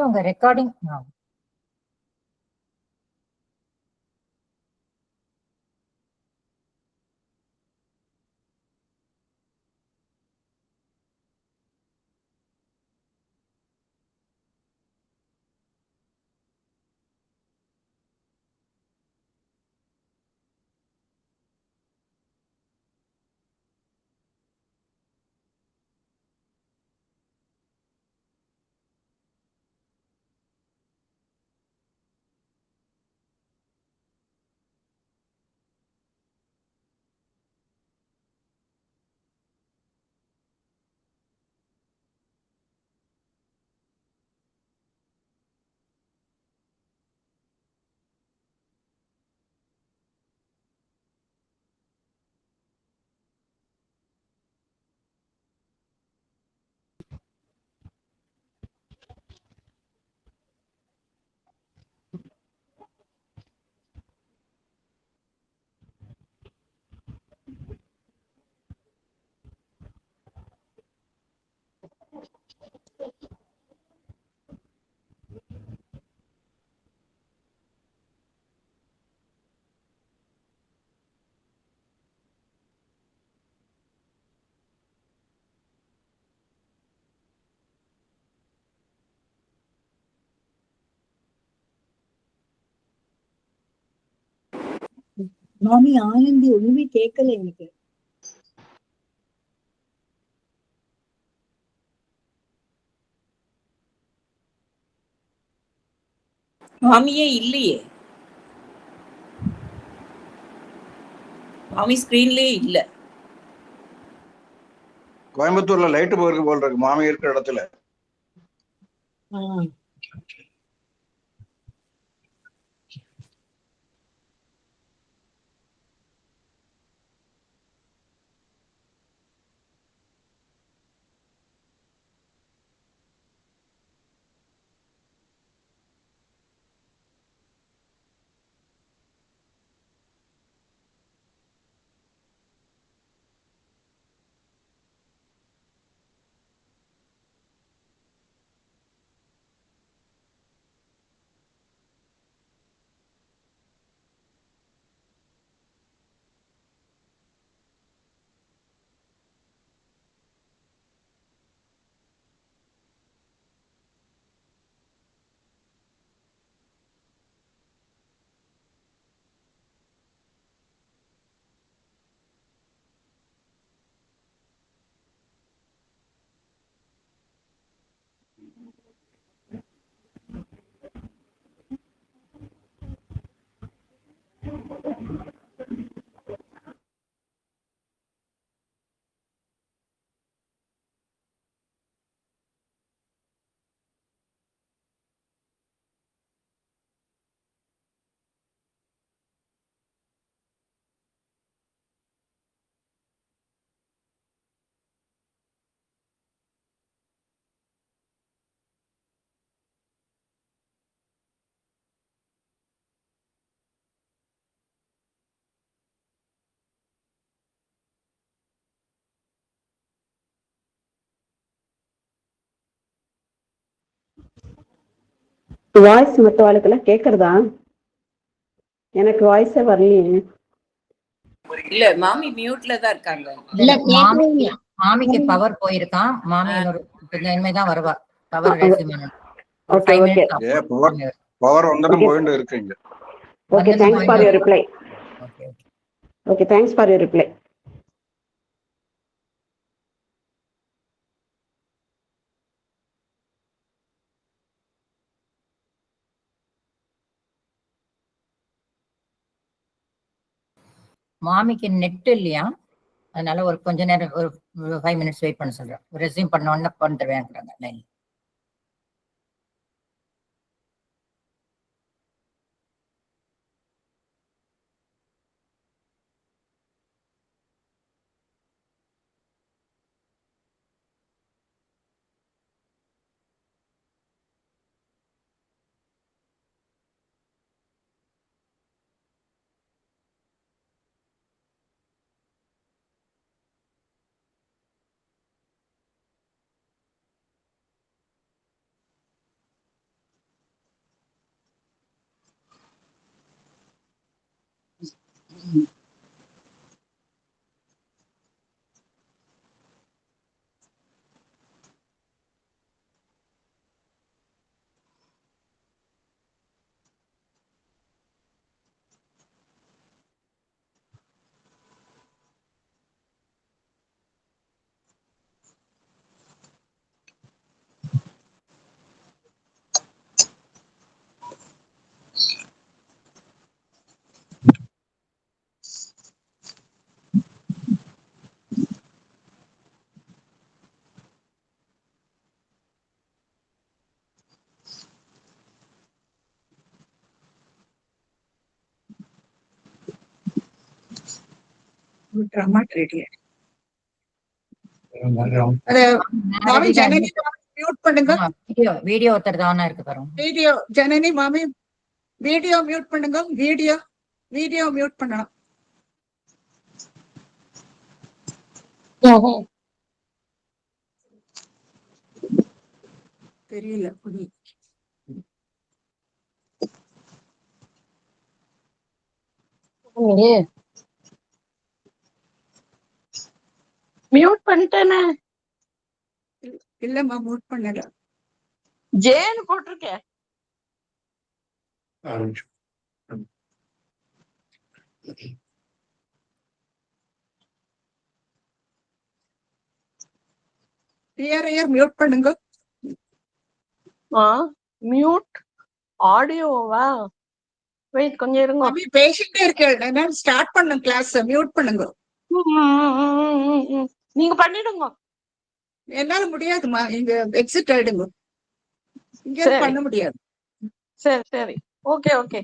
உங்க ரெக்கார்டிங் மாமி ஆனந்தி ஒண்ணுமே கேட்கல எனக்கு. மாமியே இல்லையே, மாமி ஸ்கிரீன்லயே இல்ல. கோயம்புத்தூர்ல லைட் போயிருக்கு போல் இருக்கு மாமி இருக்கிற இடத்துல. வாய்ஸ் மத்த ஆளுக்கெல்லாம் கேக்குறதா? எனக்கு வாய்ஸே வரலையே. இல்ல, மாமி மியூட்ல தான் இருக்காங்க. மாமிக்கு பவர் போயிருக்கான். மாமி இனிமேதான் வருவா. பவர் பவர் வந்துட்டு போயிட்டு இருக்குங்க. Okay, thanks for your reply. Okay, thanks for your reply. மாமிக்கு நெட் இல்லையா, அதனால ஒரு கொஞ்ச நேரம் ஒரு 5 minutes வெயிட் பண்ண சொல்றேன். ரெஸ்யூம் பண்ண உடனே பண்ணிட்டுவேங்கிறாங்க. Drama ready. அத மாமி ஜனனி மியூட் பண்ணுங்க. வீடியோ ஒருத்தர் தானே இருக்கு பாருங்க. வீடியோ ஜனனி மாமி வீடியோ மியூட் பண்ணுங்க. வீடியோ மியூட் பண்ணணும். தெரியல. மியூட் பண்ணிட்டேனே. இல்லம்மா மியூட் பண்ணல. ஜேன்னு போட்டிருக்கேன். கிளியர் மியூட் பண்ணுங்க. மியூட் ஆடியோவா? வெயிட் கொஞ்சம் இருங்க. மாமி பேசிட்டே இருக்கேன். ஸ்டார்ட் பண்ணுங்க கிளாஸ். மியூட் பண்ணுங்க. நீங்க பண்ணிடுங்க. என்னால முடியாதுமா. இங்க எக்ஸிட் ஆயிடுங்க. இங்க பண்ண முடியாது. சரி ஓகே.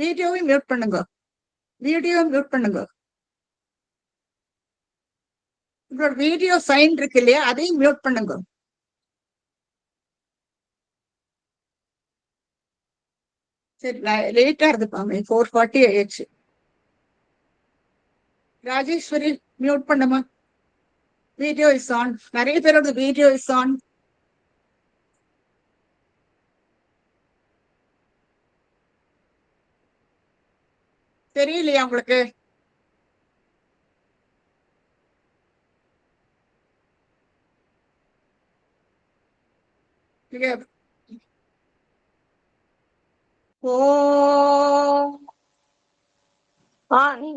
வீடியோவை மியூட் பண்ணுங்க. உங்களோட வீடியோ சைன் இருக்கு இல்லையா, அதையும் மியூட் பண்ணுங்க. சரி, லேட்டா இருந்துப்பாமே. 4:40 ஆயிடுச்சு. ராஜேஸ்வரி மியூட் பண்ணுமா. Video is on. நிறைய பேரோட வீடியோ இஸ் ஆன். தெரியலையா உங்களுக்கு? நீங்க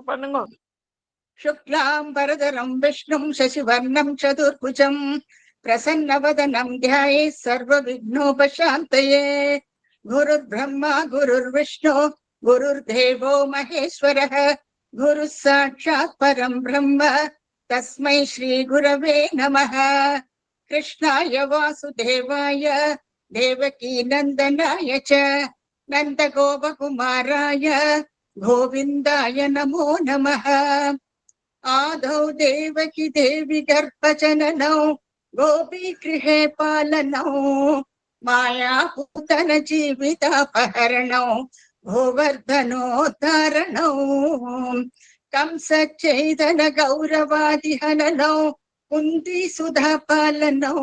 பண்ணுங்க. शुक्लां वरदरं विष्णुं शशिवर्णं चतुर्भुजं प्रसन्नवदनं ध्यायेत् सर्वविघ्नोपशान्तये। गुरुर्ब्रह्मा गुरुर्विष्णु गुरुर्देवो महेश्वरः गुरुः साक्षात् परं ब्रह्म तस्मै श्रीगुरवे नमः। कृष्णाय वासुदेवाय देवकी नन्दनाय च नन्दगोपकुमाराय गोविन्दाय नमो नमः। आदौ देवकी देवी गर्भजननौ गोपीगृहे पालनौ मायापूतन जीवितापहरणौ गोवर्धनोद्धारणौ कंसच्छेदन गौरवादिहननौ कुन्तीसुधा पालनौ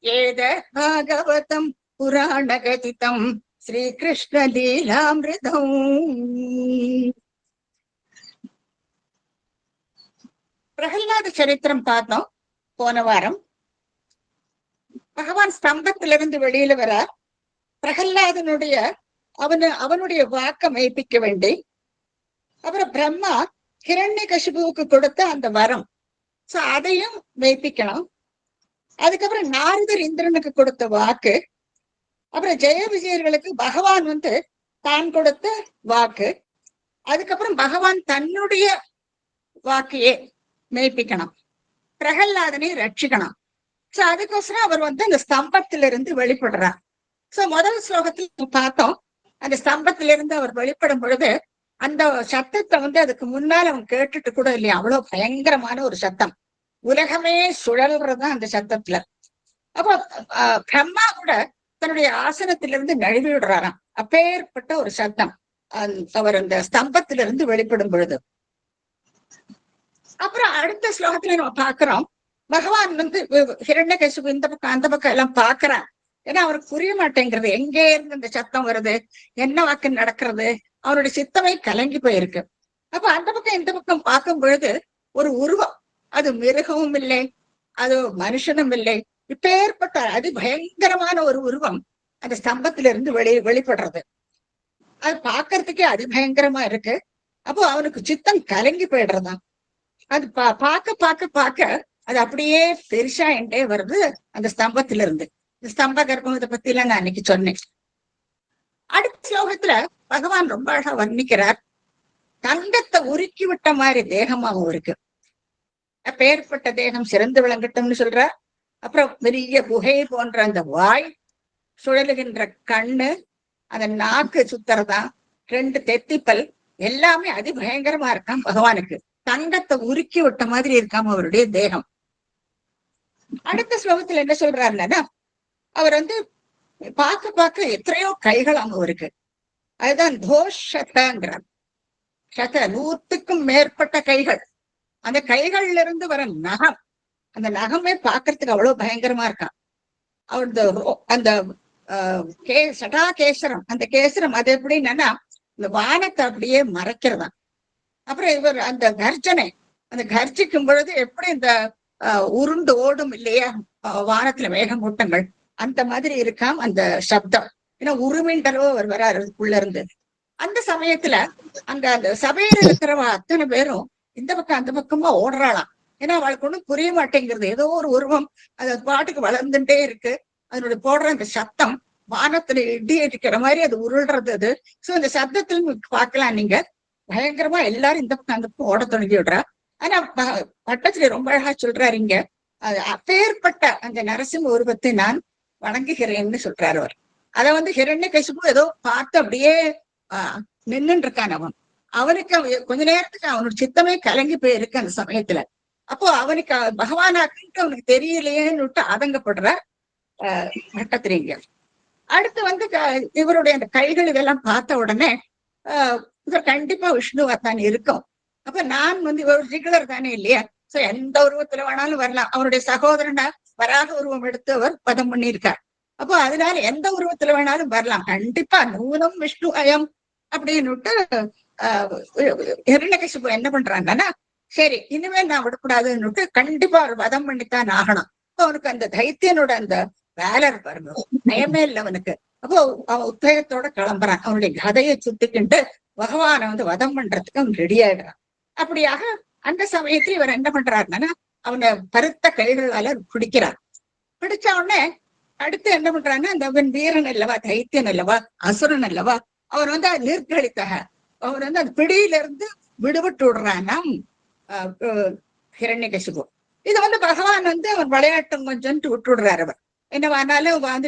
एतत् भागवतं पुराणकथितं श्रीकृष्ण लीलामृतौ। பிரகலாத சரித்திரம் பார்த்தோம் போன வாரம். பகவான் ஸ்தம்பத்திலிருந்து வெளியில வரார். பிரகலாதனுடைய அவனுடைய வாக்க மெய்ப்பிக்க வேண்டி அப்புறம் பிரம்மா ஹிரண்யகசிபுவுக்கு கொடுத்த அந்த வரம், சோ அதையும் மெய்ப்பிக்கணும். அதுக்கப்புறம் நாரதர் இந்திரனுக்கு கொடுத்த வாக்கு, அப்புறம் ஜெய விஜயர்களுக்கு பகவான் தான் கொடுத்த வாக்கு, அதுக்கப்புறம் பகவான் தன்னுடைய வாக்கையே மெய்ப்பிக்கணும், பிரகலாதனை ரட்சிக்கணும். சோ அதுக்கோசரம் அவர் அந்த ஸ்தம்பத்திலிருந்து வெளிப்படுறார். சோ முதல் ஸ்லோகத்துல பார்த்தோம், அந்த ஸ்தம்பத்திலிருந்து அவர் வெளிப்படும் பொழுது அந்த சத்தத்தை அதுக்கு முன்னால அவன் கேட்டுட்டு கூட இல்லையா, அவ்வளவு பயங்கரமான ஒரு சத்தம், உலகமே சுழல்றதுதான் அந்த சத்தத்துல. அப்போ பிரம்மா கூட தன்னுடைய ஆசனத்திலிருந்து நழுவி விடுறாராம், அப்பேற்பட்ட ஒரு சத்தம் அவர் அந்த ஸ்தம்பத்திலிருந்து வெளிப்படும் பொழுது. அப்புறம் அடுத்த ஸ்லோகத்துல நம்ம பாக்குறோம், பகவான் ஹிரண்யகசிபு இந்த பக்கம் அந்த பக்கம் எல்லாம் பாக்குறான். ஏன்னா அவருக்கு புரிய மாட்டேங்கிறது, எங்கே இருந்து இந்த சத்தம் வருது, என்ன வாக்கு நடக்கிறது, அவருடைய சித்தமே கலங்கி போயிருக்கு. அப்ப அந்த பக்கம் இந்த பக்கம் பார்க்கும் பொழுது ஒரு உருவம், அது மிருகமும் இல்லை, அது மனுஷனும் இல்லை, இப்பேற்பட்ட அது பயங்கரமான ஒரு உருவம் அந்த ஸ்தம்பத்திலிருந்து வெளிப்படுறது. அது பாக்குறதுக்கே அதிபயங்கரமா இருக்கு. அப்போ அவனுக்கு சித்தம் கலங்கி போயிடுறதான். அது பார்க்க பார்க்க பார்க்க அது அப்படியே பெருசா என்கிட்டே வருது அந்த ஸ்தம்பத்திலிருந்து. இந்த ஸ்தம்ப கர்ப்பம் இதை பத்தி எல்லாம் நான் அன்னைக்கு சொன்னேன். அடுத்த ஸ்லோகத்துல பகவான் ரொம்ப அழகா வர்ணிக்கிறார், தங்கத்தை உருக்கி விட்ட மாதிரி தேகமாவும் இருக்கு, அப்பேற்பட்ட தேகம் சிறந்து விளங்கட்டும்னு சொல்றார். அப்புறம் பெரிய குகை போன்ற அந்த வாய், சுழலுகின்ற கண்ணு, அந்த நாக்கு சுத்துறதா, 2 தெத்திப்பல் எல்லாமே அதிபயங்கரமா இருக்காம் பகவானுக்கு. தங்கத்தை உருக்கி விட்ட மாதிரி இருக்காம அவருடைய தேகம். அடுத்த ஸ்லோகத்துல என்ன சொல்றாருன்னா, அவர் பார்க்க பார்க்க எத்தனையோ கைகள் அவருக்கு. அதுதான் தோஷங்கிறார். 100க்கும் மேற்பட்ட கைகள். அந்த கைகள்ல இருந்து வர நகம், அந்த நகமே பாக்குறதுக்கு அவ்வளவு பயங்கரமா இருக்கான். அவரது அந்த சடா கேசரம், அந்த கேசரம் அது எப்படின்னா இந்த வானத்தை அப்படியே மறைக்கிறதா. அப்புறம் இவர் அந்த கர்ஜனை, அந்த கர்ஜிக்கும் பொழுது எப்படி இந்த உருண்டு ஓடும் இல்லையா வானத்துல மேகமூட்டங்கள், அந்த மாதிரி இருக்காம் அந்த சப்தம். ஏன்னா உருமின்றளவு அவர் வராரு உள்ள இருந்து. அந்த சமயத்துல அந்த சபையில இருக்கிறவ அத்தனை பேரும் இந்த பக்கம் அந்த பக்கமா ஓடுறாளாம். ஏன்னா அவளுக்கு ஒண்ணும் புரிய மாட்டேங்கிறது. ஏதோ ஒரு உருவம் அது பாட்டுக்கு வளர்ந்துட்டே இருக்கு. அதனுடைய போடுற அந்த சத்தம் வானத்துல இடி அடிக்கிற மாதிரி அது உருள்றது. அது சோ இந்த சப்தத்துல பார்க்கலாம் நீங்க. பயங்கரமா எல்லாரும் இந்த பக்கம் அந்த பக்கம் ஓட தொடங்கி விடுறா. ஆனா பட்டத்துல ரொம்ப அழகா சொல்றாரு இங்க, அது அப்பேற்பட்ட அந்த நரசிம்ம உருவத்தை நான் வணங்குகிறேன்னு சொல்றாரு அவர். அத ஹிரண்யகசிபு ஏதோ பார்த்து அப்படியே நின்னுட்டு இருக்கான் அவன். அவனுக்கு கொஞ்ச நேரத்துக்கு அவனோட சித்தமே கலங்கி போயிருக்கு அந்த சமயத்துல. அப்போ அவனுக்கு பகவானாக்கு அவனுக்கு தெரியலையேன்னு விட்டு ஆதங்கப்படுறார் பட்டத்திரிங்க. அடுத்து இவருடைய அந்த கைகள் இதெல்லாம் பார்த்த உடனே இவர் கண்டிப்பா விஷ்ணுவா தானே இருக்கும். அப்ப நான் இவர் ரெகுலர் தானே இல்லையா, சோ எந்த உருவத்துல வேணாலும் வரலாம். அவருடைய சகோதரனா வராக உருவம் எடுத்து அவர் பதம் பண்ணியிருக்கார். அப்போ அதனால எந்த உருவத்துல வேணாலும் வரலாம். கண்டிப்பா நூனம் விஷ்ணு அயம் அப்படின்னு ஹிரண்யகசிபு என்ன பண்றாங்கன்னா, சரி இனிமேல் நான் விடக்கூடாதுன்னு கண்டிப்பா அவர் வதம் பண்ணித்தான் ஆகணும். அவனுக்கு அந்த தைத்தியனோட அந்த வேலை பாருங்க, பயமே இல்லை அவனுக்கு. அப்போ அவன் உத்வேகத்தோட கிளம்புறான். அவனுடைய கதையை சுத்திக்கிட்டு பகவானை வதம் பண்றதுக்கு அவன் ரெடி ஆயிடுறான். அப்படியாக அந்த சமயத்துல இவர் என்ன பண்றாருன்னா, அவனை பருத்த கைகளால பிடிக்கிறார். பிடிச்ச உடனே அடுத்து என்ன பண்றான்னா, அந்த அவன் வீரன் அல்லவா, தைத்தியன் அல்லவா, அசுரன் அல்லவா, அவன் நிர்கழித்தாக அவர் அந்த பிடியில இருந்து விடுபட்டு விடுறான்னா ஹிரண்யகசிபு. இது பகவான் அவன் விளையாட்டம் கொஞ்சம் விட்டு விடுறாரு. அவர் என்னவானாலும்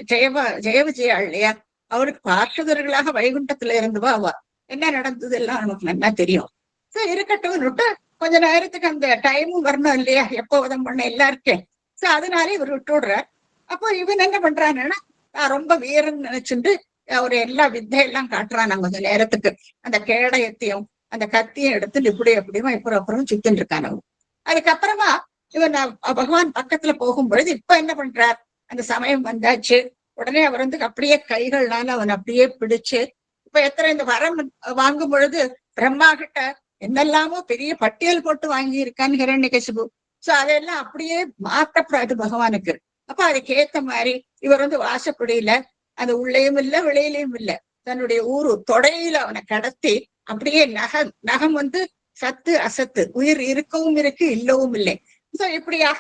ஜெய விஜயா இல்லையா, அவருக்கு பார்ஷதர்களாக வைகுண்டத்துல இருந்துவா அவ. என்ன நடந்தது எல்லாம் நமக்கு நல்லா தெரியும். சோ இருக்கட்டும் விட்டு கொஞ்ச நேரத்துக்கு அந்த டைமும் வரணும் இல்லையா, எப்போ உதம் பண்ண எல்லாருக்கும். சோ அதனால இவர் விட்டு விடுறார். அப்போ இவன் என்ன பண்றான்னா, நான் ரொம்ப வீரன் நினைச்சுட்டு அவரு எல்லா வித்தையெல்லாம் காட்டுறான். கொஞ்ச நேரத்துக்கு அந்த கேடயத்தையும் அந்த கத்தியும் எடுத்து இப்படி எப்படியுமா அப்புறம் சுத்தின்னு இருக்கான் அவன். அதுக்கப்புறமா இவன் பகவான் பக்கத்துல போகும்பொழுது இப்ப என்ன பண்றார், அந்த சமயம் வந்தாச்சு. உடனே அவர் அப்படியே கைகள்னால அவன் அப்படியே பிடிச்சு, இப்ப எத்தனை இந்த வரம் வாங்கும் பொழுது பிரம்மா கிட்ட என்னெல்லாமோ பெரிய பட்டியல் போட்டு வாங்கி இருக்கான்னு ஹிரண்யகசிபு. சோ அதெல்லாம் அப்படியே மாற்றப்படாது பகவானுக்கு. அப்ப அதுக்கேத்த மாதிரி இவர் வாசப்படியில அந்த உள்ளேயும் இல்ல வெளியிலையும் இல்ல, தன்னுடைய தொடையில அவனை கடத்தி அப்படியே நகம் சத்து அசத்து, உயிர் இருக்கவும் இருக்கு இல்லவும் இல்லை. சோ இப்படியாக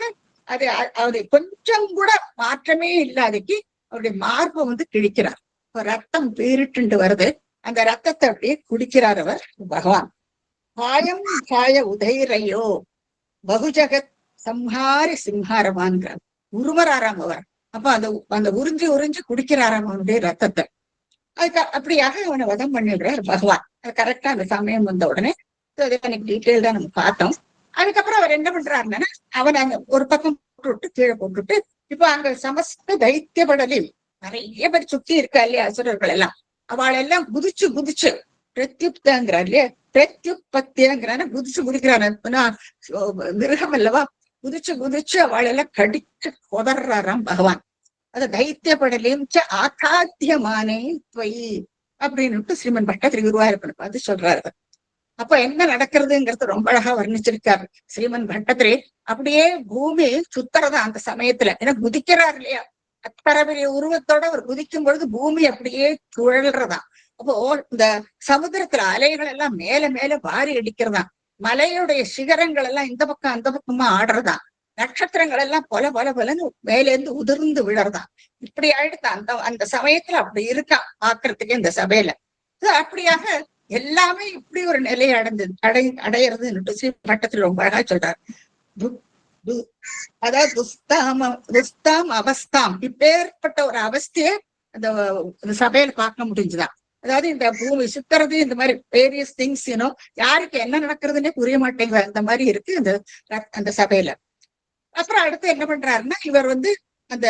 அது கொஞ்சம் கூட மாற்றமே இல்லாதக்கு அவருடைய மார்பை கிழிக்கிறார். ரத்தம் பீரிட்டு வருது. அந்த ரத்தத்தை அப்படியே குடிக்கிறார் அவர் பகவான். காயம் காய உதைரையோ பகுஜகத் சம்ஹாரி சிம்ஹாரமான்கிறார். உருவராராம் அவர். அப்ப அந்த உறிஞ்சு குடிக்கிறாராம் அவனுடைய ரத்தத்தை. அதுக்கு அப்படியாக அவனை வதம் பண்ணிடுறார் பகவான். அது கரெக்டா அந்த சமயம் வந்த உடனே எனக்கு டீட்டெயில் தான் நம்ம பார்த்தோம். அதுக்கப்புறம் அவர் என்ன பண்றாருன்னா, அவன் அங்க ஒரு பக்கம் போட்டுவிட்டு கீழே போட்டுட்டு, இப்ப அங்க சமஸ்த தைத்தியபடலில் நிறைய பேர் சுத்தி இருக்கா இல்லையா அசுரர்கள் எல்லாம், அவளெல்லாம் குதிச்சு பிரத்யுப்தங்கிறார் இல்லையா, பிரத்யுப்பத்தியங்கிறான குதிக்கிறான மிருகம் அல்லவா, குதிச்சு அவளெல்லாம் கடிச்சு கொதறாராம் பகவான். அது தைத்தியபடலையும் ஆகாத்தியமானே துவயி அப்படின்னு ஸ்ரீமன் பட்டத்திரி குருவாயிருப்பனை பார்த்து சொல்றாரு. அப்ப என்ன நடக்கிறதுங்கிறது ரொம்ப அழகா வர்ணிச்சிருக்காரு ஸ்ரீமன் பட்டத்திரி. அப்படியே பூமி சுத்துறதா அந்த சமயத்துல, ஏன்னா குதிக்கிறார் இல்லையா, அத்தனை பெரிய உருவத்தோட அவர் குதிக்கும் பொழுது பூமி அப்படியே சுழல்றதா. அப்போ இந்த சமுத்திரத்துல அலைகள் எல்லாம் மேல மேல வாரி அடிக்கிறதா, மலையுடைய சிகரங்கள் எல்லாம் இந்த பக்கம் அந்த பக்கமா ஆடுறதா, நட்சத்திரங்கள் எல்லாம் பொலன்னு மேல இருந்து உதிர்ந்து விழறதா. இப்படி ஆயிடுது அந்த சமயத்துல. அப்படி இருக்கான் பாக்குறதுக்கு இந்த சபையில. அப்படியாக எல்லாமே இப்படி ஒரு நிலையை அடையிறதுன்னு ஸ்ரீ பட்டத்தில் ரொம்ப அழகா சொல்றார். அதாவது துஸ்தாம் அவஸ்தாம், இப்பேற்பட்ட ஒரு அவஸ்தைய அந்த சபையில பார்க்க முடிஞ்சுதான். அதாவது இந்த பூமி சுத்துறது, இந்த மாதிரி வேரியஸ் திங்ஸ் யாருக்கு என்ன நடக்கிறதுன்னே புரிய மாட்டேங்குது, அந்த மாதிரி இருக்கு அந்த சபையில. அப்புறம் அடுத்து என்ன பண்றாருன்னா, இவர் அந்த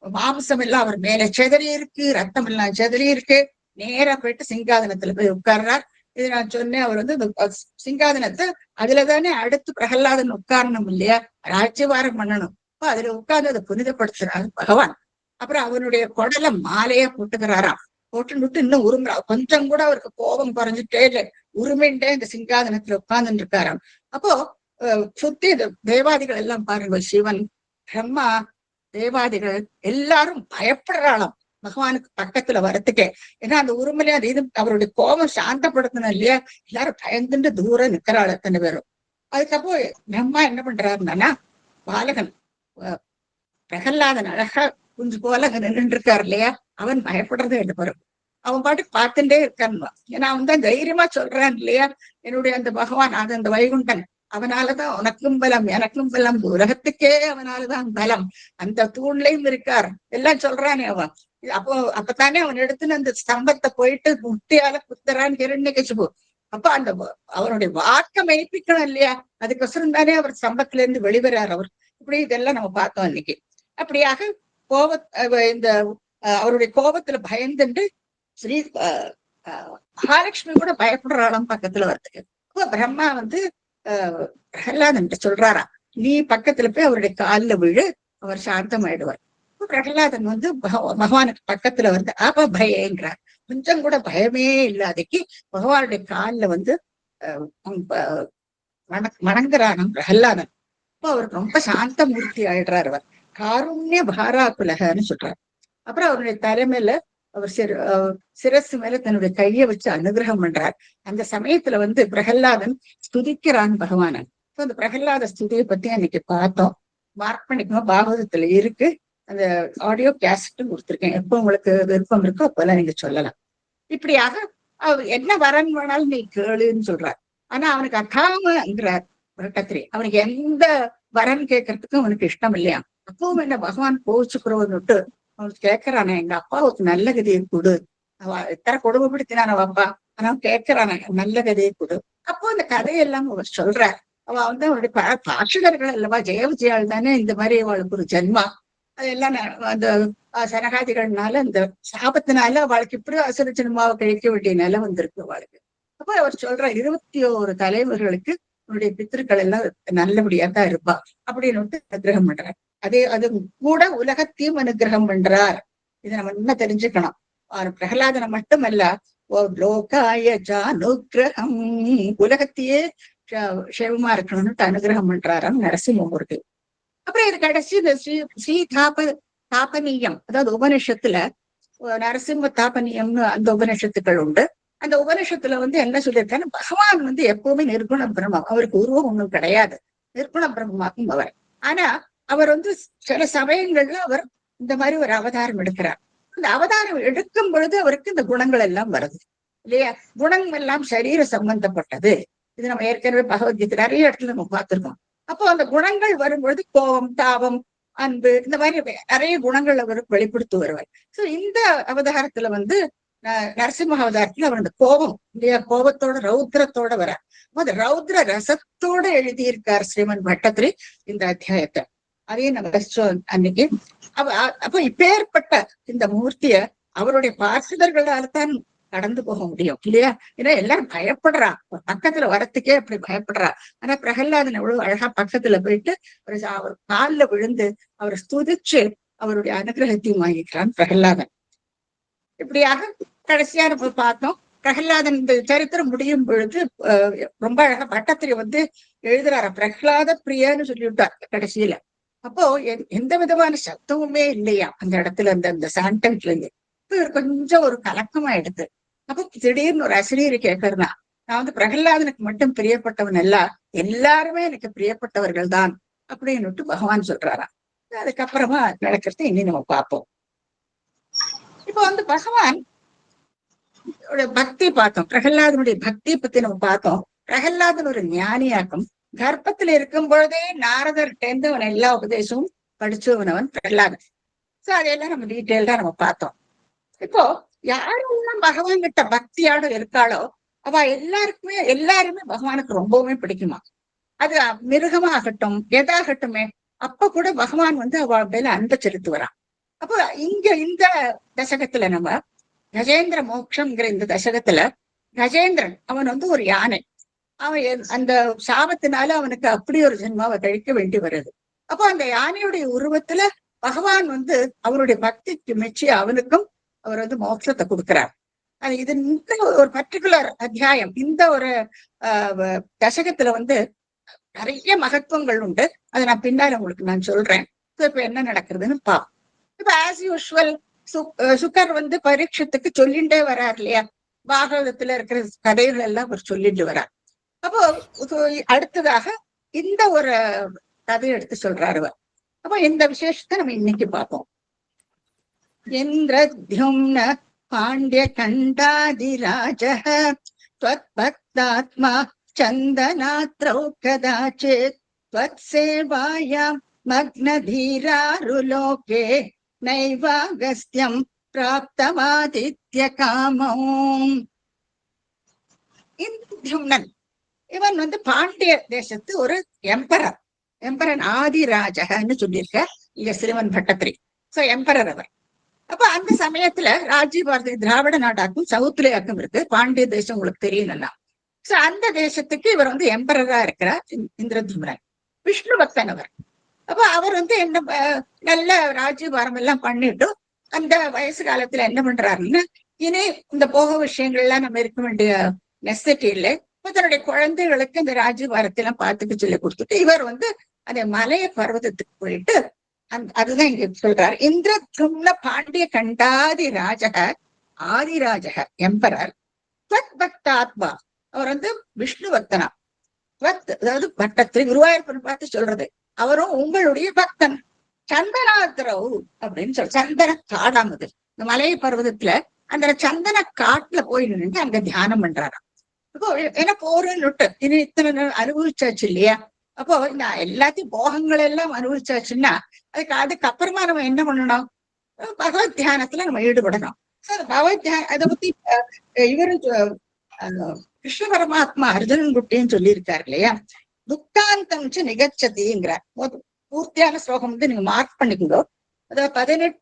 மாம்சம் எல்லாம் அவர் மேல செதறி இருக்கு, ரத்தம் எல்லாம் செதறி இருக்கு. நேரா போயிட்டு சிங்காதனத்துல போய் உட்கார்றார். இது நான் சொன்னேன், அவர் இந்த சிங்காதனத்தை அதுலதானே அடுத்து பிரகலாதன் உட்காரணும் இல்லையா, ராஜ்யபாரம் பண்ணணும். அப்ப அதுல உட்கார்ந்து அதை புனிதப்படுத்துறாரு பகவான். அப்புறம் அவனுடைய குடலை மாலையா போட்டுக்கிறாராம். போட்டு இன்னும் உருமுறா, கொஞ்சம் கூட அவருக்கு கோபம் குறைஞ்சிட்டே இல்லை, உரிமைண்டே இந்த சிங்காதனத்துல உட்கார்ந்துட்டு இருக்காராம். அப்போ சுத்தி தேவாதிகள் எல்லாம் பாருங்க, சிவன், பிரம்மா, தேவாதிகள் எல்லாரும் பயப்படுறாளாம் பகவானுக்கு பக்கத்துல வரத்துக்கே. ஏன்னா அந்த உரிமையில அது இது அவருடைய கோபம் சாந்தப்படுத்தணும் இல்லையா, எல்லாரும் பயந்துட்டு தூரம் நிக்கிறாள் அத்தனை பேரும். அதுக்கப்புறம் பிரம்மா என்ன பண்றாருன்னா, பாலகன் பிரகலாதன் அழகா குஞ்சு போல அங்க நின்று இருக்காரு இல்லையா, அவன் பயப்படுறதே ரெண்டு பேரும். அவன் பாட்டுக்கு பார்த்துட்டே இருக்கான். ஏன்னா அவன் தான் தைரியமா சொல்றான் இல்லையா, என்னுடைய அந்த பகவான், அது அந்த வைகுண்டன், அவனாலதான் உனக்கும் பலம் எனக்கும் பலம், உலகத்துக்கே அவனாலதான் பலம், அந்த தூண்லையும் இருக்கார் எல்லாம் சொல்றானே அவன். அப்பதானே அவன் எடுத்துன்னு அந்த ஸ்தம்பத்தை போயிட்டு முட்டியால குத்துறான் ஹிரண்யகசிபு. அப்ப அந்த அவனுடைய வாக்க மெய்ப்பிக்கணும் இல்லையா, அதுக்கொசரம் தானே அவர் ஸ்தம்பத்துல இருந்து வெளிவரார் அவர். இப்படி இதெல்லாம் நம்ம பார்த்தோம் இன்னைக்கு. அப்படியாக இந்த அவருடைய கோபத்துல பயந்துட்டு ஸ்ரீ மகாலட்சுமி கூட பயப்படுறாளாம் பக்கத்துல வரதுக்கு. அப்ப பிரம்மா பிரகலாதன் சொல்றாரா, நீ பக்கத்துல போய் அவருடைய காலில் விழு, அவர் சாந்தமாயிடுவார். பிரகலாதன் பகவானுக்கு பக்கத்துல அப்ப பயங்கிறார். கொஞ்சம் கூட பயமே இல்லாதைக்கு பகவானுடைய காலில் வணங்குறாராம் பிரகலாதன். அப்ப அவருக்கு ரொம்ப சாந்த மூர்த்தி ஆயிடுறார். அவர் காருண்ய பாராக்குலகன்னு சொல்றாரு. அப்புறம் அவருடைய தலைமையில அவர் சிரசு மேல தன்னுடைய கையை வச்சு அனுகிரகம் பண்றார். அந்த சமயத்துல பிரகலாதன் ஸ்துதிக்கிறான் பகவானன். அந்த பிரகலாத ஸ்துதியை பத்தி அன்னைக்கு பார்த்தோம். மார்க் பண்ணிக்கணும், பாகவதத்துல இருக்கு. அந்த ஆடியோ கேசட்டும் கொடுத்துருக்கேன். எப்போ உங்களுக்கு விருப்பம் இருக்கோ அப்பெல்லாம் நீங்க சொல்லலாம். இப்படியாக அவர் என்ன வரன் வேணாலும் நீ கேளுன்னு சொல்றார். ஆனா அவனுக்கு அகாமங்கிறார் கத்திரி. அவனுக்கு எந்த வரன் கேட்கறதுக்கும் அவனுக்கு இஷ்டம் இல்லையா. அப்பவும் என்ன பகவான் கோவிச்சுக்கிறவன்னுட்டு அவனுக்கு கேட்கறானே, எங்க அப்பாவுக்கு நல்ல கதையை கொடு, இத்தனை கொடுமைப்படுத்தினான அப்பா, ஆனா கேட்கறானே நல்ல கதையை கொடு. அப்போ அந்த கதையெல்லாம் அவர் சொல்றார். அவருடைய பாஷகர்கள் அல்லவா, ஜெய விஜயால் தானே இந்த மாதிரி அவளுக்கு ஒரு ஜென்மா. அதெல்லாம் அந்த சனகாதிகள்னால அந்த சாபத்தினால அவளுக்கு இப்படி அசுர ஜென்மாவை கழிக்க வேண்டிய நிலை வந்திருக்கு அவளுக்கு. அப்ப அவர் சொல்ற 21 தலைவர்களுக்கு அவருடைய பித்திருக்கள் எல்லாம் நல்லபடியா தான் இருப்பா அப்படின்னு அனுகிரகம் பண்றார். அது கூட உலகத்தையும் அனுகிரகம் பண்றார். இதை நம்ம என்ன தெரிஞ்சுக்கணும். பிரகலாதனை மட்டுமல்ல, அனுகிரகம் உலகத்தையே சேவமா இருக்கணும்னு அனுகிரகம் பண்றாராம் நரசிம்மூர்த்தி. அப்புறம் இது கடைசி இந்த ஸ்ரீ தாபனீயம், அதாவது உபனிஷத்துல நரசிம்ம தாபனீயம்னு அந்த உபனிஷத்துக்கள் உண்டு. அந்த உபனிஷத்துல என்ன சொல்லியிருக்காரு, பகவான் எப்பவுமே நிர்குண பிரம்மம், அவருக்கு உருவம் ஒண்ணும் கிடையாது, நிர்குண பிரம்மமாக்கும் அவர். ஆனா அவர் சில சமயங்கள்ல அவர் இந்த மாதிரி ஒரு அவதாரம் எடுக்கிறார். அந்த அவதாரம் எடுக்கும் பொழுது அவருக்கு இந்த குணங்கள் எல்லாம் வருது இல்லையா. குணங்கள் எல்லாம் சரீர சம்பந்தப்பட்டது. இது நம்ம ஏற்கனவே பகவத்கீதை நிறைய இடத்துல நம்ம பார்த்திருக்கோம். அப்போ அந்த குணங்கள் வரும்பொழுது கோபம், தாபம், அன்பு, இந்த மாதிரி நிறைய குணங்கள் அவர் வெளிப்படுத்தி வருவார். சோ இந்த அவதாரத்துல நரசிம்ம அவதாரத்துல அவர் அந்த கோபம் இல்லையா, கோபத்தோட ரௌத்ரத்தோட வர அந்த ரௌத்ர ரசத்தோட எழுதியிருக்கார் ஸ்ரீமன் பட்டத்திரி இந்த அத்தியாயத்தை. அதையும் நம்ம ரசிச்சோம் அன்னைக்கு. அப்ப இப்பேற்பட்ட இந்த மூர்த்திய அவருடைய பார்ஷதர்களால தான் கடந்து போக முடியும் இல்லையா. ஏன்னா எல்லாரும் பயப்படுறா, பக்கத்துல வரத்துக்கே அப்படி பயப்படுறா. ஆனா பிரகலாதன் எவ்வளவு அழகா பக்கத்துல போயிட்டு அவர் காலில் விழுந்து அவரை ஸ்துதிச்சு அவருடைய அனுகிரகத்தையும் வாங்கிக்கிறான் பிரகலாதன். இப்படியாக கடைசியா நம்ம பார்த்தோம். பிரகலாதன் இந்த சரித்திரம் முடியும் பொழுது ரொம்ப அழகா பட்டத்திரி எழுதுறாரு, பிரகலாத பிரியன்னு சொல்லிவிட்டார் கடைசியில. அப்போ எந்த விதமான சத்தமுமே இல்லையா அந்த இடத்துல, அந்த சாண்டன்ட்ல இருந்து கொஞ்சம் ஒரு கலக்கமா எடுத்து. அப்போ திடீர்னு ஒரு அசிரியர் கேட்கறனா, நான் பிரகலாதனுக்கு மட்டும் பிரியப்பட்டவன் அல்ல, எல்லாருமே எனக்கு பிரியப்பட்டவர்கள் தான் அப்படின்னு பகவான் சொல்றாராம். அதுக்கப்புறமா நடக்கிறது இனி நம்ம பார்ப்போம். இப்போ பகவான் பக்தி பார்த்தோம், பிரகலாதனுடைய பக்தி பத்தி நம்ம பார்த்தோம். பிரகலாதன் ஒரு ஞானியாக்கும், கர்ப்பத்துல இருக்கும் பொழுதே நாரதர்கிட்ட அவன் எல்லா உபதேசமும் படிச்சவன் பிரகலாதன். சோ அதையெல்லாம் நம்ம டீட்டெயில்டா நம்ம பார்த்தோம். இப்போ யாரெல்லாம் பகவான் கிட்ட பக்தியோட இருக்காளோ அவ எல்லாருமே பகவானுக்கு ரொம்பவுமே பிடிக்குமா. அது மிருகமாகட்டும் எதாகட்டுமே, அப்ப கூட பகவான் வந்து அவ மேல அன்பை செலுத்துவரான். அப்போ இங்க இந்த தசகத்துல நம்ம கஜேந்திர மோட்சம்ங்கிற இந்த தசகத்துல கஜேந்திரன் அவன் வந்து ஒரு யானை. அவன் அந்த சாபத்தினால அவனுக்கு அப்படி ஒரு ஜென்மாவை கழிக்க வேண்டி வருது. அப்போ அந்த யானையுடைய உருவத்துல பகவான் வந்து அவருடைய பக்திக்கு மெச்சி அவனுக்கும் அவர் வந்து மோட்சத்தை கொடுக்கிறார். அது இது இந்த ஒரு பர்டிகுலர் அத்தியாயம் இந்த ஒரு தசகத்துல வந்து நிறைய மகத்துவங்கள் உண்டு. அதை நான் பின்னால உங்களுக்கு நான் சொல்றேன். இப்ப என்ன நடக்குதுன்னு பாப்போம். இப்ப ஆஸ் யூஸ்வல் சுக்கர் வந்து பரீட்சத்துக்கு சொல்லிண்டே வர்றார் இல்லையா, பாகவதத்துல இருக்கிற கதைகள் எல்லாம் அவர் சொல்லிட்டு வர்றார். அப்போ அடுத்ததாக இந்த ஒரு கதையை எடுத்து சொல்றாரு அவர். அப்போ இந்த விசேஷத்தை நம்ம இன்னைக்கு பார்ப்போம். இந்திரத்யும்ன பாண்டிய கண்டாதிராஜः त्वत्भक्तात्मा चन्दनात्रौ कदाचित् त्वत्सेवायां मग्नधीरारुलोके नैवागस्त्यं प्राप्तमादित्यकामौ. இந்திரத்யும்னன் இவன் வந்து பாண்டிய தேசத்து ஒரு எம்பரன் ஆதிராஜன்னு சொல்லியிருக்க இங்க சிறுவன் பட்டத்திரி. சோ எம்பரர் அவர். அப்ப அந்த சமயத்துல ராஜ்யபாரதி திராவிட நாடாக்கும் சவுத்துலேயாக்கும் இருக்கு. பாண்டிய தேசம் உங்களுக்கு தெரியணும்னா சோ அந்த தேசத்துக்கு இவர் வந்து எம்பரரா இருக்கிறார் இந்திரத்யும்னன். விஷ்ணு பக்தன் அவர். அப்ப அவர் வந்து என்ன நல்ல ராஜ்யபாரம் எல்லாம் பண்ணிட்டு அந்த வயசு காலத்துல என்ன பண்றாருன்னு, இனி இந்த போக விஷயங்கள் எல்லாம் நம்ம இருக்க வேண்டிய நெசசிட்டி இல்லை, தன்னுடைய குழந்தைகளுக்கு இந்த ராஜ்யபாரத்தெல்லாம் பார்த்துக்க சொல்லி கொடுத்துட்டு இவர் வந்து அந்த மலைய பர்வதத்துக்கு போயிட்டு அதுதான் இங்க சொல்றாரு. இந்திரத்யும்ன பாண்டிய கண்டாதி ராஜக ஆதிராஜக எம்பரர் துவத் பக்தாத்மா. அவர் வந்து விஷ்ணு பக்தனா. அதாவது பட்டத்திரி குருவாயூரப்பன் பார்த்து சொல்றது, அவரும் உங்களுடைய பக்தன். சந்தனாத்திரவு அப்படின்னு சொல்ற சந்தன காடாமது இந்த மலைய பர்வதத்துல அந்த சந்தன காட்டுல போய் நின்று அங்க தியானம் பண்றாராம். அப்போ ஏன்னா போறேன்னு இனி இத்தனை அனுபவிச்சாச்சு இல்லையா, அப்போ நான் எல்லாத்தையும் போகங்கள் எல்லாம் அனுபவிச்சாச்சுன்னா அதுக்கப்புறமா நம்ம என்ன பண்ணணும், பகவத் தியானத்துல நம்ம ஈடுபடணும். பகவத் தியானம் அதை பத்தி இவரும் கிருஷ்ண பரமாத்மா அர்ஜுனன் குட்டின்னு சொல்லியிருக்காரு இல்லையா, துக்காந்தம் நிகச்சதிங்கிறார். பூர்த்தியான ஸ்லோகம் வந்து நீங்க மார்க் பண்ணிக்கோ. அதாவது 18th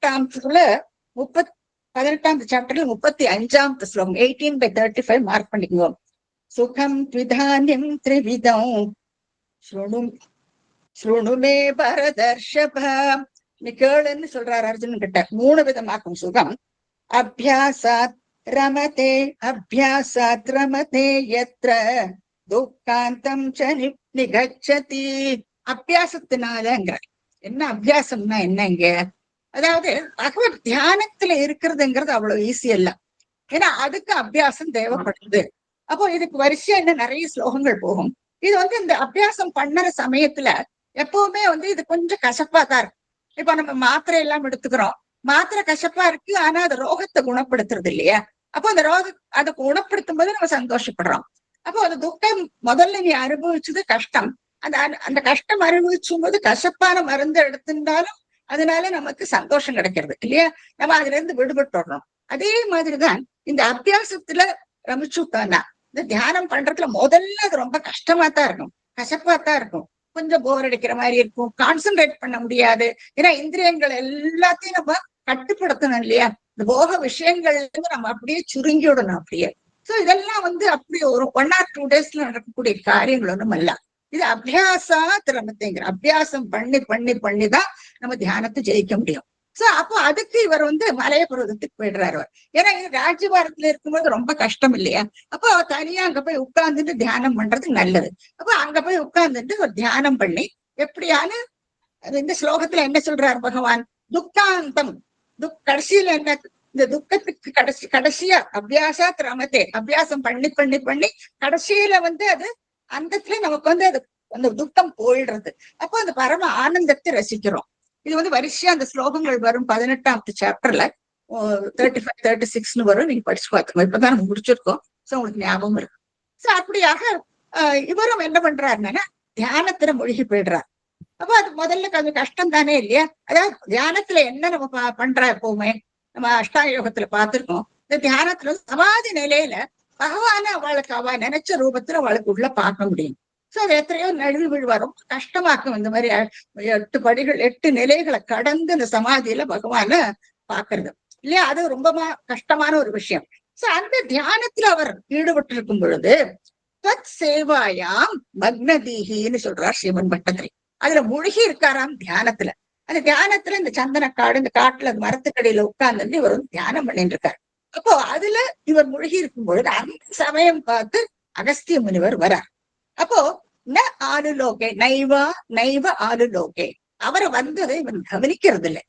சாப்டர்ல 35th ஸ்லோகம் 18/35 மார்க் பண்ணிக்கோ. சுகம் த்விதானியம் த்ரிவிதம் ஸ்ருணுமே பரதர்ஷப. நீ கேளுன்னு சொல்றாரு அர்ஜுனன் கிட்ட. 3 விதமாக்கும் சுகம். அபியாசாத் ரமதே யத்ர துக்காந்தம் ச நிகச்சதி. அபியாசத்தினாலங்கிற என்ன, அபியாசம்னா என்னங்க, அதாவது பகவத் தியானத்துல இருக்கிறதுங்கிறது அவ்வளவு ஈஸி இல்ல, ஏன்னா அதுக்கு அபியாசம் தேவைப்படுது. அப்போ இதுக்கு வரிசையா என்ன நிறைய ஸ்லோகங்கள் போகும். இது வந்து இந்த அபியாசம் பண்ணற சமயத்துல எப்பவுமே வந்து இது கொஞ்சம் கசப்பா தான் இருக்கு. இப்ப நம்ம மாத்திரை எல்லாம் எடுத்துக்கிறோம், மாத்திரை கசப்பா இருக்கு, ஆனா அது ரோகத்தை குணப்படுத்துறது இல்லையா. அப்போ அந்த அதை குணப்படுத்தும் போது நம்ம சந்தோஷப்படுறோம். அப்போ அந்த துக்கம் முதல்ல நீ அனுபவிச்சது கஷ்டம், அந்த கஷ்டம் அனுபவிச்சும் போது கசப்பான மருந்து எடுத்திருந்தாலும் அதனால நமக்கு சந்தோஷம் கிடைக்கிறது இல்லையா, நம்ம அதுல இருந்து விடுபட்டு வரணும். அதே மாதிரிதான் இந்த அபியாசத்துல ரமிச்சுட்டானா இந்த தியானம் பண்றதுல முதல்ல அது ரொம்ப கஷ்டமா தான் இருக்கும், கசப்பா தான் இருக்கும், கொஞ்சம் போர் அடிக்கிற மாதிரி இருக்கும், கான்சென்ட்ரேட் பண்ண முடியாது. ஏன்னா இந்திரியங்கள் எல்லாத்தையும் நம்ம கட்டுப்படுத்தணும் இல்லையா, இந்த போக விஷயங்கள் நம்ம அப்படியே சுருங்கி விடணும் அப்படியே. சோ இதெல்லாம் வந்து அப்படியே ஒரு 1 or 2 daysல நடக்கக்கூடிய காரியங்கள் ஒண்ணும் அல்ல. இது அபியாசா திறமத்தைங்கிற அபியாசம் பண்ணிதான் நம்ம தியானத்தை ஜெயிக்க முடியும். சோ அப்போ அதுக்கு இவர் வந்து மலைய பர்வதத்துக்கு போயிடுறாரு. ஏன்னா ராஜ்யபாரத்துல இருக்கும்போது ரொம்ப கஷ்டம் இல்லையா, அப்போ தனியா அங்க போய் உட்கார்ந்துட்டு தியானம் பண்றது நல்லது. அப்போ அங்க போய் உட்கார்ந்துட்டு ஒரு தியானம் பண்ணி எப்படியானு இந்த ஸ்லோகத்துல என்ன சொல்றாரு பகவான், துக்காந்தம் கடைசியில என்ன, இந்த துக்கத்துக்கு கடைசியா அபியாசா திரமத்தே அபியாசம் பண்ணி கடைசியில வந்து அது அந்தத்துல நமக்கு வந்து அது அந்த துக்கம் போயிடுறது. அப்போ அந்த பரம ஆனந்தத்தை ரசிக்கிறோம். இது வந்து வரிசையா அந்த ஸ்லோகங்கள் வரும் 18th சாப்டர்ல 35-36 வரும். நீங்க படிச்சு பார்த்துக்கோங்க, இப்பதான் நம்ம முடிச்சிருக்கோம். சோ உங்களுக்கு ஞாபகம் இருக்கு. சோ அப்படியாக இவரும் என்ன பண்றாருன்னா தியானத்துல மூழ்கி போயிடுறாரு. அப்போ அது முதல்ல கொஞ்சம் கஷ்டம் தானே இல்லையா, அதாவது தியானத்துல என்ன நம்ம பண்றா எப்பவுமே நம்ம அஷ்டாங்க யோகத்துல பார்த்திருக்கோம். இந்த தியானத்துல சமாதி நிலையில பகவான அவளுக்கு அவ நினைச்ச ரூபத்துல அவளுக்கு உள்ள பார்க்க முடியும். சோ அது எத்தனையோ நழுவில் வரும், கஷ்டமாக்கும். இந்த மாதிரி 8 படிகள் 8 நிலைகளை கடந்து இந்த சமாதியில பகவான பாக்குறது இல்லையா, அது ரொம்ப கஷ்டமான ஒரு விஷயம். சோ அந்த தியானத்துல அவர் ஈடுபட்டு இருக்கும் பொழுது தத் சேவாயாம் மக்னதீகின்னு சொல்றார் சிவன் பட்டதிரி. அதுல மூழ்கி இருக்காராம் தியானத்துல. அந்த தியானத்துல இந்த சந்தனக்காடு, இந்த காட்டுல மரத்துக்கடியில உட்கார்ந்து இவர் வந்து தியானம் பண்ணிட்டு இருக்காரு. அப்போ அதுல இவர் மூழ்கி இருக்கும் பொழுது அந்த சமயம் பார்த்து அகஸ்திய முனிவர் வரார். அப்போ ந ஆளுலோகே நைவா நைவ ஆளுலோகே, அவரை வந்ததை இவன் கவனிக்கிறது இல்லை.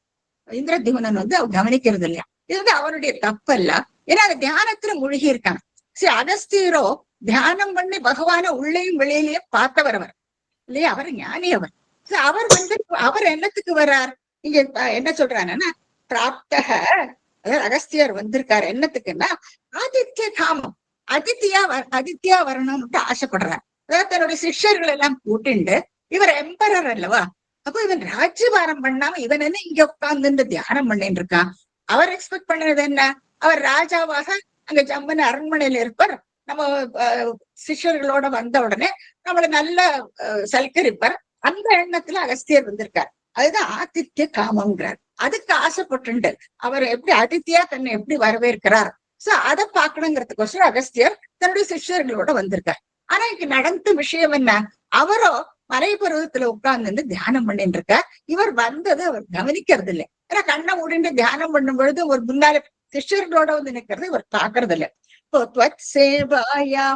இந்திரதிமனன் வந்து அவர் கவனிக்கிறது இல்லையா. இது வந்து அவருடைய தப்பல்ல, ஏன்னா அந்த தியானத்துல மூழ்கி இருக்காங்க. சரி, அகஸ்தியரோ தியானம் பண்ணி பகவான உள்ளேயும் வெளியிலேயும் பார்த்தவர் அவர் இல்லையா, அவர் ஞானி அவர். அவர் வந்து அவர் என்னத்துக்கு வர்றார் இங்க என்ன சொல்றாங்கன்னா, பிராப்தக அதாவது அகஸ்தியர் வந்திருக்காரு என்னத்துக்குன்னா ஆதித்ய காமம், அதித்யா வரணும்னு ஆசைப்படுறார். அதாவது தன்னுடைய சிஷ்யர்கள் எல்லாம் கூட்டிண்டு, இவர் எம்பரர் அல்லவா, அப்போ இவன் ராஜ்யபாரம் பண்ணாம இவன் என்ன இங்க உட்கார்ந்து தியானம் பண்ணிட்டு இருக்கான். அவர் எக்ஸ்பெக்ட் பண்ணது என்ன, அவர் ராஜாவாக அங்க ஜம்மன் அரண்மனையில இருப்பார், நம்ம சிஷ்யர்களோட வந்த உடனே நம்மள நல்ல சல்கரிப்பார். அந்த எண்ணத்துல அகஸ்தியர் வந்திருக்கார். அதுதான் ஆதித்ய காமம்ங்கிறார். அதுக்கு ஆசைப்பட்டு அவர் எப்படி அதித்தியா தன்னை எப்படி வரவேற்கிறார், சோ அதை பாக்கணுங்கிறதுக்கோசரம் அகஸ்தியர் தன்னுடைய சிஷ்யர்களோட வந்திருக்கார். ஆனா இங்க நடந்த விஷயம் என்ன, அவரோ மலைப்பருவத்துல உட்கார்ந்து தியானம் பண்ணிட்டு இருக்கார். இவர் வந்தது அவர் கவனிக்கிறது இல்லை. ஏன்னா கண்ணை மூடிட்டு தியானம் பண்ணும் பொழுது ஒரு முன்னால சிஷ்யர்களோட வந்து நிக்கிறது இவர் பாக்குறது இல்லை. சேவாயா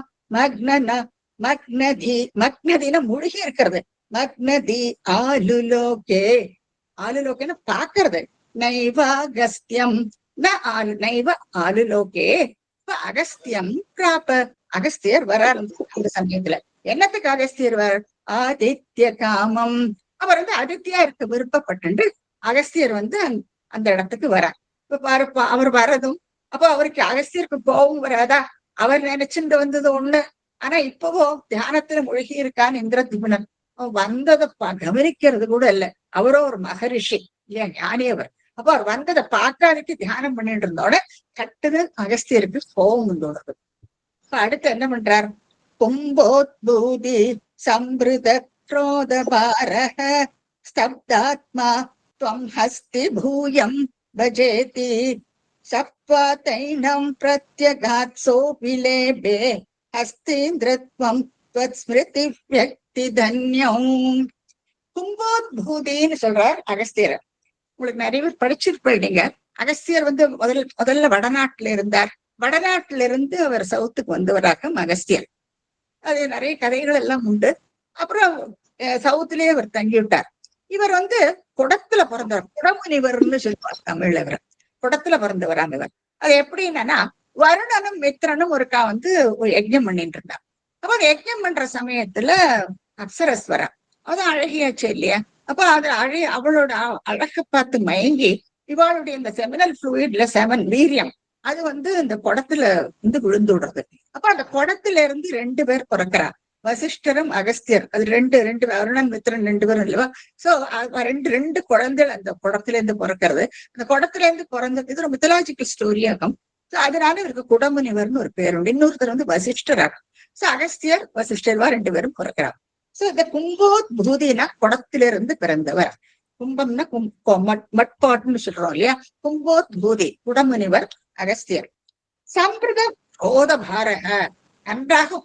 மக்னதின மூழ்கி இருக்கிறது. மக்னதி ஆலுலோகே, ஆலுலோகேன்னு பாக்குறது. நைவாகஸ்தியம் நைவ ஆலுலோகே. இப்ப அகஸ்தியம் பிராப, அகஸ்தியர் வரார் அந்த சமயத்துல. என்னத்துக்கு அகஸ்தியர் வர, ஆதித்ய காமம், அவர் வந்து ஆதித்யா இருக்க விருப்பப்பட்டு அகஸ்தியர் வந்து அந்த இடத்துக்கு வரார். இப்ப அவர் வரதும் அப்ப அவருக்கு அகஸ்தியருக்கு கோபம் வராதா, அவர் நினைச்சுட்டு வந்தது ஒண்ணு, ஆனா இப்பவோ தியானத்துல மூழ்கி இருக்கான்னு இந்திரதிமனன் வந்ததை கவனிக்கிறது கூட இல்ல. அவரோ ஒரு மகரிஷி இல்லையா, ஞானி அவர். அப்ப அவர் வந்ததை பார்க்காதக்கு தியானம் பண்ணிட்டு இருந்தோட கட்டுது அகஸ்தியருக்கு கோபம் வந்தோடுது. இப்ப அடுத்து என்ன பண்றார், கும்போத்பூதி சம்பிருத க்ரோத பாரஹ ஸ்தப்தாத்மா த்வம் ஹஸ்தி பூயம் பஜேதி சப்வாதைனம் பிரத்யகாத்சோ விலேபே ஹஸ்தீந்திரத்வம் த்வத் ஸ்மிருதி வியக்தி தன்யம். கும்போத்பூதின்னு சொல்றார் அகஸ்தியர். உங்களுக்கு நிறைய பேர் படிச்சிருப்பீங்க. அகஸ்தியர் வந்து முதல்ல வடநாட்டுல இருந்தார். வடநாட்டுல இருந்து அவர் சவுத்துக்கு வந்தவராக அகஸ்தியர். அது நிறைய கதைகள் எல்லாம் உண்டு. அப்புறம் சவுத்துலயே அவர் தங்கிவிட்டார். இவர் வந்து குடத்துல பிறந்தவர், குடமுனிவர்னு சொல்லுவார் தமிழ்ல. இவர் குடத்துல பிறந்தவராம் இவர். அது எப்படின்னா, வருணனும் மித்ரனும் ஒருக்கா வந்து ஒரு யஜ்ஞம் பண்ணிட்டு இருந்தார். அப்ப அந்த யஜ்ஞம் பண்ற சமயத்துல அப்சரஸ் வரா, அது அழகியாச்சு இல்லையா. அப்ப அது அவளோட அழக பார்த்து மயங்கி இவாளுடைய இந்த செமினல் ஃப்ளூயிட்ல வீரியம் அது வந்து இந்த குடத்துல வந்து விழுந்து விடுறது. அப்ப அந்த குடத்துல இருந்து 2 பேர் பிறக்கிறா, வசிஷ்டரும் அகஸ்தியர். அது ரெண்டு வருணன் மித்ரன் 2 பேரும் இல்லவா. சோ ரெண்டு குழந்தைகள் அந்த குடத்துல இருந்து பிறக்கிறது. அந்த குடத்துல இருந்து பிறந்தது இது ஒரு மித்தலாஜிக்கல் ஸ்டோரி ஆகும். சோ அதனால இவருக்கு குடமுனிவர்னு ஒரு பேர் உண்டு. இன்னொருத்தர் வந்து வசிஷ்டர் ஆகும். சோ அகஸ்தியர் வசிஷ்டர்வா 2 பேரும் பிறக்கிறார். சோ இந்த கும்போத்பூதினா குடத்திலிருந்து பிறந்தவர். கும்பம்னா மட்பாட்டுன்னு சொல்றோம் இல்லையா. கும்போத்பூதி குடமுனிவர் அகஸ்தியர். சம்பிரத ரோத பாரக, நன்றாக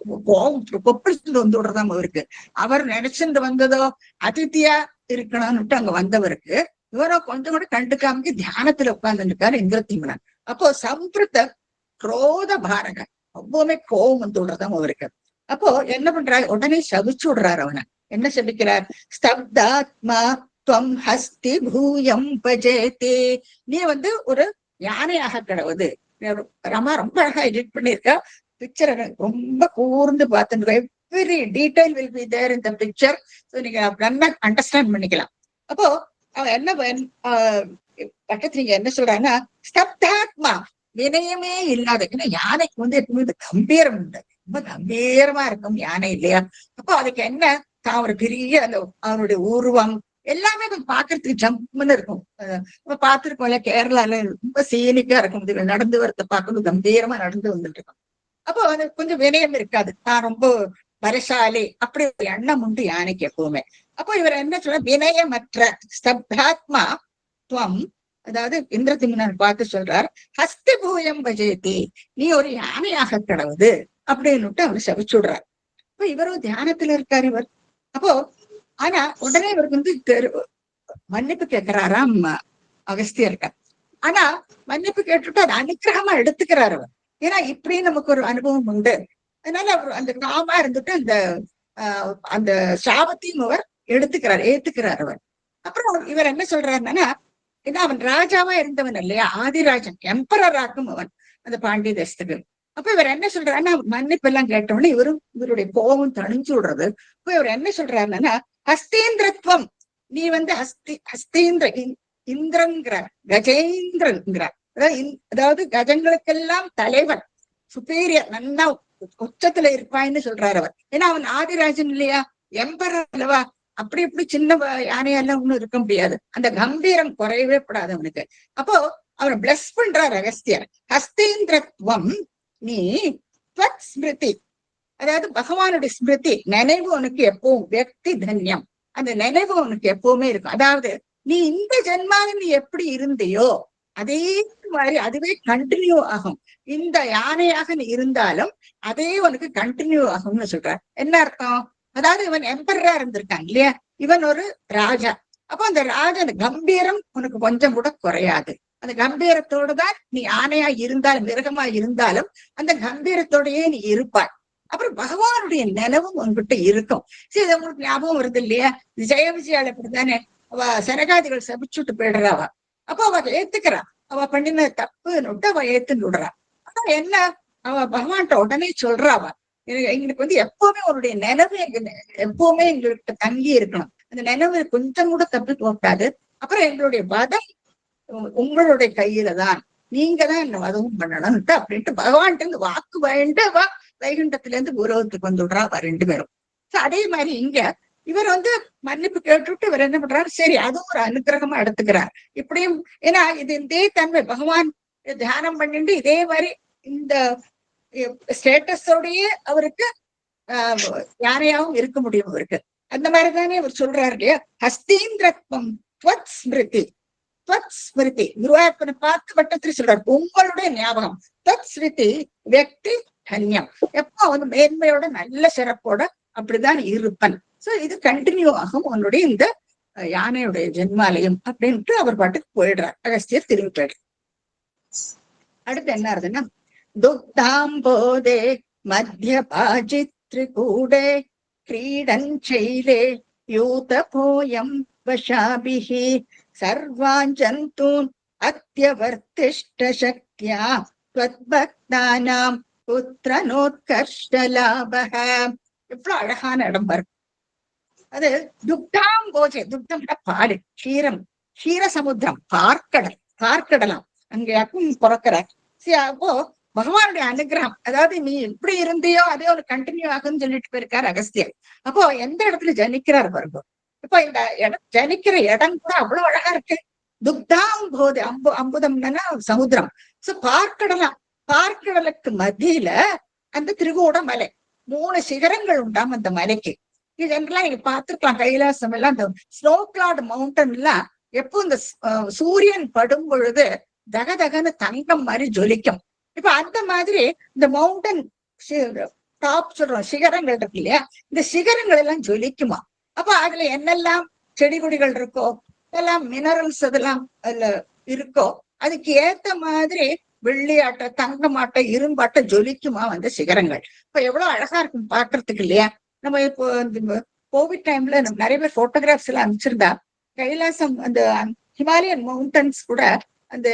கொப்பளிச்சுட்டு வந்து விடுறதாம் அவருக்கு. அவர் நினைச்சுட்டு வந்ததோ அதித்தியா இருக்கணும்னுட்டு அங்க வந்தவருக்கு இவரோ கொஞ்சம் கூட கண்டுக்காம தியானத்துல உட்கார்ந்து இருக்காரு இந்திரதிமனன். அப்போ சம்பிரத ரோத பாரக, ரொம்பவுமே கோபம் வந்து விடுறதாம் அவருக்கு. அப்போ என்ன பண்றாரு, உடனே சபிச்சு விடுறாரு அவனை. என்ன சபிக்கிறார், ஸ்தப்தாத்மா துவம் ஹஸ்தி பூயம் பஜேதி, நீ வந்து ஒரு யானையாக கிடவுது. ரமா ரொம்ப அழகா எடிட் பண்ணிருக்கா பிக்சர், ரொம்ப கூர்ந்து பார்த்து every detail will be there in the picture. So நீங்க நல்லா அண்டர்ஸ்டாண்ட் பண்ணிக்கலாம். அப்போ அவன் என்ன பக்கத்துல நீங்க என்ன சொல்றாங்கன்னா, ஸ்தப்தாத்மா வினயமே இல்லாத, ஏன்னா யானைக்கு வந்து எப்பவுமே கம்பீரம் உண்டு, ரொம்ப கம்பீரமா இருக்கும் யானை இல்லையா. அப்போ அதுக்கு என்ன, தான் ஒரு பெரிய அந்த அவனுடைய உருவம் எல்லாமே பாக்குறதுக்கு ஜம்முன்னு இருக்கும். நம்ம பார்த்திருக்கோம்ல, கேரளால ரொம்ப சீனிக்கா இருக்கும். இது நடந்து வரத பார்க்கணும், கம்பீரமா நடந்து வந்துட்டு இருக்கும். அப்போ அது கொஞ்சம் வினயம் இருக்காது. நான் ரொம்ப பலசாலி அப்படி ஒரு எண்ணம் உண்டு யானைக்கு எப்பவுமே. அப்போ இவர் என்ன சொல்ற, வினயமற்ற ஸ்தப்தாத்மா துவம், அதாவது இந்திரதிம்னன் பார்த்து சொல்றார், ஹஸ்தி பூயம் பஜேதி, நீ ஒரு யானையாக கிடவுது அப்படின்னுட்டு அவர் சபிச்சுடுறார். அப்ப இவரும் தியானத்துல இருக்காரு இவர். அப்போ ஆனா உடனே இவருக்கு மன்னிப்பு கேட்கிறாராம் அகஸ்தியர்கார். ஆனா மன்னிப்பு கேட்டுட்டு அது அனுக்கிரகமா எடுத்துக்கிறார் அவர். ஏன்னா இப்படி நமக்கு ஒரு அனுபவம் உண்டு. அதனால அவர் அந்த காமா இருந்துட்டு அந்த சாபத்தையும் அவர் எடுத்துக்கிறார், ஏத்துக்கிறார் அவர். அப்புறம் இவர் என்ன சொல்றாருன்னா, ஏன்னா அவன் ராஜாவா இருந்தவன் இல்லையா, ஆதிராஜன், எம்பரராக்கும் அவன் அந்த பாண்டிய தேசத்துக்கு. அப்ப இவர் என்ன சொல்றாருன்னா, மன்னிப்பு எல்லாம் கேட்டவொடனே இவருடைய கோபம் தணிஞ்சு விடுறது. இப்ப இவர் என்ன சொல்றாருன்னா, ஹஸ்தேந்திரத்துவம், நீ ஹஸ்தேந்திர இந்திரங்கிறார், கஜேந்திரங்கிறார். அதாவது கஜங்களுக்கெல்லாம் தலைவன், சுப்பீரியர், நல்லா உச்சத்துல இருப்பாய்ன்னு சொல்றாரு அவர். ஏன்னா அவன் ஆதிராஜன் இல்லையா, எம்பரர் அல்லவா, அப்படி இப்படி சின்ன யானையெல்லாம் ஒண்ணும் இருக்க முடியாது. அந்த கம்பீரம் குறையவே கூடாது அவனுக்கு. அப்போ அவனை பிளஸ் பண்றார் அகஸ்தியர். ஹஸ்தேந்திரத்துவம், நீ ஸ்மிருதி, அதாவது பகவானுடைய ஸ்மிருதி நினைவு உனக்கு எப்பவும், வியக்தி தன்யம், அந்த நினைவு உனக்கு எப்பவுமே இருக்கும். அதாவது நீ இந்த ஜென்மாவில் நீ எப்படி இருந்தியோ அதே மாதிரி அதுவே கண்டினியூ ஆகும். இந்த யானையாக நீ இருந்தாலும் அதே உனக்கு கண்டினியூ ஆகும்னு சொல்ற. என்ன அர்த்தம்? அதாவது இவன் எம்பரரா இருந்திருக்கான் இல்லையா, இவன் ஒரு ராஜா. அப்போ அந்த ராஜன் கம்பீரம் உனக்கு கொஞ்சம் கூட குறையாது. அந்த கம்பீரத்தோடு தான் நீ யானையா இருந்தாலும் மிருகமா இருந்தாலும் அந்த கம்பீரத்தோடயே நீ இருப்பாய். அப்புறம் பகவானுடைய நினைவும் உன்கிட்ட இருக்கும். சரி, இது உங்களுக்கு ஞாபகம் வருது இல்லையா, ஜெய விஜயால அப்படித்தானே அவ சனகாதிகள் சபிச்சுட்டு போயிடுறாவா. அப்போ அவ ஏத்துக்கிறா, அவ பண்ணின தப்புன்னு அவ ஏத்துன்னு விடுறா. ஆனா என்ன, அவ பகவான்கிட்ட உடனே சொல்றாவா, எங்களுக்கு எப்பவுமே அவருடைய நினைவு எப்பவுமே எங்கள்கிட்ட தங்கி இருக்கணும், அந்த நினைவு கொஞ்சம் கூட தப்பி போகாது. அப்புறம் எங்களுடைய வதம் உங்களுடைய கையில தான், நீங்க தான் என்ன வதவும் பண்ணணும்ட்டு அப்படின்ட்டு பகவான்கிட்ட இருந்து வாக்கு வேண்டவா வைகுண்டத்துல இருந்து பூலோகத்துக்கு வந்து விடுறா ரெண்டு பேரும். அதே மாதிரி இங்க இவர் மன்னிப்பு கேட்டுட்டு இவர் என்ன பண்றாரு, சரி அதுவும் ஒரு அனுகிரகமா எடுத்துக்கிறார். இப்படியும் ஏன்னா இது இதே தன்மை பகவான் தியானம் பண்ணிட்டு இதே மாதிரி இந்த ஸ்டேட்டஸோடயே அவருக்கு யாரையாவும் இருக்க முடியும் அவருக்கு. அந்த மாதிரிதானே அவர் சொல்றாரு இல்லையா, ஹஸ்தீந்திரத்வம் துவத் ஸ்மிருதி, துவத் ஸ்மிருதி, குருவாயூரப்பனை பார்த்து வட்டத்தில் சொல்றாரு, உங்களுடைய ஞாபகம், துவத் ஸ்மிருதி வியக்தி தன்யம், எப்போ மேன்மையோட நல்ல சிறப்போட அப்படிதான் இருப்பன். சோ இது கண்டினியூ ஆகும் உன்னுடைய இந்த யானையுடைய ஜென்மாலயம் அப்படின்ட்டு அவர் பாட்டுக்கு போயிடுறார். அகஸ்தியர் திரும்பி போயிடுறார். அடுத்து என்ன ஆகுதுன்னா, துக்தாம்போதே மத்திய பாஜித்ரிகூடே கிரீடஞ்சைலே யூத போயம் வசாபிஹி சர்வாஞ்சந்தூன் அத்யவர்த்திஷ்ட சக்தியா த்வத்பக்தானாம் புத்ரனோத்கர்ஷ்டலாபஹ. எவ்வளவு அழகான இடம் பாரு. அது துக்தாம் போஜே, துக்தம் பாடு, க்ஷீரம், க்ஷீர சமுத்திரம், பார்க்கடலாம் அங்கேயாக்கும் பிறக்கிறார். அப்போ பகவானுடைய அனுகிரகம், அதாவது நீ எப்படி இருந்தியோ அதே ஒரு கண்டினியூ ஆகுன்னு சொல்லிட்டு போயிருக்காரு அகஸ்தியர். அப்போ எந்த இடத்துல ஜனிக்கிறார் பாருங்க. இப்போ இந்த ஜனிக்கிற இடம் கூட அவ்வளவு அழகா இருக்கு. துக்தாம் போது, அம்புதம்னா சமுத்திரம். சோ பார்க்கடலுக்கு மத்தியில அந்த திரிகூட மலை, 3 சிகரங்கள் உண்டாம் அந்த மலைக்கு. இதெல்லாம் நீங்க பார்த்திருக்கலாம், கைலாசம் எல்லாம் அந்த ஸ்னோ கிளாட் மவுண்டன் எல்லாம் எப்போ இந்த சூரியன் படும் பொழுது தகதகன்னு தங்கம் மாதிரி ஜொலிக்கும். இப்ப அந்த மாதிரி இந்த மவுண்டன் டாப் சொல்றோம், சிகரங்கள் இருக்கு இல்லையா, இந்த சிகரங்கள் எல்லாம் ஜொலிக்குமா. அப்ப அதுல என்னெல்லாம் செடி கொடிகள் இருக்கோ, எல்லாம் மினரல்ஸ் அதெல்லாம் அதுல இருக்கோ, அதுக்கு ஏத்த மாதிரி வெள்ளியாட்ட, தங்கமாட்ட, இரும்பாட்ட ஜொலிக்குமா அந்த சிகரங்கள். இப்ப எவ்வளவு அழகா இருக்கும் பாக்குறதுக்கு இல்லையா. நம்ம இப்போ கோவிட் டைம்ல நிறைய பேர் போட்டோகிராஃப்ஸ் எல்லாம் அனுப்பிச்சிருந்தா, கைலாசம் அந்த ஹிமாலயன் மவுண்டன்ஸ் கூட அந்த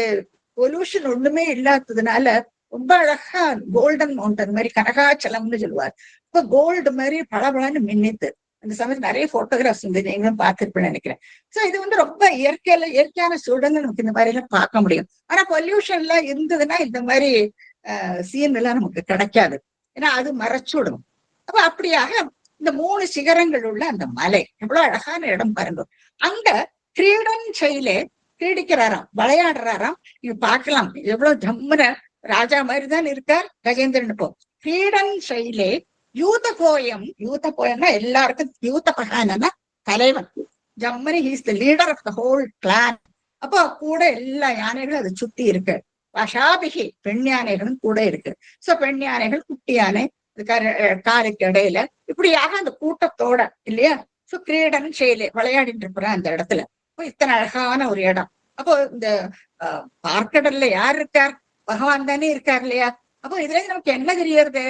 பொல்யூஷன் ஒண்ணுமே இல்லாததுனால ரொம்ப அழகா கோல்டன் மவுண்டன் மாதிரி, கனகாச்சலம்னு சொல்லுவார், இப்ப கோல்டு மாதிரி பளபளன்னு மின்னித்து. அந்த சமயத்துல நிறைய போட்டோகிராஃப்ஸ் நீங்களும் பார்த்திருப்பேன்னு நினைக்கிறேன். சோ இது ரொம்ப இயற்கையான சூழல்ல நமக்கு இந்த மாதிரி எல்லாம் பார்க்க முடியும். ஆனா பொல்யூஷன் எல்லாம் இருந்ததுன்னா இந்த மாதிரி சீன் எல்லாம் நமக்கு கிடைக்காது, ஏன்னா அது மறைச்சுடும். அப்ப அப்படியாக இந்த 3 சிகரங்கள் உள்ள அந்த மலை எவ்வளவு அழகான இடம் பாருங்க. அங்க கிரீடன் செயலே கிரீடிக்கிறாராம், விளையாடுறாராம். நீங்க பார்க்கலாம் எவ்வளவு ஜம்முன ராஜா மாதிரிதான் இருக்கார் கஜேந்திரன். இப்போ கிரீடன் செயலே யூத போயம்னா எல்லாருக்கும் யூத பகானா தலைவன். ஜம்மனி he's the leader of the whole clan. அப்போ கூட எல்லா யானைகளும் அதை சுத்தி இருக்கு. வஷாபிகி பெண் யானைகளும் கூட இருக்கு. சோ பெண் யானைகள், குட்டி யானை காலுக்கு இடையில இப்படியாக அந்த கூட்டத்தோட இல்லையா. சோ கிரீடன் செயலே விளையாடிட்டு இருக்கிறான் அந்த இடத்துல. இத்தனை அழகான ஒரு இடம். அப்போ இந்த பார்க்கடல்ல யார் இருக்கார்? பகவான் தானே இருக்கார் இல்லையா. அப்போ இதுல நமக்கு என்ன தெரியறது?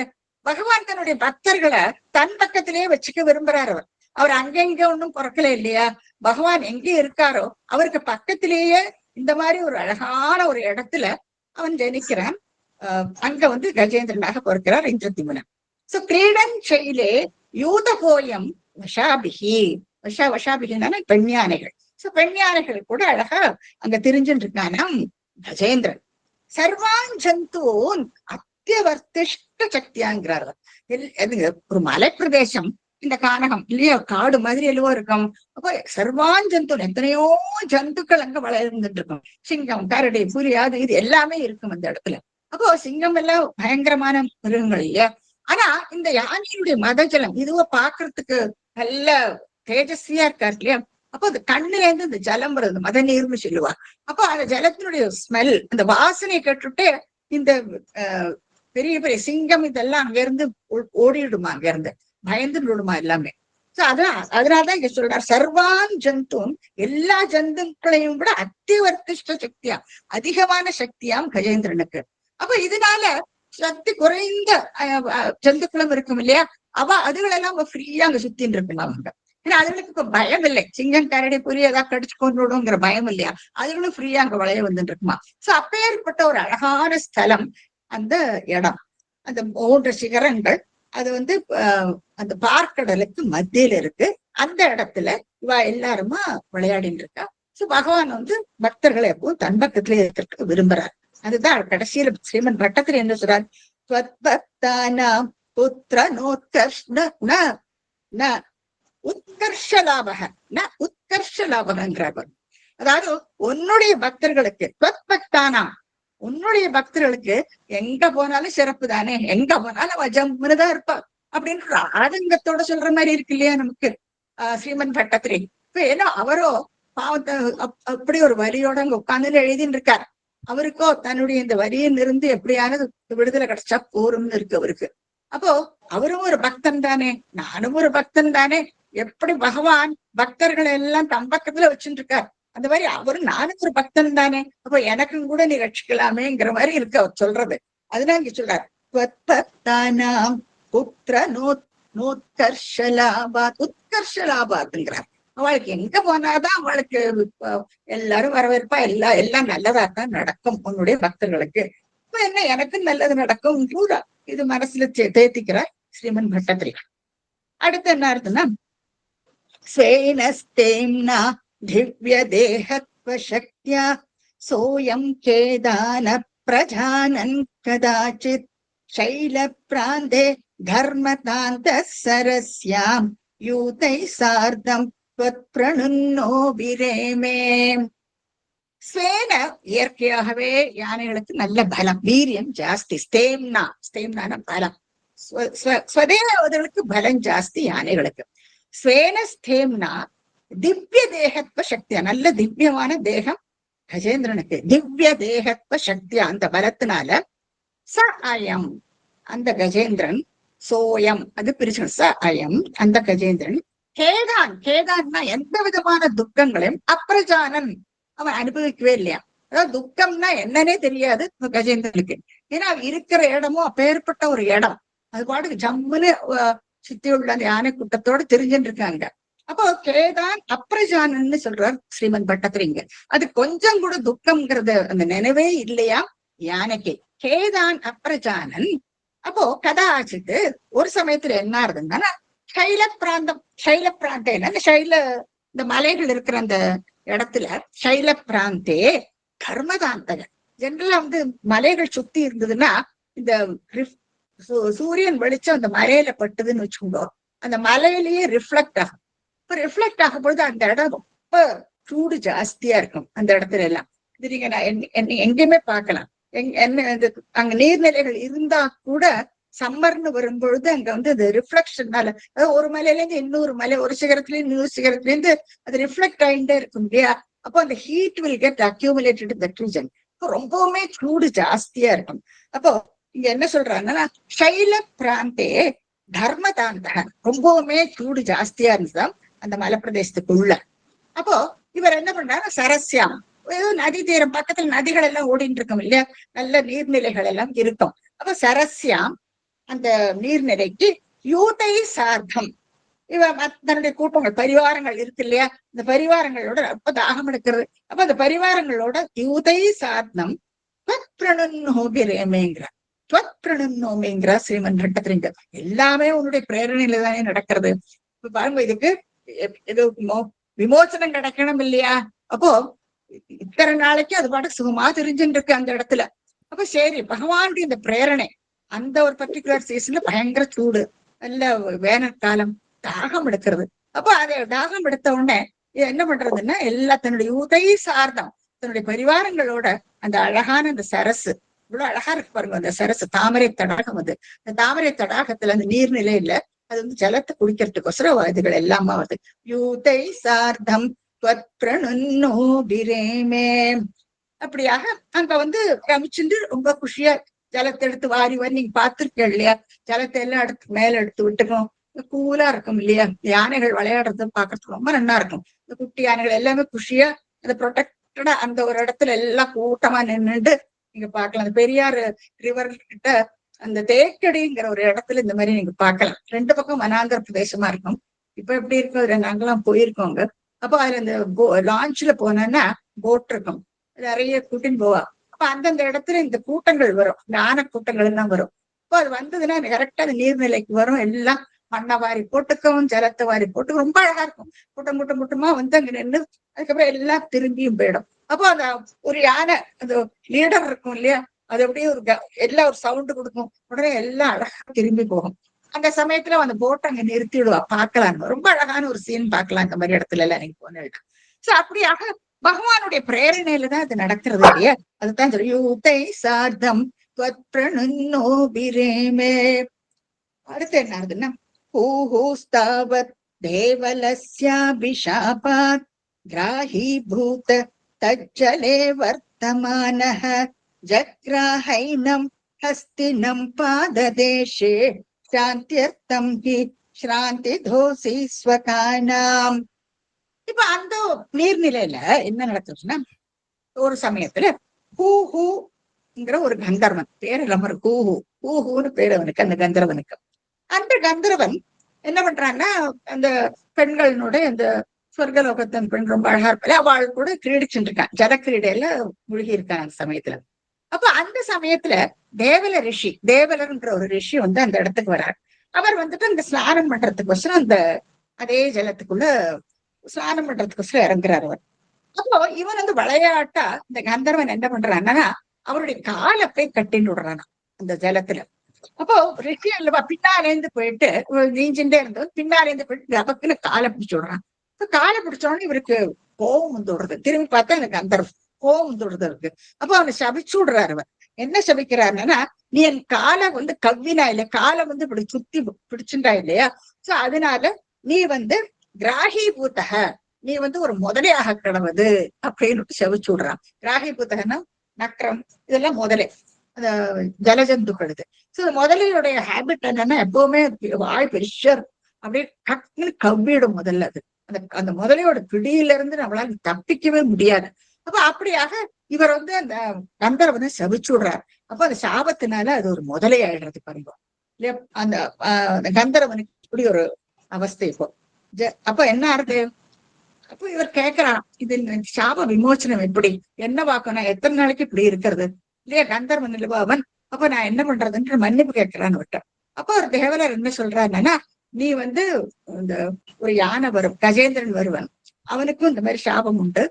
பகவான் தன்னுடைய பக்தர்களை தன் பக்கத்திலேயே வச்சுக்க விரும்புறாரு. அவர் அங்கங்க ஒன்னும் பிறக்கல இல்லையா. பகவான் எங்க இருக்காரோ அவருக்கு பக்கத்திலேயே இந்த மாதிரி ஒரு அழகான ஒரு இடத்துல அவன் ஜனிக்கிறான். அங்க வந்து கஜேந்திரனாக பிறக்கிறார் இந்திரதிமனன். சோ கிரீடன் செயலே யூத போயம் வஷாபிகி. வஷாபிகின்னா பெண் யானைகள். சோ பெண் யானைகள் கூட அழகா அங்க திரிஞ்சுட்டு இருக்கானா கஜேந்திரன். சர்வான் ஜந்தூன் அத்தியவர்த்திஷ்ட சக்தியாங்கிறார். ஒரு மலை பிரதேசம் இந்த கானகம் இல்லையா, காடு மாதிரி எல்லாம் இருக்கும். அப்போ சர்வான் ஜந்தூன் எத்தனையோ ஜந்துக்கள் அங்க வளர்ந்துட்டு இருக்கும். சிங்கம், கரடி, புலி, அது இது எல்லாமே இருக்கும் அந்த இடத்துல. அப்போ சிங்கம் எல்லாம் பயங்கரமான மிருகங்கள் இல்லையா. ஆனா இந்த யானையினுடைய மதஜலம் இதுவோ பாக்குறதுக்கு நல்ல தேஜஸ்வியா இருக்காரு இல்லையா. அப்போ அது கண்ணுல இருந்து இந்த ஜலம் வருது, மத நீர்னு சொல்லுவா. அப்போ அந்த ஜலத்தினுடைய ஸ்மெல், அந்த வாசனையை கேட்டுட்டு இந்த பெரிய பெரிய சிங்கம் இதெல்லாம் அங்க இருந்து ஓடிடுமா, அங்க இருந்து பயந்து விடுமா எல்லாமே. சோ அதனாலதான் இங்க சொல்றார் சர்வான் ஜந்தும், எல்லா ஜந்துக்களையும் விட அத்தியவர்த்திஷ்ட சக்தியா, அதிகமான சக்தியாம் கஜேந்திரனுக்கு. அப்ப இதனால சக்தி குறைந்த ஜந்துக்களும் இருக்கும் இல்லையா. அதுகளெல்லாம் ஃப்ரீயா அங்க சுத்தின்னு இருக்கும் அவங்க. ஏன்னா அதுகளுக்கு இப்ப பயம் இல்லை. சிங்கம், கரடி, புலி ஏதாவது கடிச்சு கொண்டு விடுங்கிற பயம் இல்லையா. அதுகளும் ஃப்ரீயா அங்க வளைய வந்துட்டு இருக்குமா. சோ அப்பேற்பட்ட ஒரு அழகான ஸ்தலம் அந்த இடம். அந்த 3 சிகரங்கள் அது வந்து அந்த பார்க்கடலுக்கு மத்தியில இருக்கு. அந்த இடத்துல இவ எல்லாருமா விளையாடிட்டு இருக்கா. சோ பகவான் வந்து பக்தர்களை எப்பவும் தன் பக்கத்திலே இருக்கிறதுக்கு விரும்புறார். அதுதான் கடைசியில ஸ்ரீமன் பட்டத்துல என்ன சொல்றார்? புத்திர உத்கர்ஷலாபக உத்கர்ஷலாபகங்கிறார். அதாவது உன்னுடைய பக்தர்களுக்கு உன்னுடைய பக்தர்களுக்கு எங்க போனாலும் சிறப்பு தானே, எங்க போனாலும் வஜம்னுதான் இருப்பா அப்படின்ற ஆதங்கத்தோட சொல்ற மாதிரி இருக்கு இல்லையா நமக்கு ஸ்ரீமன் பட்டத்திரி. இப்ப ஏன்னா அவரோ பாவத்தை அப்படி ஒரு வரியோட அங்க உட்கார்ந்து எழுதின்னு இருக்கார். அவருக்கோ தன்னுடைய இந்த வரியில் இருந்து எப்படியானது விடுதலை கிடைச்சா போரும்னு இருக்கு அவருக்கு. அப்போ அவரும் ஒரு பக்தன் தானே, நானும் ஒரு பக்தன் தானே. எப்படி பகவான் பக்தர்களை எல்லாம் தம் பக்கத்துல வச்சுட்டு இருக்கார், அந்த மாதிரி அவரும் நானும் ஒரு பக்தன் தானே. அப்ப எனக்கும் கூட நீ ரட்சிக்கலாமேங்கிற மாதிரி இருக்கு அவர் சொல்றது. அதுதான் இங்க சொல்றார் புத்திர உத்கர்ஷலாபாத்ங்கிறார். அவளுக்கு எங்க போனாதான் அவளுக்கு எல்லாரும் வரவேற்பா, எல்லாம் நல்லதாத்தான் நடக்கும் உன்னுடைய பக்தர்களுக்கு. இப்ப என்ன எனக்கும் நல்லது நடக்கும் கூட இது மனசுல தேத்திக்கிறார் ஸ்ரீமன் பட்டத்திரி. அடுத்து என்ன இருக்குன்னா ஸ்வேனஸ்தேம்னா திவ்ய தேகத்வ சக்தியா சோயம் கேதான பிரஜானன் கதாச்சித் சைல பிராந்தே தர்மதாந்த சரஸ்யாம் யூதை சார்தம் பிரணுன்னோ விரேமே. ஸ்வேன இயற்கையாகவே யானைகளுக்கு நல்ல பலம், வீரியம் ஜாஸ்தி. ஸ்தேம்னா பலம். ஸ்வதேவர்களுக்கு பலம் ஜாஸ்தி யானைகளுக்கு. ஸ்வேன ஸ்தேம்னா திவ்ய தேகத்வ சக்தியா, நல்ல திவ்யமான தேகம் கஜேந்திரனுக்கு. திவ்ய தேகத்வ சக்தியா, அந்த பலத்தினால ச அயம் அந்த கஜேந்திரன், சோயம் அது பிரிச்சு ச அயம் அந்த கஜேந்திரன் கேதான்னா எந்த விதமான துக்கங்களையும் அப்ரஜானன் அவன் அனுபவிக்கவே இல்லையா. அதாவது துக்கம்னா என்னன்னே தெரியாது கஜேந்திரனுக்கு. ஏன்னா இருக்கிற இடமும் அப்பேற்பட்ட ஒரு இடம். அது பாட்டுக்கு ஜம்முன்னு சுத்தி உள்ள அந்த யானை கூட்டத்தோட தெரிஞ்சுட்டு இருக்காங்க. அப்போ கேதான் அப்ரஜானன்னு சொல்றார் ஸ்ரீமன் பட்டத்திரிங்க. அது கொஞ்சம் கூட துக்கம்ங்கிறது அந்த நினைவே இல்லையா யானைக்கு. கேதான் அப்ரஜானன். அப்போ கதாச்சித்து ஒரு சமயத்துல என்ன இருந்ததுன்னா சைல பிராந்தம் இந்த மலைகள் இருக்கிற அந்த இடத்துல சைல பிராந்தே கர்மதாந்தக. ஜெனரலா வந்து மலைகள் சுத்தி இருந்ததுன்னா இந்த சூரியன் வெளிச்சம் அந்த மலையில பட்டுதுன்னு வச்சுக்கோங்க, அந்த மலையிலேயே ரிஃப்ளெக்ட் ஆகும். இப்ப ரிஃப்ளெக்ட் ஆகும் பொழுது அந்த இடம் ரொம்ப சூடு ஜாஸ்தியா இருக்கும் அந்த இடத்துல எல்லாம். இது நீங்க நான் எங்கேயுமே பார்க்கலாம். அங்க நீர்நிலைகள் இருந்தா கூட சம்மர்னு வரும்பொழுது அங்க வந்து அது ரிஃப்ளெக்ஷன்னால, அதாவது ஒரு மலையில இருந்து இன்னொரு மலை, ஒரு சிகரத்துல இன்னொரு சிகரத்துல இருந்து அது ரிஃப்ளெக்ட் ஆகிட்டே இருக்கும் இல்லையா? அப்போ அந்த heat will get accumulated in that region. இப்போ ரொம்பவுமே சூடு ஜாஸ்தியா இருக்கும். அப்போ இங்க என்ன சொல்றாங்கன்னா, சைல பிராந்தே தர்மதாந்தக, ரொம்பவுமே சூடு ஜாஸ்தியா இருந்துதான் அந்த மலைப்பிரதேசத்துக்குள்ள. அப்போ இவர் என்ன பண்றாரு, சரஸ்யாம், ஏதோ நதி தீரம் பக்கத்துல நதிகள் எல்லாம் ஓடிட்டு இருக்கும் இல்லையா, நல்ல நீர்நிலைகள் எல்லாம் இருக்கும். அப்ப சரஸ்யாம், அந்த நீர்நிலைக்கு யூதை சார்த்தம், இவன் தன்னுடைய கூட்டங்கள் பரிவாரங்கள் இருக்கு இல்லையா, இந்த பரிவாரங்களோட ரொம்ப தாகம் எடுக்கிறது. அப்ப அந்த பரிவாரங்களோட யூதை சார்த்தம் பிரணோபிரேமேங்கிறார். பிரணோமேங்கிறா ஸ்ரீமன் ரெட்டத்திரிங்க. எல்லாமே உன்னுடைய பிரேரணையில தானே நடக்கிறது. இப்ப பாருங்க, இதுக்கு ஏதோ விமோசனம் கிடைக்கணும் இல்லையா? அப்போ இத்தனை நாளைக்கு அது பாட்டு சுகமா தெரிஞ்சுட்டு இருக்கு அந்த இடத்துல. அப்ப சரி, பகவானுடைய இந்த பிரேரணை, அந்த ஒரு பர்டிகுலர் சீசன்ல பயங்கர சூடு, நல்ல வேனற்காலம், தாகம் எடுக்கிறது. அப்ப அதை தாகம் எடுத்த உடனே என்ன பண்றதுன்னா, எல்லா தன்னுடைய உதை சார்ந்தம் தன்னுடைய பரிவாரங்களோட அந்த அழகான அந்த சரசு, இவ்வளவு அழகா இருக்கு பாருங்க அந்த சரசு, தாமரை தடாகம். அது அந்த தாமரை தடாகத்துல அந்த நீர்நிலையில அது வந்து ஜலத்தை குடிக்கிறதுக்கோசரம் இதுகள் எல்லாமா வருது. யூதை சார்த்தம் பிரணுன்னோபிரேமே. அப்படியாக அங்க வந்து ரமிச்சுட்டு ரொம்ப குஷியா ஜலத்தை எடுத்து வாரி வாரி, நீங்க பார்த்திருக்கீங்க இல்லையா, ஜலத்தை எல்லாம் எடுத்து மேல எடுத்து விட்டுக்கணும். கூலா இருக்கும் இல்லையா, யானைகள் விளையாடுறது பாக்குறதுக்கு ரொம்ப நல்லா இருக்கும். இந்த குட்டி யானைகள் எல்லாமே குஷியா அந்த ப்ரொடெக்டடா அந்த ஒரு இடத்துல எல்லாம் கூட்டமா நின்றுட்டு நீங்க பார்க்கலாம். அந்த பெரியார் ரிவர் கிட்ட அந்த தேக்கடிங்கிற ஒரு இடத்துல இந்த மாதிரி நீங்க பார்க்கலாம். ரெண்டு பக்கம் வனாந்திர பிரதேசமா இருக்கும். இப்ப எப்படி இருக்கும், நாங்கெல்லாம் போயிருக்கோங்க. அப்போ அதுல இந்த லான்ச்ல போனோம்னா போட் இருக்கும், நிறைய கூட்டின்னு போவா. அப்ப அந்தந்த இடத்துல இந்த கூட்டங்கள் வரும், இந்த ஆன கூட்டங்கள் எல்லாம் வரும். அப்போ அது வந்ததுன்னா கரெக்டா அந்த நீர்நிலைக்கு வரும். எல்லாம் மண்ணை வாரி போட்டுக்கவும் ஜலத்தை வாரி போட்டு ரொம்ப அழகா இருக்கும். கூட்டம் கூட்டம் கூட்டமா வந்து அங்க நின்று அதுக்கப்புறம் எல்லாம் திரும்பியும் போயிடும். அப்போ அந்த ஒரு யானை அந்த லீடர் இருக்கும் இல்லையா, அது அப்படியே ஒரு எல்லா ஒரு சவுண்டு கொடுக்கும், உடனே எல்லாம் அழகா திரும்பி போகும். அந்த சமயத்துல அந்த போட்டை அங்க நிறுத்திடுவா, பார்க்கலாம். ரொம்ப அழகான ஒரு சீன் பார்க்கலாம் இந்த மாதிரி இடத்துல எல்லாம் நீங்க போனீங்க. சோ அப்படியாக பகவானுடைய பிரேரணையில தான் அது நடக்கிறது இல்லையா. அதுதான் யூதை சார்த்தம் பிரணுன்னோபிரேமே. அடுத்து என்ன ஆகுதுன்னா, பூஹூஸ்தாவத் தேவலஸ்யாபிஷாபாத் கிராஹீபூத தஜ்ஜலே வர்த்தமானஹ ஜக்ராஹைனம் ஹஸ்தினம் பாததேஷே சாந்தியர்த்தம் ஹி ஸ்ராந்தி தோசி ஸ்வகானாம். இப்ப அந்த நீர்நிலையில என்ன நடக்குதுன்னா, ஒரு சமயத்துல ஹூஹூங்கிற ஒரு கந்தர்வன், பேர் இல்லாம ஹூஹூன்னு பேர் அவனுக்கு, அந்த கந்தர்வனுக்கு. அந்த கந்தர்வன் என்ன பண்றான்னா, அந்த பெண்களுடைய அந்த சொர்க்கலோகத்தின் பெண் ரொம்ப அழகா இருப்பாரு, அவள் கூட கிரீடிச்சுட்டு இருக்கான், ஜலக்கிரீடையில மூழ்கி இருக்கான் அந்த சமயத்துல. அப்ப அந்த சமயத்துல தேவல ரிஷி, தேவலர்ன்ற ஒரு ரிஷி வந்து அந்த இடத்துக்கு வர்றார். அவர் வந்துட்டு அந்த ஸ்நானம் பண்றதுக்கோசரம் அந்த அதே ஜலத்துக்குள்ள ஸ்நானம் பண்றதுக்கோசரம் இறங்குறாரு அவர். அப்போ இவன் வந்து விளையாட்டா இந்த கந்தர்வன் என்ன பண்றான்னா, அவருடைய காலை போய் கட்டின்னு விடுறானா அந்த ஜலத்துல. அப்போ ரிஷி அல்லவா பின்னாலேந்து போயிட்டு நீஞ்சுட்டே இருந்தவன் பின்னாலேந்து போயிட்டு கபக்குன்னு காலை பிடிச்சு விடுறான். காலை பிடிச்சோடனே இவருக்கு கோவம் வந்து விடுறது. திரும்பி பார்த்தா எனக்கு அந்த கோவம் வந்து விடுறது இருக்கு. அப்போ அவனை சபிச்சு விடுறாரு. அவர் என்ன சபிக்கிறாருன்னா, நீ என் காலை வந்து கவ்வினா இல்ல, காலை வந்து இப்படி சுத்தி பிடிச்சுட்டா இல்லையா, சோ அதனால நீ வந்து கிராஹி பூத்தக, நீ வந்து ஒரு முதலையாக கிடவது அப்படின்னு சபிச்சு விடுறான். கிராஹி பூத்தகன்னா நக்கரம், இதெல்லாம் முதலே அந்த ஜலஜந்துக்கள். இது சோ முதலையுடைய ஹேபிட் என்னன்னா, எப்பவுமே வாய் பெருசா அப்படியே கட்டுன்னு கவ்விடும் முதல்ல. அது அந்த முதலையோட பிடியில இருந்து நம்மளால தப்பிக்கவே முடியாது. அப்ப அப்படியாக இவர் வந்து அந்த கந்தர்வனை சபிச்சு விடுறாரு. அப்ப அந்த சாபத்தினால அது ஒரு முதலை ஆயிடுறது பாருங்க இல்லையா. அந்த கந்தர்வனுக்கு இப்படி ஒரு அவஸ்தை இப்போ. அப்ப என்ன ஆறுது, அப்போ இவர் கேட்கிறான், இது சாப விமோச்சனம் எப்படி, என்ன வாக்கணும், எத்தனை நாளைக்கு இப்படி இருக்கிறது இல்லையா, கந்தர்வன் இல்லவா அவன். அப்ப நான் என்ன பண்றதுன்ற மன்னிப்பு கேட்கிறான்னு விட்டேன். அப்போ ஒரு தேவலர் என்ன சொல்றாருன்னா, நீ வந்து இந்த ஒரு யானை வரும், கஜேந்திரன் வருவன், அவனுக்கும் இந்த மாதிரி சாபம் உண்டு.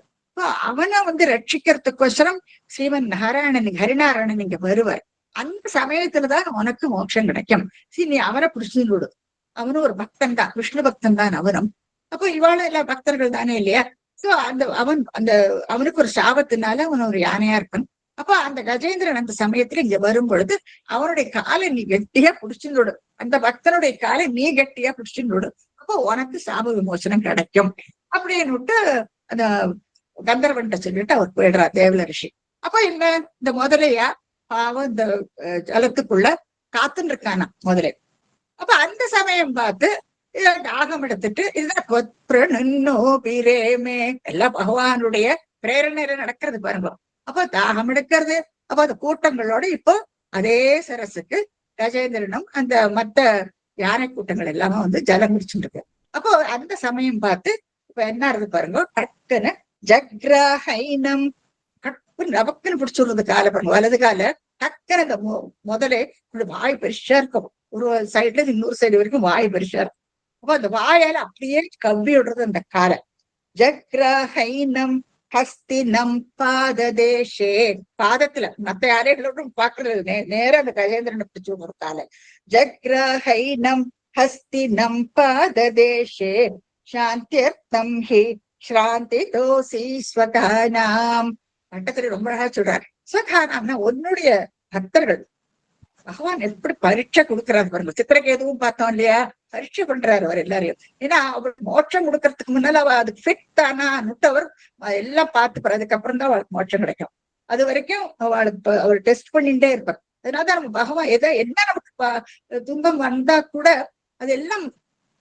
அவனை வந்து ரட்சிக்கிறதுக்கோசரம் ஸ்ரீமன் நாராயணன் ஹரிநாராயணன் இங்க வருவார். அந்த சமயத்துலதான் உனக்கு மோட்சம் கிடைக்கும். சரி, நீ அவரை பிடிச்சு விடு. அவனும் ஒரு பக்தன் தான், விஷ்ணு பக்தன் தான் அவனும். அப்போ இவாளும் எல்லா பக்தர்கள் தானே இல்லையா? சோ அவனுக்கு ஒரு சாபத்தினால அவன் ஒரு யானையா இருப்பான். அப்ப அந்த கஜேந்திரன் அந்த சமயத்துல இங்க வரும் பொழுது அவனுடைய காலை நீ கெட்டியா புடிச்சுன்னு, அந்த பக்தனுடைய காலை நீ கெட்டியா புடிச்சுன்னு, அப்போ உனக்கு சாப விமோசனம் கிடைக்கும் அப்படின்னு அந்த கந்தர்வன்ட்ட சொல்லிட்டு அவர் போயிடுறார் தேவல ரிஷி. அப்ப என்ன, இந்த முதலையா பாவம் இந்த ஜலத்துக்குள்ள காத்துன்னு இருக்கானா முதலை. அப்ப அந்த சமயம் பார்த்து தாகம் எடுத்துட்டு எல்லாம் பகவானுடைய பிரேரணையில நடக்கிறது பாருங்க. அப்ப தாகம் எடுக்கிறது. அப்ப அந்த கூட்டங்களோட இப்போ அதே சரசுக்கு கஜேந்திரனும் அந்த மத்த யானை கூட்டங்கள் எல்லாமே வந்து ஜலம் குடிச்சுட்டு இருக்கு. அப்போ அந்த சமயம் பார்த்து இப்ப என்ன இருக்கு பாருங்க, டக்குன்னு ஜக்ரஹைனம் நமக்குன்னு பிடிச்சுடுறது காலை பாருங்க, வலது கால டக்குன்னு அந்த முதலே வாய் பெருசா இருக்கும், ஒரு சைட்ல இருந்து இன்னொரு சைடு வரைக்கும் வாய் பெருசா இருக்கும். அப்ப அந்த வாயால அப்படியே கவ்வி விடுறது அந்த காலை. ஜக்ரஹைனம் ஹஸ்தினம் பாததேஷே, பாதத்துல மத்த யாரையும் பாக்குறது நேரம் அந்த கஜேந்திரனை பிடிச்சு ஒரு காலை. ஜக்ரஹைனம் ஹஸ்தினம் பாததேஷே சாந்தியர்த்தம் ஹி ஸ்ராந்தி தோசி ஸ்வகானாம். பட்டத்துல ரொம்ப அழகா சொல்றாரு. ஸ்வகானாம்னா உன்னுடைய பக்தர்கள். பகவான் எப்படி பரீட்சை கொடுக்கறாரு பாருங்க. சித்திரகேதுவும் பார்த்தோம் இல்லையா, பரீட்சை பண்றாரு அவர் எல்லாரையும். ஏன்னா அவர் மோட்சம் கொடுக்கறதுக்கு முன்னால அவ அதுக்கு ஃபிட் தானா அவர் எல்லாம் பார்த்து அதுக்கப்புறம் தான் அவளுக்கு மோட்சம் கிடைக்கும். அது வரைக்கும் அவளுக்கு அவர் டெஸ்ட் பண்ணிட்டே இருப்பார். அதனாலதான் நம்ம பகவான் என்ன நமக்கு துன்பம் வந்தா கூட அதெல்லாம்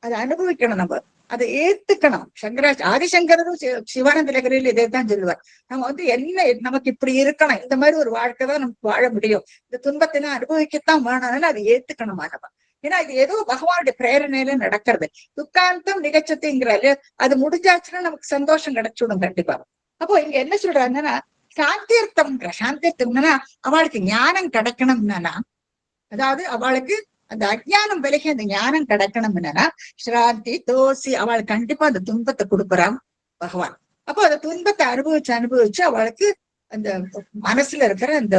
அதை அனுபவிக்கணும், நம்ம அதை ஏத்துக்கணும். ஆதிசங்கரும் சிவானந்த லகரியில் இதே தான் சொல்லுவார். நம்ம வந்து என்ன நமக்கு இப்படி இருக்கணும், இந்த மாதிரி ஒரு வாழ்க்கை தான் நமக்கு வாழ முடியும், இந்த துன்பத்தினா அனுபவிக்கத்தான் வேணும்னு அதை ஏத்துக்கணும் மாணவன். ஏன்னா இது ஏதோ பகவானுடைய பிரேரணையில நடக்கிறது. துக்காந்தம் நிகழ்ச்சத்துங்கிறாரு, அது முடிஞ்சாச்சுன்னா நமக்கு சந்தோஷம் கிடைச்சிடும் கண்டிப்பா. அப்போ இங்க என்ன சொல்றாங்கன்னா சாந்தியர்த்தம்னா அவளுக்கு ஞானம் கிடைக்கணும்னா, அதாவது அவளுக்கு அந்த அஜ்ஞானம் விலகி அந்த ஞானம் கிடைக்கணும் என்னன்னா ஸ்ராந்தி தோசி, அவளுக்கு கண்டிப்பா அந்த துன்பத்தை கொடுக்குறான் பகவான். அப்போ அந்த துன்பத்தை அனுபவிச்சு அவளுக்கு அந்த மனசுல இருக்கிற அந்த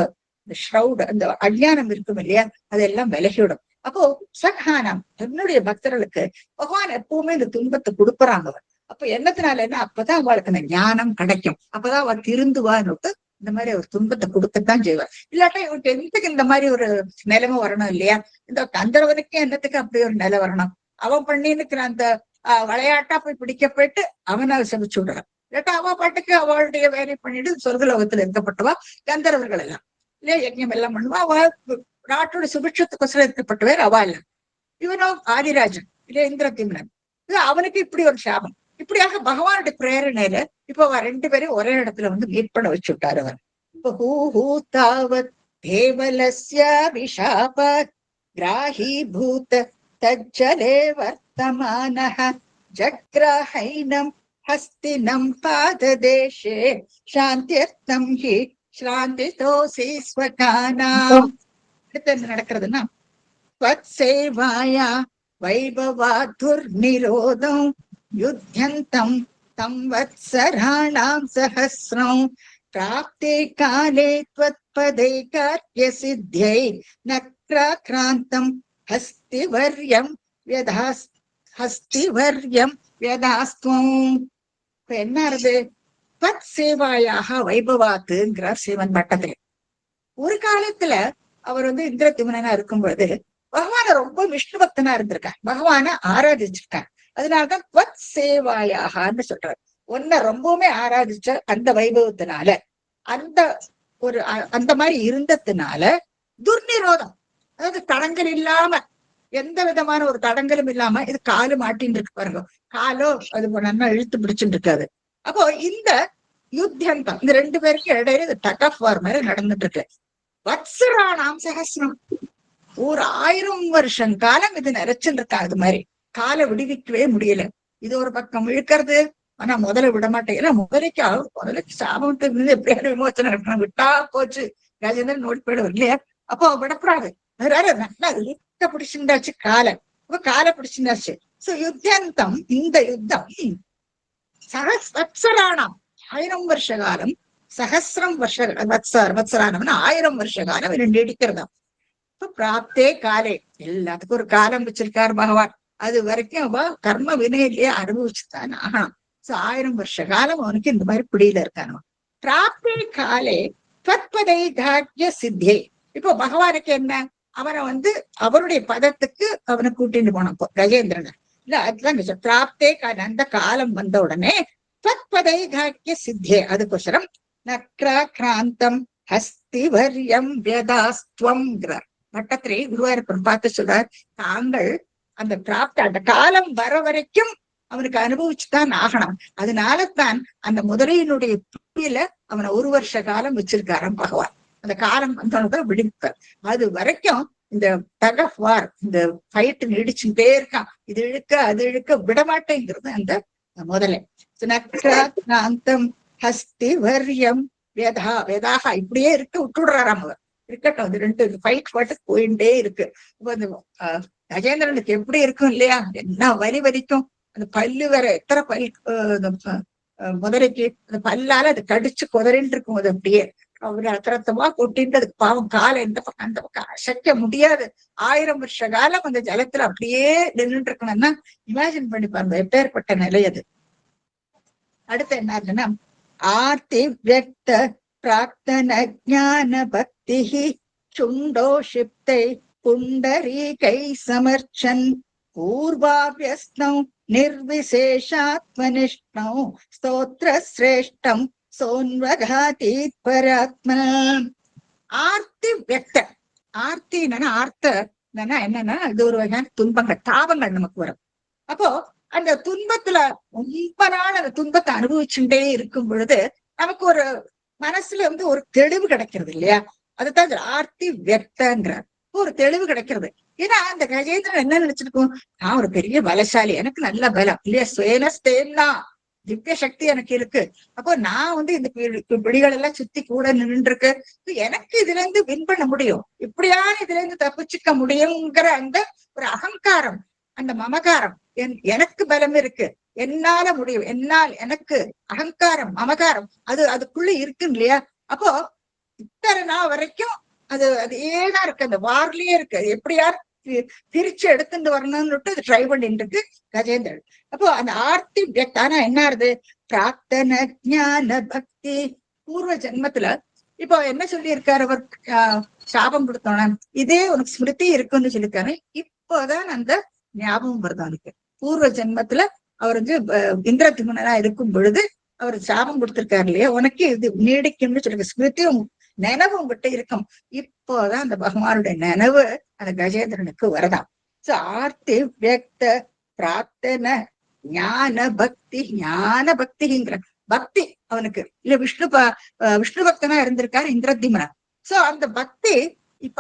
ஷ்ரௌட், அந்த அஜ்ஞானம் இருக்கும் இல்லையா, அதெல்லாம் விலகிவிடும். அப்போ சகானம் என்னுடைய பக்தர்களுக்கு பகவான் எப்பவுமே இந்த துன்பத்தை கொடுக்குறாங்க. அப்ப என்னத்தினால என்ன, அப்பதான் அவளுக்கு அந்த ஞானம் கிடைக்கும், அப்பதான் அவள் திருந்துவான்னு இந்த மாதிரி ஒரு துன்பத்தை கொடுக்கத்தான் செய்வார். இல்லாட்டா இவனுக்கு என்னத்துக்கு இந்த மாதிரி ஒரு நிலைமை வரணும் இல்லையா? இந்த கந்தர்வனுக்கே என்னத்துக்கு அப்படி ஒரு நிலை வரணும்? அவன் பண்ணினுக்கிற அந்த விளையாட்டா போய் பிடிக்க போயிட்டு அவனை சமைச்சு விடுறான். இல்லாட்டா அவ பாட்டுக்கு அவளுடைய வேலை பண்ணிட்டு சொர்க்கலோகத்துல இருக்கப்பட்டவா கந்தர்வர்கள் எல்லாம் இல்லையா, யஜ்யம் எல்லாம் பண்ணுவா. அவ நாட்டோட சுபிட்சத்துக்கொசரம் இருக்கப்பட்டவர் அவா இல்ல. இவனோ ஆதிராஜன் இல்லையா, இந்திரதிம்னன், அவனுக்கு இப்படி ஒரு சாபம். இப்படியாக பகவானுடைய பிரேரணையில இப்ப அவ ரெண்டு பேரும் ஒரே இடத்துல வந்து மீட் பண்ண வச்சு விட்டாரு அவர். இப்ப ஹூதாவத் தேவலஸ்ய விஷாபாத் கிராஹீபூத தஜ்ஜலே வர்த்தமானஹ ஜக்ரஹைனம் ஹஸ்தினம் பாததேஷே சாந்தியர்த்தம் ஹி ஸ்ராந்திதோசி ஸ்வகானாம். அடுத்து என்ன நடக்கிறதுன்னா, त्वत्सेवाया वैभवाधुर्निरोधं युध्यन्तं तं वत्सराणां सहस्रं प्राप्ते काले त्वत्पदे कार्यसिद्ध्यै नक्राक्रान्तं हस्तिवर्यं व्यधास्त्वं. என்ன ஆறுது, त्वत् சேவாயாக வைபவாத்துங்கிறார் சிவன் பட்டத்துல. ஒரு காலத்துல அவர் வந்து இந்திரதிம்னனா இருக்கும் பொழுது பகவான ரொம்ப விஷ்ணு பக்தனா இருந்திருக்கார், பகவான ஆராதிச்சிருக்கார். அதனாலதான் त्वत् சேவாயாகன்னு சொல்றாரு. ஒன்ன ரொம்பவுமே ஆராதிச்ச அந்த வைபவத்தினால, அந்த மாதிரி இருந்ததுனால துர்நிரோதம், அதாவது தடங்கல் இல்லாம, எந்த விதமான ஒரு தடங்கலும் இல்லாம, இது காலு மாட்டின்னு இருக்கு பாருங்க, காலோ அது நல்லா இழுத்து பிடிச்சுட்டு இருக்காது. அப்போ இந்த யுத்தம் இந்த ரெண்டு பேருக்கு இடையில இது டக் ஆஃப் வார் மாதிரி நடந்துட்டு இருக்கு. வத்சராணாம் சஹஸ்ரம், ஒரு 1000 வருஷம் காலம் இது நிறைச்சுட்டு இருக்கா. அது மாதிரி காலை விடுவிக்கவே முடியல. இது ஒரு பக்கம் இழுக்கிறது, ஆனா முதல்ல விட மாட்டேன். ஏன்னா முதலைக்கு சாபத்துக்கு இருந்து எப்படியாவது விமோசனம் இருக்கணும், விட்டா போச்சு கஜேந்திரன் ஓடி போயிடுவார் இல்லையா. அப்போ விடக்கூடாது, நல்லா இழுக்க பிடிச்சிருந்தாச்சு காலை. அப்ப காலை பிடிச்சிருந்தாச்சு. சோ யுத்தந்தம், இந்த யுத்தம் வத்சராணாம் 1000 வருஷ காலம், சஹசிரம் வருஷ வத்சரானம்னா 1000 வருஷ காலம் நீடிக்கிறதா. இப்ப பிராப்தே காலே, எல்லாத்துக்கும் ஒரு காலம் வச்சிருக்காரு பகவான். அது வரைக்கும் அவ கர்ம வினையிலேயே அனுபவிச்சுதான் ஆகணும். சோ 1000 வருஷ காலம் அவனுக்கு இந்த மாதிரி பிடியில இருக்கானோ. பிராப்தி காலே தத்பதை தாக்கிய சித்தே. இப்போ பகவானுக்கு என்ன, அவனை அவருடைய பதத்துக்கு அவனை கூட்டிட்டு போனப்போ கஜேந்திரன் இல்ல, அதுதான் பிராப்தே அந்த காலம் வந்த உடனே தத்பதை தாக்கிய சித்தே. அதுக்கோசரம் நக்ராக்ராந்தம் ஹஸ்திவர்யம் வியதாஸ்துவம்ங்கிறார் பட்டத்திரை குருவாயூரப்பன் பார்த்து சொல்றார், தாங்கள் அந்த பிராப்தி அந்த காலம் வர வரைக்கும் அவனுக்கு அனுபவிச்சுதான் ஆகணும். அதனாலதான் அந்த முதலையினுடைய துப்பியில அவனை 1 வருஷ காலம் வச்சிருக்காராம் பகவான். அந்த காலம் வந்தவனதான் விடுவிப்பார். அது வரைக்கும் இந்த டக் ஆஃப் வார், இந்த ஃபைட் நீடிச்சுட்டே இருக்கான். இது இழுக்க அது இழுக்க விடமாட்டேங்கிறது அந்த முதலை. ஹஸ்தி வர்யம் வேதா வேதாக இப்படியே இருக்க விட்டுடுறாராம். அவர் இருக்கட்டும், அது 2 ஃபைட் போயிட்டே இருக்கு. இப்ப அந்த கஜேந்திரனுக்கு எப்படி இருக்கும் இல்லையா, என்ன வலி வலிக்கும். அந்த பல்லு வேற எத்தனை முதலைக்கு அந்த பல்லால அது கடிச்சு குதறின்னு இருக்கும். அது அப்படியே அவரு அத்திரத்தமா கொட்டிட்டு அதுக்கு பாவம் காலை எந்த பக்கம் அந்த பக்கம் அசைக்க முடியாது. 1000 வருஷ காலம் அந்த ஜலத்துல அப்படியே நின்றுட்டு இருக்கணும்னா இமேஜின் பண்ணி பாருங்க எப்பேற்பட்ட நிலை அது. அடுத்து என்ன ஆகுதுன்னா, ஆர்த்தி வியக்த பிரார்த்தன ஞான பக்தி சுண்டோ ஷிப்தை புண்டரீகை சமர்ச்சன் பூர்வாபியஸ்தம் நிர்விசேஷாத்மனிஷ்ணோ ஸ்தோத்ர சிரேஷ்டம் சோன்வகாதீத் பராத்மன. ஆர்த்தி வியக்த, ஆர்த்தி என்னன்னா ஆர்த்த என்னன்னா இது ஒரு வகையான துன்பங்கள் தாபங்கள் நமக்கு வரும். அப்போ அந்த துன்பத்துல ரொம்ப நாள் அந்த துன்பத்தை அனுபவிச்சுட்டே இருக்கும் பொழுது நமக்கு ஒரு மனசுல ஒரு தெளிவு கிடைக்கிறது இல்லையா, அதுதான் ஆர்த்தி வியக்தங்கிறார். ஒரு தெளிவு கிடைக்கிறது. ஏன்னா அந்த கஜேந்திரன் என்ன நினைச்சிருக்கும், நான் ஒரு பெரிய பலசாலி, எனக்கு நல்ல பலம் இல்லையா, சுயனஸ்தேன்னா திவ்ய சக்தி எனக்கு இருக்கு. அப்போ நான் இந்த பிடிகள் எல்லாம் சுத்தி கூட நின்று இருக்கு, எனக்கு இதுல இருந்து வின் பண்ண முடியும், இப்படியான இதுல இருந்து தப்பிச்சுக்க முடியுங்கிற அந்த ஒரு அகங்காரம், அந்த மமகாரம், எனக்கு பலம் இருக்கு, என்னால முடியும், எனக்கு அகங்காரம் மமகாரம் அதுக்குள்ள இருக்கு இல்லையா. அப்போ இத்தனை நாள் வரைக்கும் அதேதான் இருக்கு, அந்த வார்லயே இருக்கு. எப்படியார் பிரிச்சு எடுத்துட்டு வரணும்னு அது ட்ரை பண்ணிட்டு இருக்கு கஜேந்திரன். அப்போ அந்த ஆர்த்தி வியக்தானா என்ன ஆறுது, பிரார்த்தன ஞான பக்தி. பூர்வ ஜென்மத்துல இப்போ என்ன சொல்லி இருக்காரு அவர், சாபம் கொடுத்தோன இதே உனக்கு ஸ்மிருதி இருக்குன்னு சொல்லியிருக்காரு. இப்போதான் அந்த ஞாபகம் வருது அவனுக்கு. பூர்வ ஜென்மத்துல அவர் இந்திரதிமனா இருக்கும் பொழுது அவர் சாபம் கொடுத்திருக்காரு இல்லையா, உனக்கு இது நீடிக்கும்னு சொல்லிருக்க ஸ்மிருதியும் நினைவும் விட்டு இருக்கும். இப்போதான் அந்த பகவானுடைய நினைவு அந்த கஜேந்திரனுக்கு வரதான். சோ ஆர்த்தி வியக்த பிரார்த்தன ஞான பக்தி, ஞான பக்திங்கிற பக்தி அவனுக்கு இல்ல. விஷ்ணு பக்தனா இருந்திருக்காரு இந்திரதிமனா. சோ அந்த பக்தி இப்ப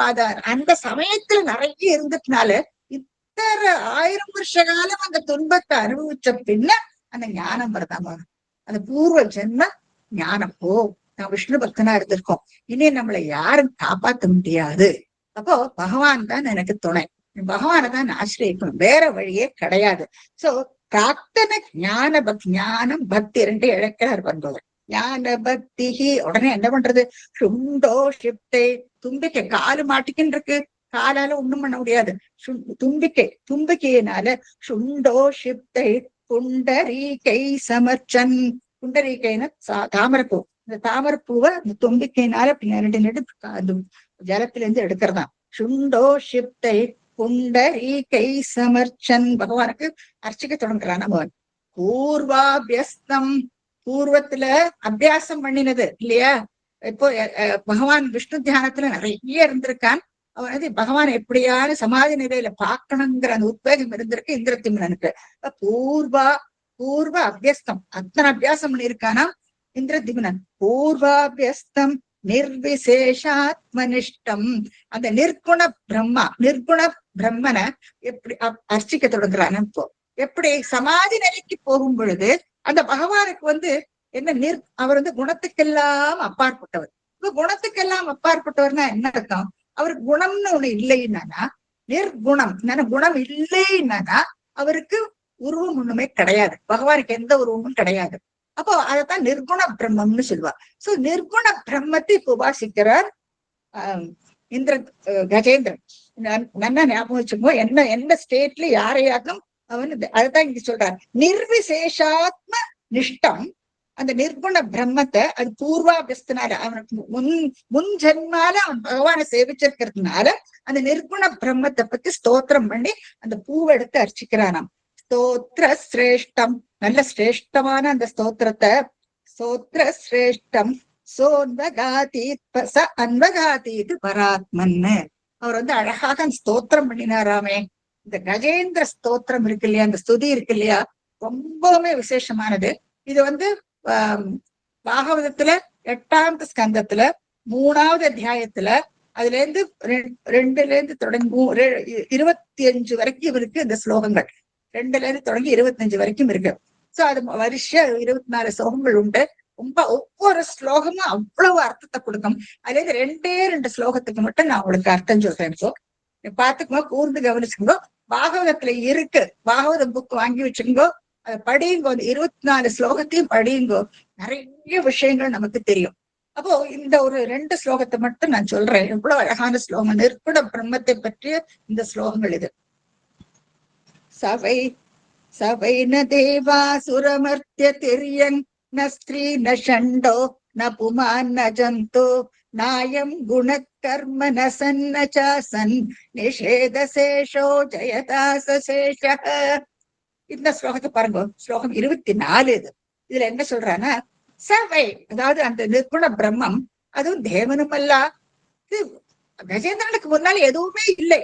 அந்த சமயத்துல நிறைய இருந்ததுனால 1000 வருஷ காலம் அந்த துன்பத்தை அனுபவிச்ச பின்ன அந்த ஞானம் வருதாமா, அந்த பூர்வ ஜென்ம ஞானம். நான் விஷ்ணு பக்தனா இருந்திருக்கோம், இனி நம்மளை யாரும் காப்பாத்த முடியாது. அப்போ பகவான் தான் எனக்கு துணை, பகவானை தான் ஆசிரியக்கணும், வேற வழியே கிடையாது. சோ பிரார்த்தனை ஞான பக்தி, ஞானம் பக்தி 2 இழக்கிறார் பண்பவர். ஞான பக்தி உடனே என்ன பண்றது, சுண்டோ ஷிப்தை, தும்பிக்கை காலு மாட்டிக்கின்னு இருக்கு, காலால ஒண்ணும் பண்ண முடியாது. தும்பிக்கையினால சுண்டோ ஷிப்தை புண்டரீகை சமர்ச்சன். புண்டரீகைன்னு தாமரைப்பூ, இந்த தாமரைப்பூவை இந்த தும்பிக்கையினால நெடு ஜலத்துல இருந்து எடுக்கிறதான். சுண்டோ ஷிப்தை புண்டரீகை சமர்ச்சன், பகவானுக்கு அர்ச்சிக்க தொடங்குறான் அவன். பூர்வாபியஸ்தம், பூர்வத்துல அபியாசம் பண்ணினது இல்லையா. இப்போ பகவான் விஷ்ணு தியானத்துல நிறைய இருந்திருக்கான். அவன் பகவான் எப்படியான சமாதி நிலையில பார்க்கணுங்கிற அந்த உத்வேகம் இருந்திருக்கு இந்திரதிமனனுக்கு. பூர்வ அபியஸ்தம், அத்தனை அபியாசம் பண்ணியிருக்கானா இந்திரதிமனன். பூர்வாபியஸ்தம் நிர்விசேஷாத்மனிஷ்டம், அந்த நிர்குண பிரம்மனை எப்படி அர்ச்சிக்க தொடங்குறான். இப்போ எப்படி சமாதி நிலைக்கு போகும் பொழுது அந்த பகவானுக்கு என்ன அவர் குணத்துக்கெல்லாம் அப்பாற்பட்டவர். இப்ப குணத்துக்கெல்லாம் அப்பாற்பட்டவர்னா என்ன அர்த்தம், அவருக்கு குணம்னு ஒண்ணு இல்லைன்னா, நிர்குணம் குணம் இல்லைன்னா அவருக்கு உருவம் ஒண்ணுமே கிடையாது, பகவானுக்கு எந்த உருவமும் கிடையாது. அப்போ அதைத்தான் நிர்குண பிரம்மம்னு சொல்லுவா. சோ நிர்குண பிரம்மத்தை இப்ப உபாசிக்கிறார் கஜேந்திரன். நல்லா ஞாபகம் வச்சுக்கோ, எந்த ஸ்டேட்ல யாரையாக்கும் அவன் அதுதான் இங்க சொல்றார். நிர்விசேஷாத்ம நிஷ்டம், அந்த நிர்குண பிரம்மத்தை, அது பூர்வாபியஸ்தனால அவனுக்கு முன் ஜென்மால அவன் பகவானை சேவிச்சிருக்கிறதுனால அந்த நிர்குண பிரம்மத்தை பத்தி ஸ்தோத்திரம் பண்ணி அந்த பூவை எடுத்து அர்ச்சிக்கிறானாம். ஸ்தோத்திர சிரேஷ்டம், நல்ல சிரேஷ்டமான அந்த ஸ்தோத்திரத்தை, ஸ்தோத்திர சிரேஷ்டம் சோன்வகாதீத் ச அன்வகாதீத் பராத்மன்னு அவர் அழகாக அந்த ஸ்தோத்திரம் பண்ணினாராமே. இந்த கஜேந்திர ஸ்தோத்திரம் இருக்கு இல்லையா, அந்த ஸ்துதி இருக்கு இல்லையா, ரொம்பவுமே விசேஷமானது. இது பாகவதத்துல 8ஆம் ஸ்கந்தத்துல 3ஆவது அத்தியாயத்துல அதுல இருந்து 2ல இருந்து தொடங்கி 25 வரைக்கும் இருக்கு இந்த ஸ்லோகங்கள். 2ல இருந்து தொடங்கி 25 வரைக்கும் இருக்கு. சோ அது வருஷம் 24 ஸ்லோகங்கள் உண்டு. ரொம்ப ஒவ்வொரு ஸ்லோகமும் அவ்வளவு அர்த்தத்தை கொடுக்கும். அதுல இருந்து 2 ஸ்லோகத்துக்கு மட்டும் நான் உங்களுக்கு அர்த்தம் சொல்றேன். இப்போ பாத்துக்கோ, கூர்ந்து கவனிச்சுக்கோ. பாகவதத்துல இருக்கு, பாகவத புக் வாங்கி வச்சுக்கோ, அதை படியுங்கோ. அந்த 24 ஸ்லோகத்தையும் படியுங்கோ. நிறைய விஷயங்கள் நமக்கு தெரியும். அப்போ இந்த ஒரு 2 ஸ்லோகத்தை மட்டும் நான் சொல்றேன். எவ்வளவு அழகான ஸ்லோகம், நிர்குண பிரம்மத்தை பற்றிய இந்த ஸ்லோகங்கள் இது. சவை சவை ந தேவா சுரமர்த்திய திரியங் ந ஸ்திரீ ந ஷண்டோ ந புமான் ந ஜந்தோ நாயம் குணகர்ம ந சன்ன சாசன் நிஷேதசேஷோ ஜயதாசேஷ. இந்த ஸ்லோகத்தை பாருங்க, ஸ்லோகம் 24 இது. இதுல என்ன சொல்றான்னா, சவை அதாவது அந்த நிர்குண பிரம்மம், அதுவும் தேவனும் அல்ல. இது கஜேந்திரனுக்கு முன்னால எதுவுமே இல்லை.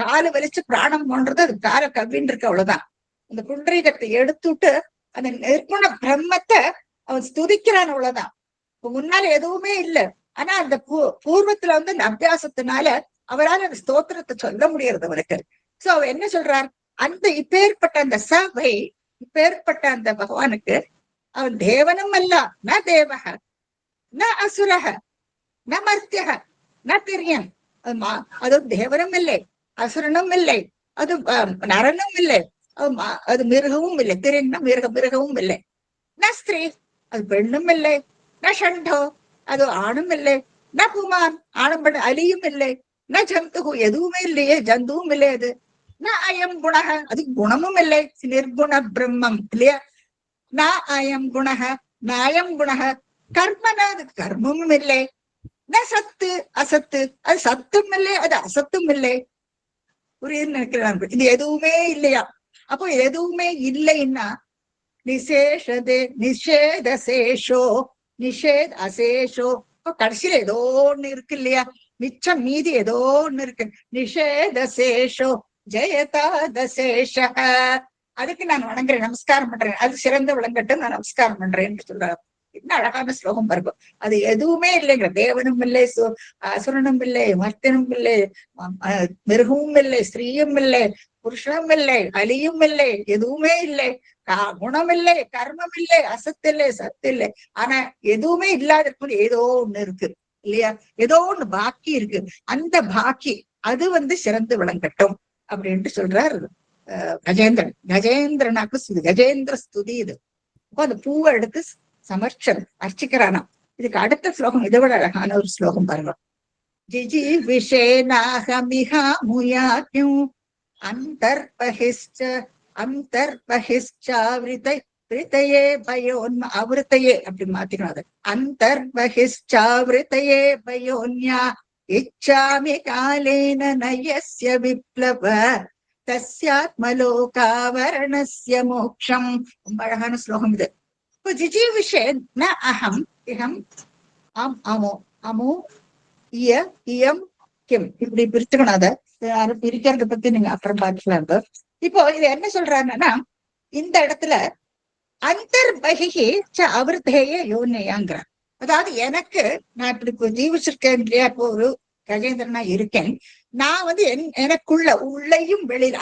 காலை வலிச்சு பிராணம் போன்றது அது கால கவ்வின்னு இருக்கு, அவ்வளவுதான். அந்த புண்டரீகத்தை எடுத்துட்டு அந்த நிர்குண பிரம்மத்தை அவன் ஸ்துதிக்கிறான், அவ்வளவுதான். இப்ப முன்னால எதுவுமே இல்லை. ஆனா அந்த பூர்வத்துல அந்த அபியாசத்தினால அவரால் அந்த ஸ்தோத்திரத்தை சொல்ல முடியறது அவருக்கு. சோ அவர் என்ன சொல்றார், அந்த இப்பேற்பட்ட அந்த சபை, இப்பேற்பட்ட அந்த பகவானுக்கு அவன் தேவனும் அல்ல, ந தேவக ந அசுரக ந மர்த்தியக ந திரியன். அது தேவனும் இல்லை, அசுரனும் இல்லை, அது நரனும் இல்லை, அது மிருகவும் இல்லை. திரியன்னா மிருகவும் இல்லை. ந ஸ்திரீ, அது பெண்ணும் இல்லை. ந ஷண்டோ, அது ஆணும் இல்லை. ந புமான், ஆணும் பெண் அலியும் இல்லை. ந ஜந்து, எதுவுமே இல்லையே, ஜந்துவும் இல்லை. அது ந அயம் குணக, அது குணமும் இல்லை. நிர்குண பிரம்மம் இல்லையா. ந அயம் குணக நயம் குணக கர்மன, அது கர்மமும் இல்லை. ந சத்து அசத்து, அது சத்தும் இல்லை, அது அசத்தும் இல்லை. புரியுதுன்னு நினைக்கிறேன். இது எதுவுமே இல்லையா. அப்போ எதுவுமே இல்லைன்னா நிசேஷதே நிஷேதசேஷோ நிஷேத் அசேஷோ, கடைசியில ஏதோ ஒண்ணு இருக்கு இல்லையா, மிச்சம் மீதி ஏதோ ஒண்ணு இருக்கு. நிஷேதசேஷோ ஜெயதாதசேஷ, அதுக்கு நான் வணங்குறேன், நமஸ்காரம் பண்றேன், அது சிறந்த விளங்கட்டும், நான் நமஸ்காரம் பண்றேன்னு சொல்றாரு. என்ன அழகான ஸ்லோகம் பாருங்க. அது எதுவுமே இல்லைங்கிற, தேவனும் இல்லை, அசுரனும் இல்லை, மர்த்தனும் இல்லை, மிருகமும் இல்லை, ஸ்திரீயும் இல்லை, புருஷனும் இல்லை, அலியும் இல்லை, எதுவுமே இல்லை, குணம் இல்லை, கர்மம் இல்லை, அசத்து இல்லை, சத்து இல்லை. ஆனா எதுவுமே இல்லாத இருக்கும்போது ஏதோ ஒண்ணு இருக்கு இல்லையா, ஏதோ ஒண்ணு பாக்கி இருக்கு. அந்த பாக்கி அது சிறந்து விளங்கட்டும் அப்படின்ட்டு சொல்றாரு கஜேந்திரனாக்கு கஜேந்திர ஸ்துதி இது. அப்போ அந்த பூவை எடுத்து சமர்ச்சன் அர்ச்சிக்கிறானாம். இதுக்கு அடுத்த ஸ்லோகம் இதை விட அழகான ஒரு ஸ்லோகம் பாருங்க. ஜிஜி விஷேனாஹமிஹா முயாக்யும் அந்தர்பஹிஷ்ச அந்தர்பஹிஷ்சாவ்ரிதயே பயோன்ம, அவ்ருத்தையே அப்படி மாத்திக்கணும். அது அந்தர்பஹிஷ்சாவ்ரிதயே பயோன்யா இச்சாமி காலேன நயஸ்ய விப்ளவ தஸ்யாத்மலோகாவரணஸ்ய மோக்ஷம். ரொம்ப அழகான ஸ்லோகம் இது. இப்போ ஜிஜி விஷயம் ந அகம் இகம் ஆம் அமோ அமோ இய இயம் கிம், இப்படி பிரிச்சுக்கணும். அதை பிரிக்கிறத பத்தி நீங்க அப்புறம் பார்க்கலாம். இப்போ இது என்ன சொல்றாங்கன்னா, இந்த இடத்துல அந்தர்பகிஹி ச அவ்ருதேய யோன்யாங்கிற, அதாவது எனக்கு நான் இப்படி ஜீவிச்சிருக்கேன் இல்லையா, இப்போ ஒரு கஜேந்திரனா இருக்கேன். நான் எனக்குள்ள உள்ளையும் வெளியில,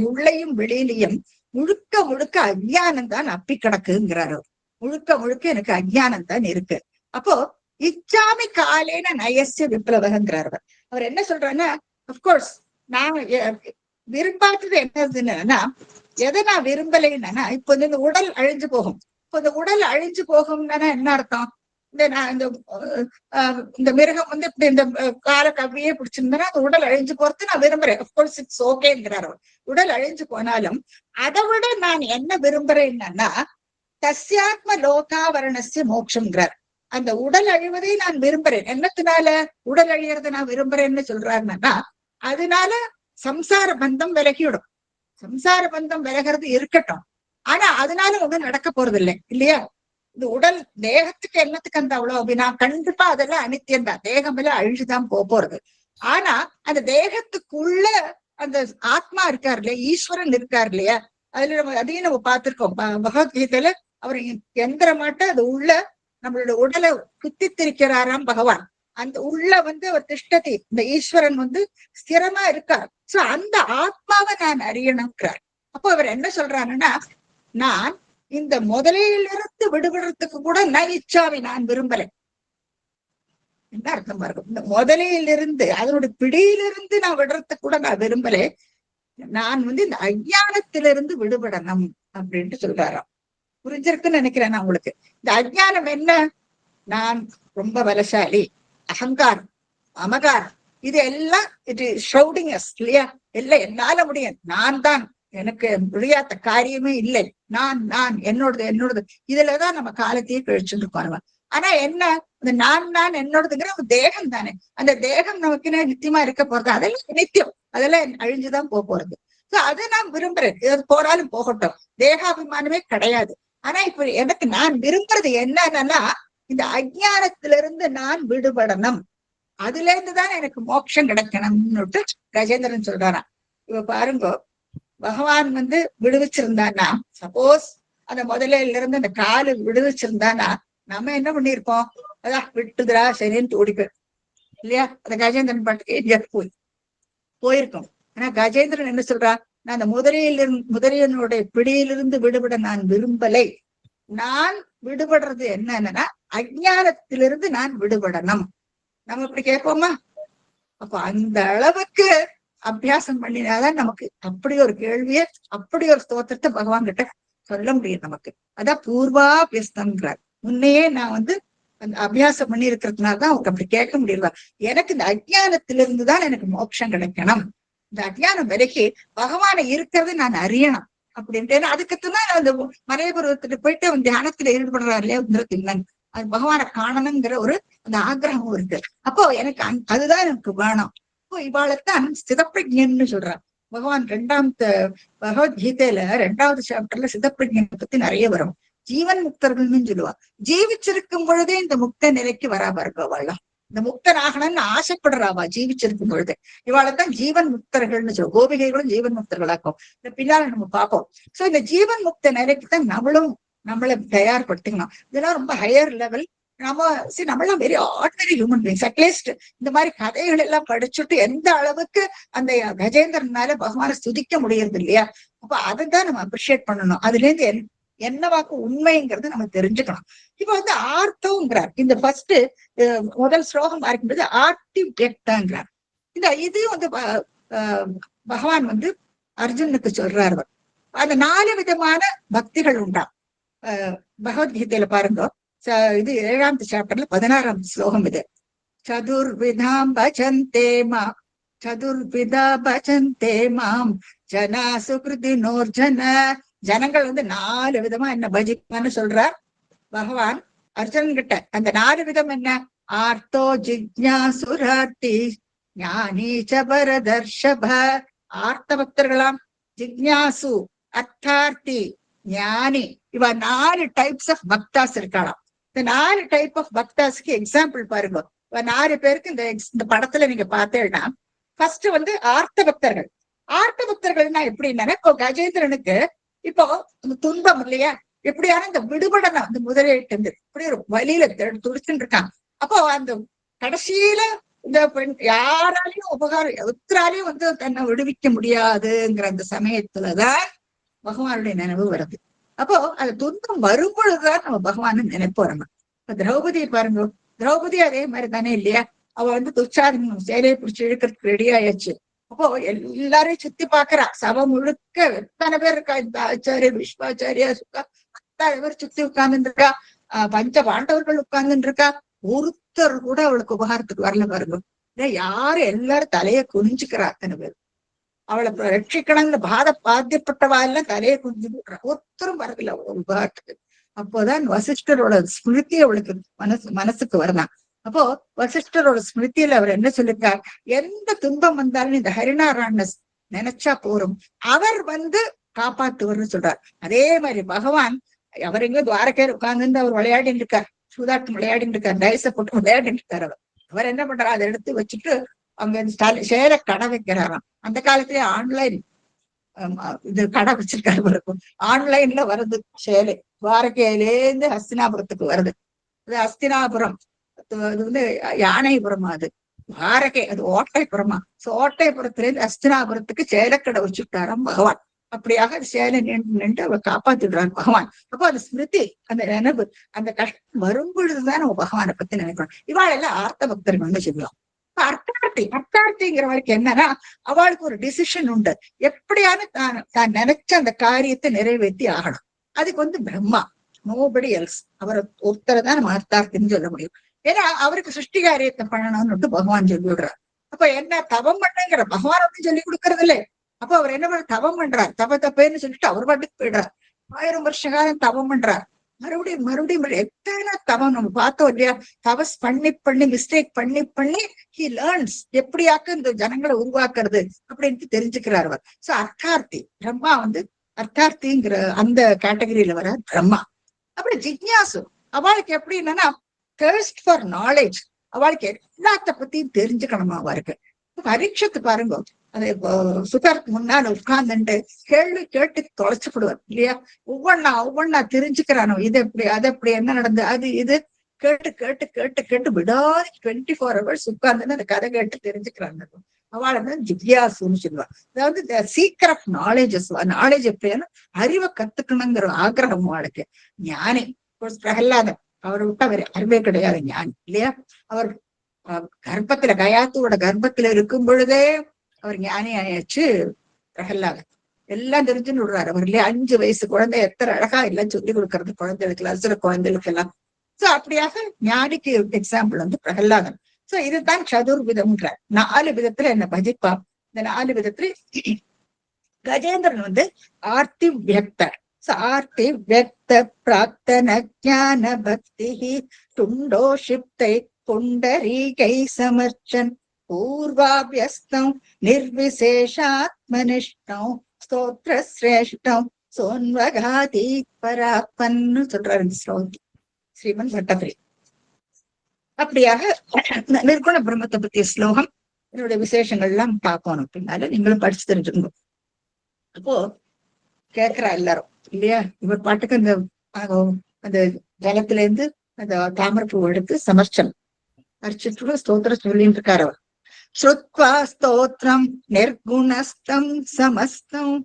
உள்ளையும் வெளியிலையும் முழுக்க முழுக்க அஜ்ஞானம் தான் அப்பி கிடக்குங்கிறாரு. முழுக்க முழுக்க எனக்கு அஜ்ஞானம் தான் இருக்கு. அப்போ இச்சாமி காலேன நயஸ்ய விப்ளவகங்கிறார். அவர் என்ன சொல்றாருன்னா, அப்கோர்ஸ் நான் விரும்பாதது என்னதுன்னா, எதை நான் விரும்பலைன்னா, இப்போ இந்த உடல் அழிஞ்சு போகும். இப்போ இந்த உடல் அழிஞ்சு போகும்னா என்ன அர்த்தம், இந்த மிருகம் வந்து இப்படி இந்த கால கவ்வியே பிடிச்சிருந்தா அந்த உடல் அழிஞ்சு போறது நான் விரும்புறேன். அப்கோர்ஸ் இட்ஸ் ஓகேங்கிறார் அவர். உடல் அழிஞ்சு போனாலும் அதை விட நான் என்ன விரும்புறேன்னா தஸ்யாத்ம லோகாவரணஸ்ய மோட்சம்ங்கிறார். அந்த உடல் அழிவதை நான் விரும்புறேன். என்னத்தினால உடல் அழியறதை நான் விரும்புறேன்னு சொல்றாருன்னா அதனால சம்சார பந்தம் விலகிவிடும். சம்சார பந்தம் விலகிறது இருக்கட்டும், ஆனா அதனால ஒண்ணும் நடக்க போறது இல்லை இல்லையா? இந்த உடல் தேகத்துக்கு என்னத்துக்கு அந்த அவ்வளவு அப்படின்னா கண்டிப்பா அதெல்லாம் அனித்தியம் தான். தேகம் எல்லாம் அழிஞ்சுதான் போறது. ஆனா அந்த தேகத்துக்குள்ள அந்த ஆத்மா இருக்காரு இல்லையா, ஈஸ்வரன் இருக்காரு இல்லையா, அதுல நம்ம அதையும் நம்ம பார்த்திருக்கோம் பகவத்கீதையில. அவர் எந்திரமாட்ட அது உள்ள நம்மளோட உடலை குத்தி திரிக்கிறாராம் பகவான். அந்த உள்ள வந்து அவர் திஷ்டதி, இந்த ஈஸ்வரன் வந்து ஸ்திரமா இருக்கார். சோ அந்த ஆத்மாவை நான் அறியணுங்கிறார். அப்போ அவர் என்ன சொல்றாருன்னா, நான் இந்த முதலையிலிருந்து விடுபடுறதுக்கு கூட நான் இச்சாவை நான் விரும்பலை. என்ன அர்த்தம் பாருங்க, இந்த முதலையிலிருந்து அதனுடைய பிடியிலிருந்து நான் விடுறதுக்கு கூட நான் விரும்பலை. நான் வந்து இந்த அஞ்ஞானத்திலிருந்து விடுபடணும் அப்படின்ட்டு சொல்றாராம். புரிஞ்சிருக்குன்னு நினைக்கிறேன் நான் உங்களுக்கு. இந்த அஞ்ஞானம் என்ன? நான் ரொம்ப பலசாலி, அகங்காரம், அமகாரம், இது எல்லாம் இது ஷவுடிங் அஸ் இல்லையா? எல்லாம் என்னால முடியும், நான் தான், எனக்கு முடியாத காரியமே இல்லை, நான் நான் என்னோடது இதுலதான் நம்ம காலத்தையே கழிச்சுட்டு இருக்கோம். ஆனா என்ன, அந்த நான் என்னோடதுங்கிற ஒரு தேகம் தானே. அந்த தேகம் நமக்கு நித்தியமா இருக்க போறது, அதெல்லாம் நித்தியம், அதெல்லாம் அழிஞ்சுதான் போறது. சோ அதை நான் விரும்புறேன். இது போறாலும் போகட்டும், தேகாபிமானமே கிடையாது. ஆனா இப்ப எனக்கு நான் விரும்புறது என்னன்னா இந்த அஞ்ஞானத்திலிருந்து நான் விடுபடணும், அதுல இருந்துதான் எனக்கு மோட்சம் கிடைக்கணும்னுட்டு கஜேந்திரன் சொல்றாராம். இப்ப பாருங்க, பகவான் வந்து விடுவிச்சிருந்தானா, சப்போஸ் அந்த முதலையில இருந்து அந்த காலு விடுவிச்சிருந்தானா நம்ம என்ன பண்ணிருப்போம்? அதான் விட்டுதுரா சரின்னு ஓடிப்போம் இல்லையா? அந்த கஜேந்திரன் பாட்டுக்கு எங்கேயாவது போயிருக்கோம். ஆனா கஜேந்திரன் என்ன சொல்றா, நான் அந்த முதலையனுடைய பிடியிலிருந்து விடுபட நான் விரும்பலை. நான் விடுபடுறது என்னன்னா அஞ்ஞானத்திலிருந்து நான் விடுபடணும். நம்ம இப்படி கேட்போமா? அப்ப அந்த அளவுக்கு அபியாசம் பண்ணினாதான் நமக்கு அப்படி ஒரு கேள்விய, அப்படி ஒரு ஸ்தோத்திரத்தை பகவான் கிட்ட சொல்ல முடியும் நமக்கு. அதான் பூர்வாபியஸ்தம்ங்கிறார். முன்னையே நான் வந்து அந்த அபியாசம் பண்ணி இருக்கிறதுனாலதான் அவருக்கு அப்படி கேட்க முடியல. எனக்கு இந்த அஞ்ஞானத்திலிருந்துதான் எனக்கு மோட்சம் கிடைக்கணும். இந்த அஞ்ஞானம் விலகி பகவானை இருக்கிறது நான் அறியணும் அப்படின்ட்டு. அதுக்குத்தான் அந்த மறைபருவத்துக்கு போயிட்டு அவன் தியானத்துல ஈடுபடுறாரு இல்லையா, உந்திரத்தின் அது பகவானை காணணுங்கிற ஒரு அந்த ஆக்கிரகம் இருக்கு. அப்போ எனக்கு அதுதான் எனக்கு வேணும். இப்போ இவாளைத்தான் சிதப்பிரஜன்னு சொல்றான் பகவான். பகவத்கீதையில 2வது சாப்டர்ல சிதப்பிரஜனை பத்தி நிறைய வரும். ஜீவன் முக்தர்கள்னு சொல்லுவா. ஜீவிச்சிருக்கும் பொழுதே இந்த முக்த நிலைக்கு வரா வருபவள்லாம். இந்த முக்தனாகணும்னு ஆசைப்படுறாவா ஜீவிச்சிருக்கும் பொழுது. இவாளைத்தான் ஜீவன் முக்தர்கள்னு சொல்லுவோம். கோபிகைகளும் ஜீவன் முக்தர்களாக்கும். இந்த பின்னால நம்ம பார்ப்போம். சோ இந்த ஜீவன் முக்த நிலைக்கு தான் நம்மளை தயார்படுத்திக்கணும். இதெல்லாம் ரொம்ப ஹையர் லெவல். நம்மளாம் very ordinary human beings. At least இந்த மாதிரி கதைகள் எல்லாம் படிச்சுட்டு எந்த அளவுக்கு அந்த கஜேந்திரனால பகவானை ஸ்துதிக்க முடியறது இல்லையா? அப்ப அதைதான் நம்ம அப்ரிஷியேட் பண்ணணும். அதுல இருந்து என்னவாக்கு உண்மைங்கிறது நம்ம தெரிஞ்சுக்கணும். இப்ப வந்து ஆர்த்தம்ங்கிறார். இந்த ஃபர்ஸ்ட் முதல் ஸ்லோகம் பார்க்கும்போது ஆர்த்தி வியக்தாங்கிறார். இது வந்து பகவான் வந்து அர்ஜுனுக்கு சொல்றாரு. அந்த 4 விதமான பக்திகள் உண்டா பகவத்கீதையில பாருங்க. இது 7வது சாப்டர்ல 16வது ஸ்லோகம். இது சதுர்விதாம் பஜந்தே மாம் ஜனா சுக்ருதினோர்ஜன. ஜனங்கள் வந்து 4 விதமா என்ன பஜிப்பான்னு சொல்றார் பகவான் அர்ஜுனன் கிட்ட. அந்த 4 விதம் என்ன? ஆர்த்தோ ஜிக்ஞாசுரார்த்தி ஞானி சபரதர்ஷப. ஆர்த்த பக்தர்களாம், ஜிக்ஞாசு அர்த்தார்த்தி, ஞானி. இவ 4 டைப்ஸ் ஆஃப் பக்தாஸ் இருக்கலாம். இந்த 4 டைப் ஆஃப் பக்தாஸ்க்கு எக்ஸாம்பிள் பாருங்க. இவ 4 பேருக்கு இந்த படத்துல நீங்க பார்த்தேன்னா, ஃபர்ஸ்ட் வந்து ஆர்த்த பக்தர்கள். ஆர்த்த பக்தர்கள்னா எப்படின்னா, இப்போ கஜேந்திரனுக்கு இப்போ அந்த துன்பம் இல்லையா, எப்படியான இந்த விடுபடணும் அந்த முதலீட்டு இப்படி ஒரு வழியில துடிச்சுட்டு இருக்கான். அப்போ அந்த கடைசியில இந்த பெண் யாராலையும் ஒருத்தராலையும் வந்து தன்னை விடுவிக்க முடியாதுங்கிற அந்த சமயத்துலதான் பகவானுடைய நினைவு வருது. அப்போ அந்த துன்பம் வரும் பொழுதுதான் நம்ம பகவான நினைப்பு வரணும். இப்ப திரௌபதியை பாருங்க. திரௌபதி அதே மாதிரி தானே இல்லையா? அவ வந்து துச்சாதனம் சேலையை பிடிச்சி இழுக்கிறதுக்கு ரெடி ஆயாச்சு. அப்போ எல்லாரையும் சுத்தி பாக்குறா. சபை முழுக்க எத்தனை பேர் இருக்கா, இந்த ஆச்சாரியர், விஸ்வாச்சாரியா, சுக்கா, 10 பேர் சுத்தி உட்கார்ந்து இருக்கா. பஞ்ச பாண்டவர்கள் உட்கார்ந்துட்டு இருக்கா, ஒருத்தர் கூட அவளுக்கு உபகாரத்துக்கு வரல பாருங்க. யாரு எல்லாரும் தலைய குனிஞ்சுக்கிறா, அத்தனை பேர் அவளை ரட்சிக்கணும்னு பாத்தியப்பட்டவா எல்லாம் தலையை குனிஞ்சு ஒருத்தரும் வரல அவளை உபகாரத்துக்கு. அப்போதான் வசிஷ்டரோட ஸ்மிருதி அவளுக்கு மனசுக்கு வரலாம். அப்போ வசிஷ்டரோட ஸ்மிருதியில அவர் என்ன சொல்லிருக்கார், எந்த துன்பம் வந்தாலும் இந்த ஹரிநாராயண நினைச்சா போறோம், அவர் காப்பாத்துவர்னு சொல்றார். அதே மாதிரி பகவான் அவர் எங்க துவாரகையில உட்கார்ந்து அவர் விளையாடிட்டு இருக்கார், சூதாட்டம் விளையாடிட்டு இருக்கார், டைஸ போட்டு விளையாடிட்டு இருக்கார். அவர் என்ன பண்றாரு, அதை எடுத்து வச்சுட்டு அங்க சேலை கடை வைக்கிறாராம். அந்த காலத்திலே ஆன்லைன் இது கடை வச்சிருக்காரு. ஆன்லைன்ல வருது சேலை, துவாரகையிலேருந்து ஹஸ்தினாபுரத்துக்கு வருது. அது ஹஸ்தினாபுரம், அது யானைபுரமா, அது துவாரகை, அது ஓட்டைப்புறமா. ஓட்டைப்புறத்துல இருந்து ஹஸ்தினாபுரத்துக்கு சேலைக்கடை வச்சுட்டாராம் பகவான். அப்படியாக சேலை நின்று அவள் காப்பாத்திடுறான் பகவான். அப்போ அந்த ஸ்மிருதி, அந்த நினைவு, அந்த கஷ்டம் வரும் பொழுதுதான் நம்ம பகவானை பத்தி நினைக்கணும். இவாளெல்லாம் ஆர்த்த பக்தர்கள் சொல்லுவோம். அர்த்தார்த்திங்கிற வரைக்கும் என்னன்னா, அவளுக்கு ஒரு டிசிஷன் உண்டு, எப்படியானு தான் நினைச்ச அந்த காரியத்தை நிறைவேற்றி ஆகணும். அதுக்கு பிரம்மா, நோபடி எல்ஸ், அவரை ஒருத்தரை தான் நம்ம அர்த்தார்த்தின்னு சொல்ல முடியும். ஏன்னா அவருக்கு சிருஷ்டி காரியத்தை பண்ணணும்னு பகவான் சொல்லி விடுறார். அப்ப என்ன தவம் பண்ணுங்கிற பகவான் ஒன்னும் சொல்லி கொடுக்கறது இல்லை. அப்ப அவர் என்ன பண்ண தவம் பண்றார், தப்பேன்னு சொல்லிட்டு அவர் பாட்டுக்கு போயிடுறார். 1000 வருஷ காலம் தவம் பண்றார். மறுபடியும் எத்தனை தவம் நம்ம பார்த்தோம் இல்லையா, தவஸ் பண்ணி மிஸ்டேக் பண்ணி ஹி லேர்ன்ஸ் எப்படியாக்க இந்த ஜனங்களை உருவாக்குறது அப்படின்ட்டு தெரிஞ்சுக்கிறார் அவர். சோ அர்த்தார்த்தி பிரம்மா அர்த்தார்த்திங்கிற அந்த கேட்டகரியில வர பிரம்மா. அப்படி ஜிக்ஞாசு, அவளுக்கு எப்படி என்னன்னா thirst for knowledge, அவளுக்கு எல்லாத்த பத்தியும் தெரிஞ்சுக்கணுமா அவருக்கு. பரீட்சத்து பாருங்க, அது சுகருக்கு முன்னால உட்கார்ந்துட்டு கேள்வி கேட்டு தொலைச்சுப்படுவார் இல்லையா, ஒவ்வொன்னா தெரிஞ்சுக்கிறானோ, இது எப்படி அது எப்படி என்ன நடந்து அது இது கேட்டு விடாது 24 hours உட்கார்ந்துன்னு அந்த கதை கேட்டு தெரிஞ்சுக்கிறாங்க. அவளை ஜிக்யாசுன்னு சொல்லுவா. அதாவது சீக்கர் ஆஃப் நாலேஜஸ், நாலேஜ் எப்படின்னா அறிவை கத்துக்கணுங்கிற ஆக்கிரகம் அவளுக்கு. ஞானி பிரகலாதன், அவரை விட்டு அவர் அறிவே கிடையாது ஞானி இல்லையா. அவர் கர்ப்பத்துல கயாத்துவோட கர்ப்பத்துல இருக்கும் பொழுதே அவர் ஞானி ஆயாச்சு பிரகலாதன். எல்லாம் தெரிஞ்சுன்னு விடுறாரு அவர் இல்லையா. 5 வயசு குழந்தை எத்தனை அழகா எல்லாம் சொல்லி கொடுக்கறது குழந்தைகளுக்கு, அசுர குழந்தைகளுக்கு எல்லாம். சோ அப்படியாக ஞானிக்கு எக்ஸாம்பிள் பிரகலாதன். சோ இதுதான் சதுர்விதம்ன்ற 4 விதத்துல என்ன பஜிப்பா. இந்த 4 விதத்துல கஜேந்திரன் ஆர்த்தி வியக்தர். ஆர்த்தி வியக்த பிரார்த்தன ஞான பக்தி துண்டோ ஷிப்தை புண்டரீகை சமர்ச்சன் பூர்வாபியஸ்தம் நிர்விசேஷாத்மனிஷ்டம் ஸ்தோத்திர சிரேஷ்டம் சோன்வகாதி பராப்பன்னு சொல்றாரு இந்த ஸ்லோகி ஸ்ரீமன் பட்டத்திரி. அப்படியாக நிர்குண பிரம்மத்தை பத்திய ஸ்லோகம், என்னுடைய விசேஷங்கள் எல்லாம் பார்க்கணும். பின்னால நீங்களும் படிச்சு தெரிஞ்சுக்கணும். அப்போ கேட்கிறா எல்லாரும் இல்லையா, இவர் பாட்டுக்கு அந்த ஜலத்துல இருந்து அந்த தாமரப்பூ எடுத்து சமர்ச்சம் அரிச்சிட்டு ஸ்தோத்திரம் சொல்லிட்டு இருக்காரு அவர். ஸ்ருத்வா ஸ்தோத்திரம் நிர்குணஸ்தம் சமஸ்தம்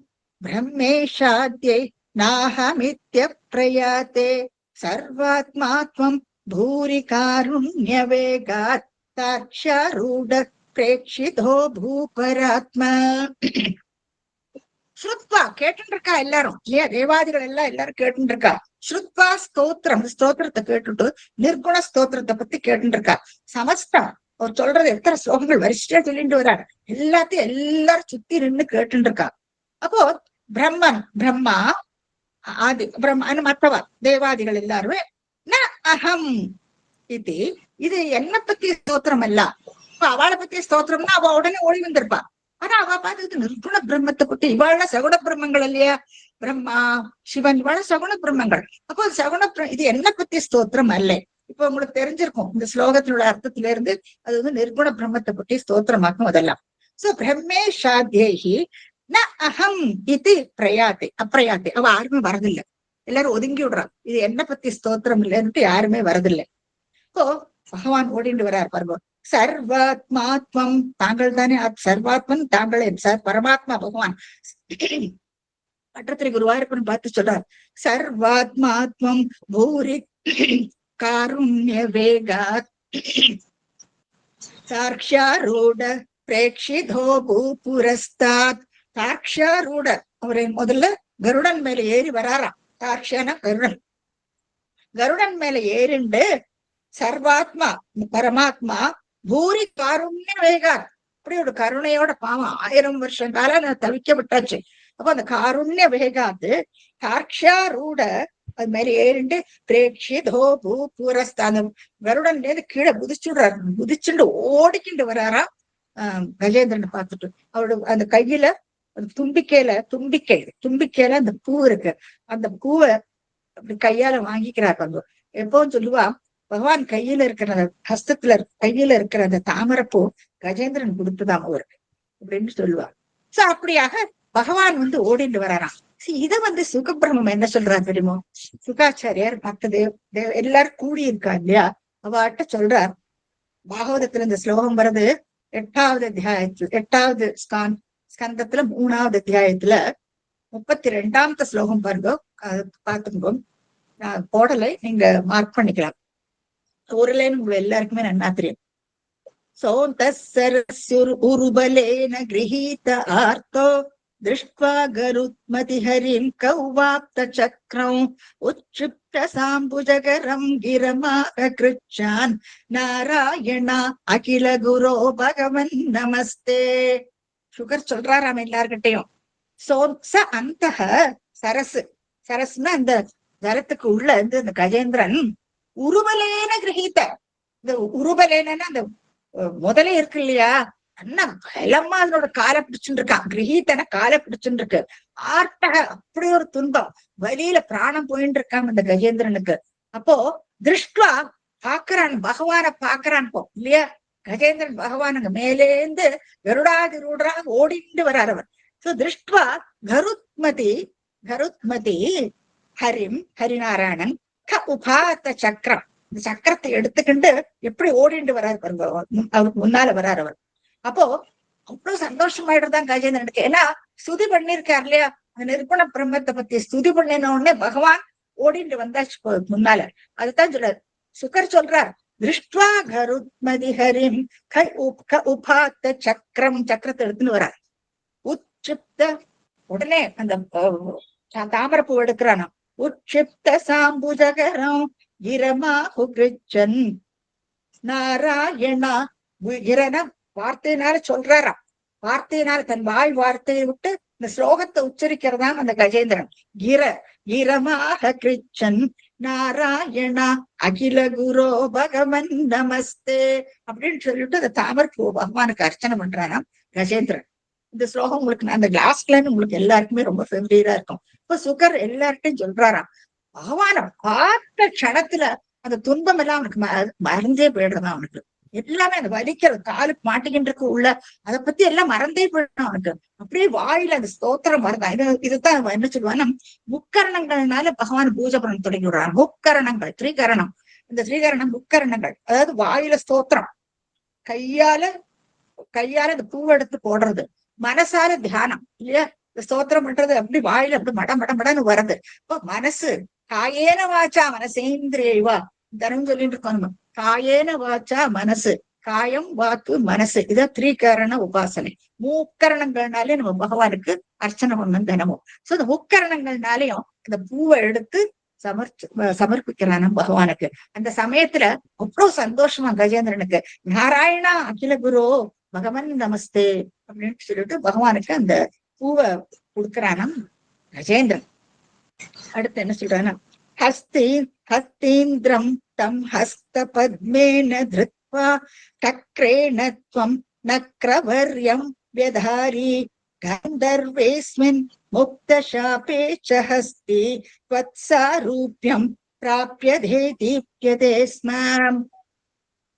பிரம்மேஷாத்யை நாஹமித்ய பிரயாதே சர்வாத்மாத்வம் பூரி காருண்யவேகாத் தாக்ஷாரூட பிரேக்ஷிதோ பூபராத்மா. ஸ்ருத்வா கேட்டு இருக்கா எல்லாரும் இல்லையா, தேவாதிகள் எல்லாரும் கேட்டு இருக்கா. ஸ்ருத்வா ஸ்தோத்திரம், ஸ்தோத்திரத்தை கேட்டுட்டு நிர்குண ஸ்தோத்திரத்தை பத்தி கேட்டு இருக்கா. சமஸ்தம் அவர் சொல்றது எத்தனை ஸ்லோகங்கள் வரிசையா சொல்லிட்டு வர்றாரு, எல்லாத்தையும் எல்லாரும் சுத்தி நின்று கேட்டு இருக்கா. அப்போ பிரம்மா ஆதி பிரம்ம மற்றவா தேவாதிகள் எல்லாருமே ந அகம் இது என்ன பத்தி ஸ்தோத்திரம் அல்ல. அவளை பத்தி ஸ்தோத்திரம்னா அவ உடனே ஓடி வந்திருப்பா. ஆனா அவ பார்த்து நிர்குண பிரம்மத்தை பத்தி, இவாழ சகுண பிரம்மங்கள் இல்லையா, பிரம்மா சிவன் இவாழ சகுண பிரம்மங்கள். அப்போ சகுண இது என்ன பத்தி ஸ்தோத்திரம் அல்ல. இப்ப உங்களுக்கு தெரிஞ்சிருக்கும் இந்த ஸ்லோகத்தினோட அர்த்தத்துல இருந்து அது நிர்குண பிரம்மத்தை பற்றி ஸ்தோத்திரமாக்கும் அதெல்லாம். சோ பிரம்மே ஷாத்யேஹி ந அகம் இது பிரயாத்தை அப்பிரயாத்தை. அவ யாருமே வரதில்லை, எல்லாரும் ஒதுங்கி விடுறான். இது என்ன பத்தி ஸ்தோத்திரம் இல்லைன்னுட்டு யாருமே வரதில்லை. இப்போ பகவான் ஓடிண்டு வர்றார் பாருங்க. சர்வாத்மாத்வம் தாங்கள் தானே, சர்வாத்மன் தாங்களே, பரமாத்மா பகவான். பட்டத்திரி குருவாயூரப்பன் பார்த்து சொல்றார், சர்வாத்மாத்வம் பூரி காருண்ய வேகாத் சாக்ஷாரூட பிரேக்ஷிதோ பூபுரஸ்தாத். சாக்ஷாரூட அவரை முதல்ல கருடன் மேல ஏறி வராராம். சாக்ஷான கருடன், கருடன் மேல ஏறிண்டு சர்வாத்மா பரமாத்மா பூரி காருண்ய வேகார், அப்படி ஒரு கருணையோட பாவம் 1000 வருஷம் காலம் நான் தவிக்க விட்டாச்சு. அப்ப அந்த காருண்ய வேகாத்து சாட்சியா ரூட அது மேல ஏறிண்டு பிரேட்சிதோ பூ பூரஸ்தானம் கருடன் கீழே குதிச்சுண்டு ஓடிக்கிண்டு வராரா. கஜேந்திரன் பார்த்துட்டு அவரோட அந்த கையில தும்பிக்கையில அந்த பூ இருக்கு, அந்த பூவை அப்படி கையால வாங்கிக்கிறார். வந்து எப்பவும் சொல்லுவா, பகவான் கையில இருக்கிற கையில இருக்கிற அந்த தாமரைப்பூ கஜேந்திரன் கொடுத்துதான் அவருக்கு அப்படின்னு சொல்லுவார். சோ அப்படியாக பகவான் வந்து ஓடிட்டு வராராம். இத வந்து சுகபிரம்மம் என்ன சொல்றாரு தெரியுமோ, சுகாச்சாரியார் மற்றது எல்லாரும் கூடி இருக்கா இல்லையா, அவாட்ட சொல்றார். பாகவதத்துல இந்த ஸ்லோகம் வருது 8வது அத்தியாயத்துல 8வது ஸ்கந்தத்துல 3வது அத்தியாயத்துல 32வது ஸ்லோகம் பாருங்க, பாத்துக்கோ. நான் போடலை, நீங்க மார்க் பண்ணிக்கலாம். ஒரு லைன் உங்க எல்லாருக்குமே நன்னா தெரியும். உருபலேன கிரஹீத ஆர்த்தோ திருஷ்ட்வா கருத்மதி ஹரிம் கௌவாப்த சக்ரம் உட்சிப்த சாம்புஜகரம் கிரமாக கிருச்சான் நாராயணா அகில குரோ பகவன் நமஸ்தே. சுகர் சொல்றாராம் எல்லார்கிட்டையும். சோன்ச அந்த சரஸ்னா அந்த ஜலத்துக்கு உள்ள இருந்து அந்த கஜேந்திரன் உருபலேன கிரகித்த, இந்த உருபலேன அந்த முதலே இருக்கு இல்லையா, அண்ணா பலமா அதனோட காலை பிடிச்சுட்டு இருக்கான். கிரகீத்தன காலை பிடிச்சுட்டு இருக்கு. ஆர்த்தக அப்படி ஒரு துன்பம், வலியில பிராணம் போயிட்டு இருக்கான் அந்த கஜேந்திரனுக்கு. அப்போ திருஷ்டுவா பாக்குறான், பகவான பாக்குறான் போ இல்லையா. கஜேந்திரன் பகவானுங்க மேலேந்து கருடாதிரூடராக ஓடிண்டு வரார் அவர். சோ திருஷ்டுவா கருத்மதி ஹரிநாராயணன் உபாத்த சக்கரம், இந்த சக்கரத்தை எடுத்துக்கிண்டு எப்படி ஓடிண்டு வராரு பாருங்க, அவருக்கு முன்னால வராரு அவர். அப்போ அவ்வளவு சந்தோஷமாயிடுதான் கஜேந்திரனுக்கு. ஏன்னா ஸ்துதி பண்ணிருக்காரு இல்லையா, அந்த நிர்குண பிரம்மத்தை பத்தி ஸ்துதி பண்ணின உடனே பகவான் ஓடிண்டு வந்தாச்சு முன்னால. அதுதான் சொல்றாரு சுகர் சொல்றார். திருஷ்டுவா கருத்மதி ஹரிம் உபாத்த சக்கரம், சக்கரத்தை எடுத்துன்னு வரார். உட்சிப்த உடனே அந்த தாமரப்பூ எடுக்கிறானா. உட்சிப்த சாம்புஜகரம் கிரமா உகிருச்சன் நாராயணா. கிரன வார்த்தையினால சொல்றாராம், வார்த்தையினால தன் வாய் வார்த்தையை விட்டு இந்த ஸ்லோகத்தை உச்சரிக்கிறதாம் அந்த கஜேந்திரன். கிரமாக கிருச்சன் நாராயணா அகில குரோ பகவன் நமஸ்தே அப்படின்னு சொல்லிட்டு அந்த தாமரைப்பூ பகவானுக்கு அர்ச்சனை பண்றானாம் கஜேந்திரன். இந்த ஸ்லோகம் உங்களுக்கு அந்த லாஸ்ட்ல உங்களுக்கு எல்லாருக்குமே ரொம்ப ஃபேவரா இருக்கும். இப்ப சுகர் எல்லார்ட்டையும் சொல்றாராம், பகவான பார்த்த க்ஷணத்துல அந்த துன்பம் எல்லாம் அவனுக்கு மறந்தே போயிடுறதான். அவனுக்கு எல்லாமே அந்த வலிக்கிற காலுக்கு மாட்டிக்கிட்டு உள்ள அதை பத்தி எல்லாம் மறந்தே போயிடும் அவனுக்கு. அப்படியே வாயில அந்த ஸ்தோத்திரம் வருதான். இதுதான் என்ன சொல்லுவான்னா, முக்கரணங்கள்னால பகவான் பூஜை பண்ண தொடங்கி விடுறான். முக்கரணங்கள், திரிகரணம். இந்த திரிகரணம் முக்கரணங்கள், அதாவது வாயில ஸ்தோத்திரம், கையால இந்த பூவை எடுத்து போடுறது, மனசால தியானம் இல்லையா, இந்த ஸ்தோத்திரம் பண்றது அப்படி வாயில அப்படி மடன்னு வருது. இப்போ மனசு காயேன வாச்சா மனசேந்திரியவா தரம் சொல்லிட்டு இருக்கோம் நம்ம. காயேன வாச்சா மனசு, காயம் வாக்கு மனசு, இதான் திரிகரண உபாசனை. முக்கரணங்கள்னாலே நம்ம பகவானுக்கு அர்ச்சனை பண்ணணும் தினமும். சோ இந்த முக்கரணங்கள்னாலையும் இந்த பூவை எடுத்து சமர்ப்பிக்கிறான் பகவானுக்கு. அந்த சமயத்துல அவ்வளவு சந்தோஷமா கஜேந்திரனுக்கு. நாராயணா அகில குரு பகவன் நமஸ்தே அப்படின்னு சொல்லிட்டு பகவானுக்கு அந்த பூவை கொடுக்கறானாம் கஜேந்திரன். அடுத்து என்ன சொல்றானா, ஹஸ்தீந்திரம் தம் ஹஸ்த பத்மேன திருத்வா சக்ரேண த்வம் நக்ரவர்யம் வ்யதாரி கந்தர்வேஸ்மின் முக்த சாபே ச ஹஸ்தி த்வத்சாரூப்யம் பிராப்யதே தீப்யதே ஸ்மாம்.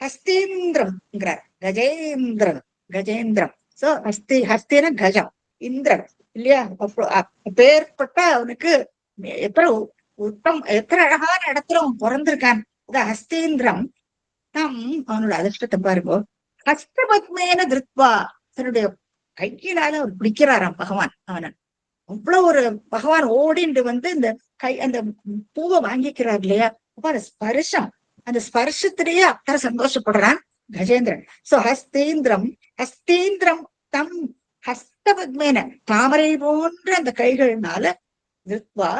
ஹஸ்தீந்திரம்ங்கிறார் கஜேந்திரம். சோ ஹஸ்தின கஜம், இந்திரன் இல்லையா. பேர்பட்ட அவனுக்கு எத்தனை அழகான இடத்துல அவன் பிறந்திருக்கான். ஹஸ்தீந்திரம் தம், அவனோட அதிர்ஷ்டத்தை பாருங்க. ஹஸ்தபத்மேன திருத்வா, தன்னுடைய கையினால அவர் பிடிக்கிறாராம் பகவான் அவனை. அவ்வளவு ஒரு பகவான் ஓடிண்டு வந்து இந்த அந்த பூவை வாங்கிக்கிறார் இல்லையா. அப்ப அந்த ஸ்பர்ஷம், அந்த ஸ்பர்ஷத்திலேயே அத்தனை சந்தோஷப்படுறான் கஜேந்திரன். சோ ஹஸ்தீந்திரம் தம் ஹஸ்தபத்மேன, தாமரை போன்ற அந்த கைகள்னால திருத்வா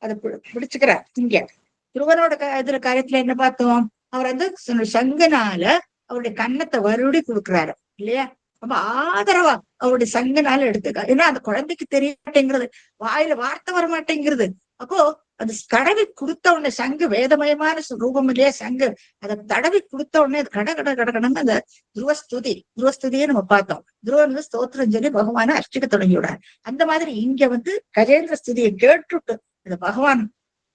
அதை பிடிச்சுக்கிறார். இங்க துருவனோட இதுல காரியத்துல என்ன பார்த்தோம்? அவர் வந்து சங்குனால அவருடைய கன்னத்தை வருடி கொடுக்குறாரு இல்லையா? ரொம்ப ஆதரவா அவருடைய சங்குனால எடுத்துக்க. ஏன்னா அந்த குழந்தைக்கு தெரிய மாட்டேங்கிறது, வாயில வார்த்தை வர மாட்டேங்கிறது. அப்போ அது தடவி கொடுத்த உடனே, சங்கு வேதமயமான ரூபம் இல்லையா சங்கு, அதை தடவி கொடுத்த உடனே அது கடன்னு அந்த துருவஸ்துதியை நம்ம பார்த்தோம். துருவன் வந்து ஸ்தோத்திரம் சொல்லி பகவானை அர்ச்சிக்க தொடங்கி விடாரு. அந்த மாதிரி இங்க வந்து கஜேந்திர ஸ்துதியை கேட்டுட்டு அந்த பகவான்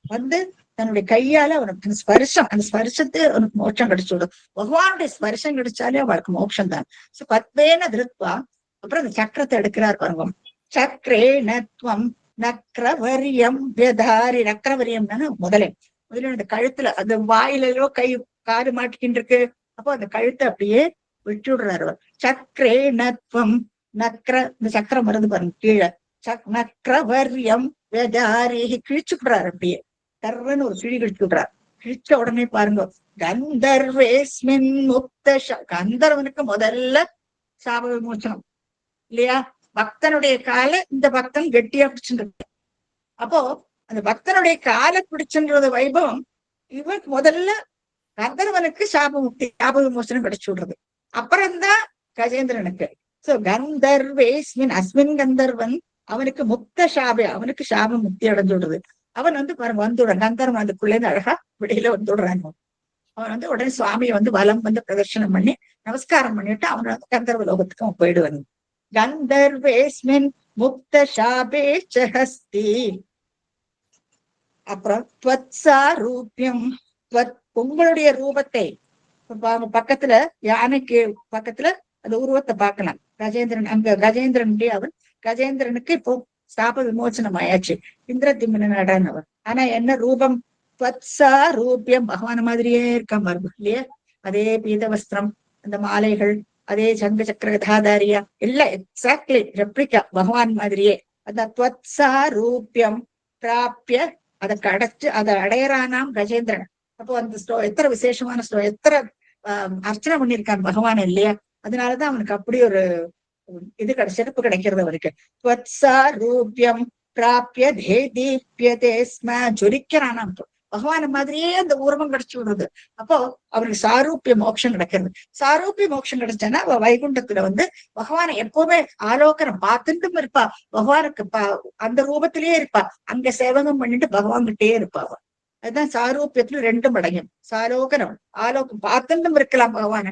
வந்து தன்னுடைய கையால அவனுக்கு ஸ்பர்சம், அந்த ஸ்பர்சத்தை அவனுக்கு மோட்சம் கிடைச்சுடும். பகவானுடைய ஸ்பர்சம் கிடைச்சாலே அவளுக்கு மோட்சம் தான். சோ பத்மேன திருத்வா, அப்புறம் அந்த சக்கரத்தை எடுக்கிறார் பாருங்க. சக்கரே நத்வம் நக்ரவரியம் வியதாரி. நக்ரவரியம் தானே முதல்ல அந்த கழுத்துல அந்த வாயிலோ கை காது மாட்டிக்கிட்டு இருக்கு. அப்போ அந்த கழுத்தை அப்படியே விட்டு விடுறாரு அவர். சக்கரே நத்வம் இந்த சக்கரம் வருது பாருங்க கீழே. நக்ரவரியம் வியதாரி கிழிச்சு விடுறாரு அப்படியே. தர்றன்னு ஒரு கிழி கிழிச்சு விடுறாரு. கிழிச்ச உடனே பாருங்க, கந்தர்வேஸ்மின் முக்த. கந்தர்வனுக்கு முதல்ல சாப விமோச்சனம் இல்லையா? பக்தனுடைய காலை இந்த பக்தன் கெட்டியா பிடிச்சுட்டு, அப்போ அந்த பக்தனுடைய காலை பிடிச்சுன்றது வைபவம். இவனுக்கு முதல்ல கந்தர்வனுக்கு சாப விமோசனம் கிடைச்சு விடுறது. அப்புறம்தான் கஜேந்திரனுக்கு. சோ கந்தர்வேஸ்மின் அஸ்மின் கந்தர்வன், அவனுக்கு முக்த சாபே, அவனுக்கு சாப முக்தி அடைஞ்சு விடுறது. அவன் வந்து பாருங்க வந்துடுறான், கந்தர்வன் அதுக்குள்ளே இருந்து அழகா வெளியில வந்துடுறான். அவன் வந்து உடனே சுவாமியை வந்து வலம் வந்து பிரதர்சனம் பண்ணி நமஸ்காரம் பண்ணிட்டு அவன் வந்து கந்தர்வ லோகத்துக்கு அவன் போயிடுவான். கந்தர்வேஸ்மின் முக்த சாபே சஹஸ்தி. அப்புறம் ரூபியம், உங்களுடைய ரூபத்தை பக்கத்துல யானைக்கு பக்கத்துல அந்த உருவத்தை பார்க்கலாம். கஜேந்திரன் அங்க கஜேந்திரனுடைய அவன் கஜேந்திரனுக்கு இப்போ சாப விமோசனம் ஆயாச்சு. இந்திரதிம்மன் நடனவர். ஆனா என்ன ரூபம்? ரூபியம், பகவான் மாதிரியே இருக்கான் பாருங்க இல்லையா? அதே பீத வஸ்திரம், அந்த மாலைகள், அதே சங்க சக்கர கதாதாரியா, எல்லாம் எக்ஸாக்ட்லி ரெப்ளிகா பகவான் மாதிரியே. அந்த ரூபியம் பிராப்பிய, அதை கடைச்சு அதை அடையறானாம் கஜேந்திரன். அப்போ அந்த எத்தனை விசேஷமான எத்தனை அர்ச்சனை பண்ணியிருக்கான் பகவான் இல்லையா? அதனாலதான் அவனுக்கு அப்படி ஒரு இது சிறப்பு கிடைக்கிறது அவருக்கு. ரூபியம் பிராப்பிய தேதீப்யதே ஸ்ம, ஜொலிக்கிறானாம் பகவான மாதிரியே அந்த உருவம் கிடைச்சு விடுறது. அப்போ அவருக்கு சாரூபிய மோட்சம் கிடைக்கிறது. சாரூபிய மோட்சம் கிடைச்சானா அவ வைகுண்டத்துல வந்து பகவானை எப்பவுமே ஆலோகனம் பார்த்துட்டும் இருப்பா. பகவானுக்கு அந்த ரூபத்திலேயே இருப்பா. அங்க சேவகம் பண்ணிட்டு பகவான் கிட்டே இருப்பா. அதுதான் சாரூபியத்துல 2 மடங்கும். சாலோகனம், ஆலோகம் பார்த்துட்டும் இருக்கலாம் பகவான,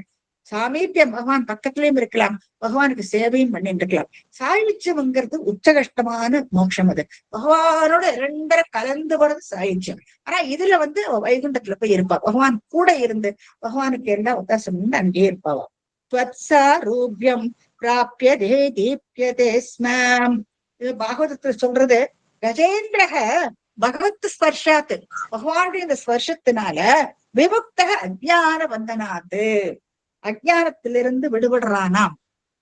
சாமீபியம் பகவான் பக்கத்திலயும் இருக்கலாம், பகவானுக்கு சேவையும் பண்ணிட்டு இருக்கலாம். சாயுச்சியம்ங்கிறது உச்சகஷ்டமான மோட்சம். அது பகவானோட 2 கலந்து வர்றது சாயுச்சியம். ஆனா இதுல வந்து வைகுண்டத்துல போய் இருப்பா, பகவான் கூட இருந்து பகவானுக்கு எல்லா உத்தாசம் அங்கேயே இருப்பாவா. ரூபியம் பிராப்பிய தேதீப்யதே ஸ்ம. இது பாகவதத்துல சொல்றது. கஜேந்திரக பகவத் ஸ்பர்ஷாத்து, பகவானுடைய இந்த ஸ்பர்ஷத்தினால விமுக்தக அஜ்ஞான வந்தனாத்து, அஜ்ஞானத்திலிருந்து விடுபடுறானாம்.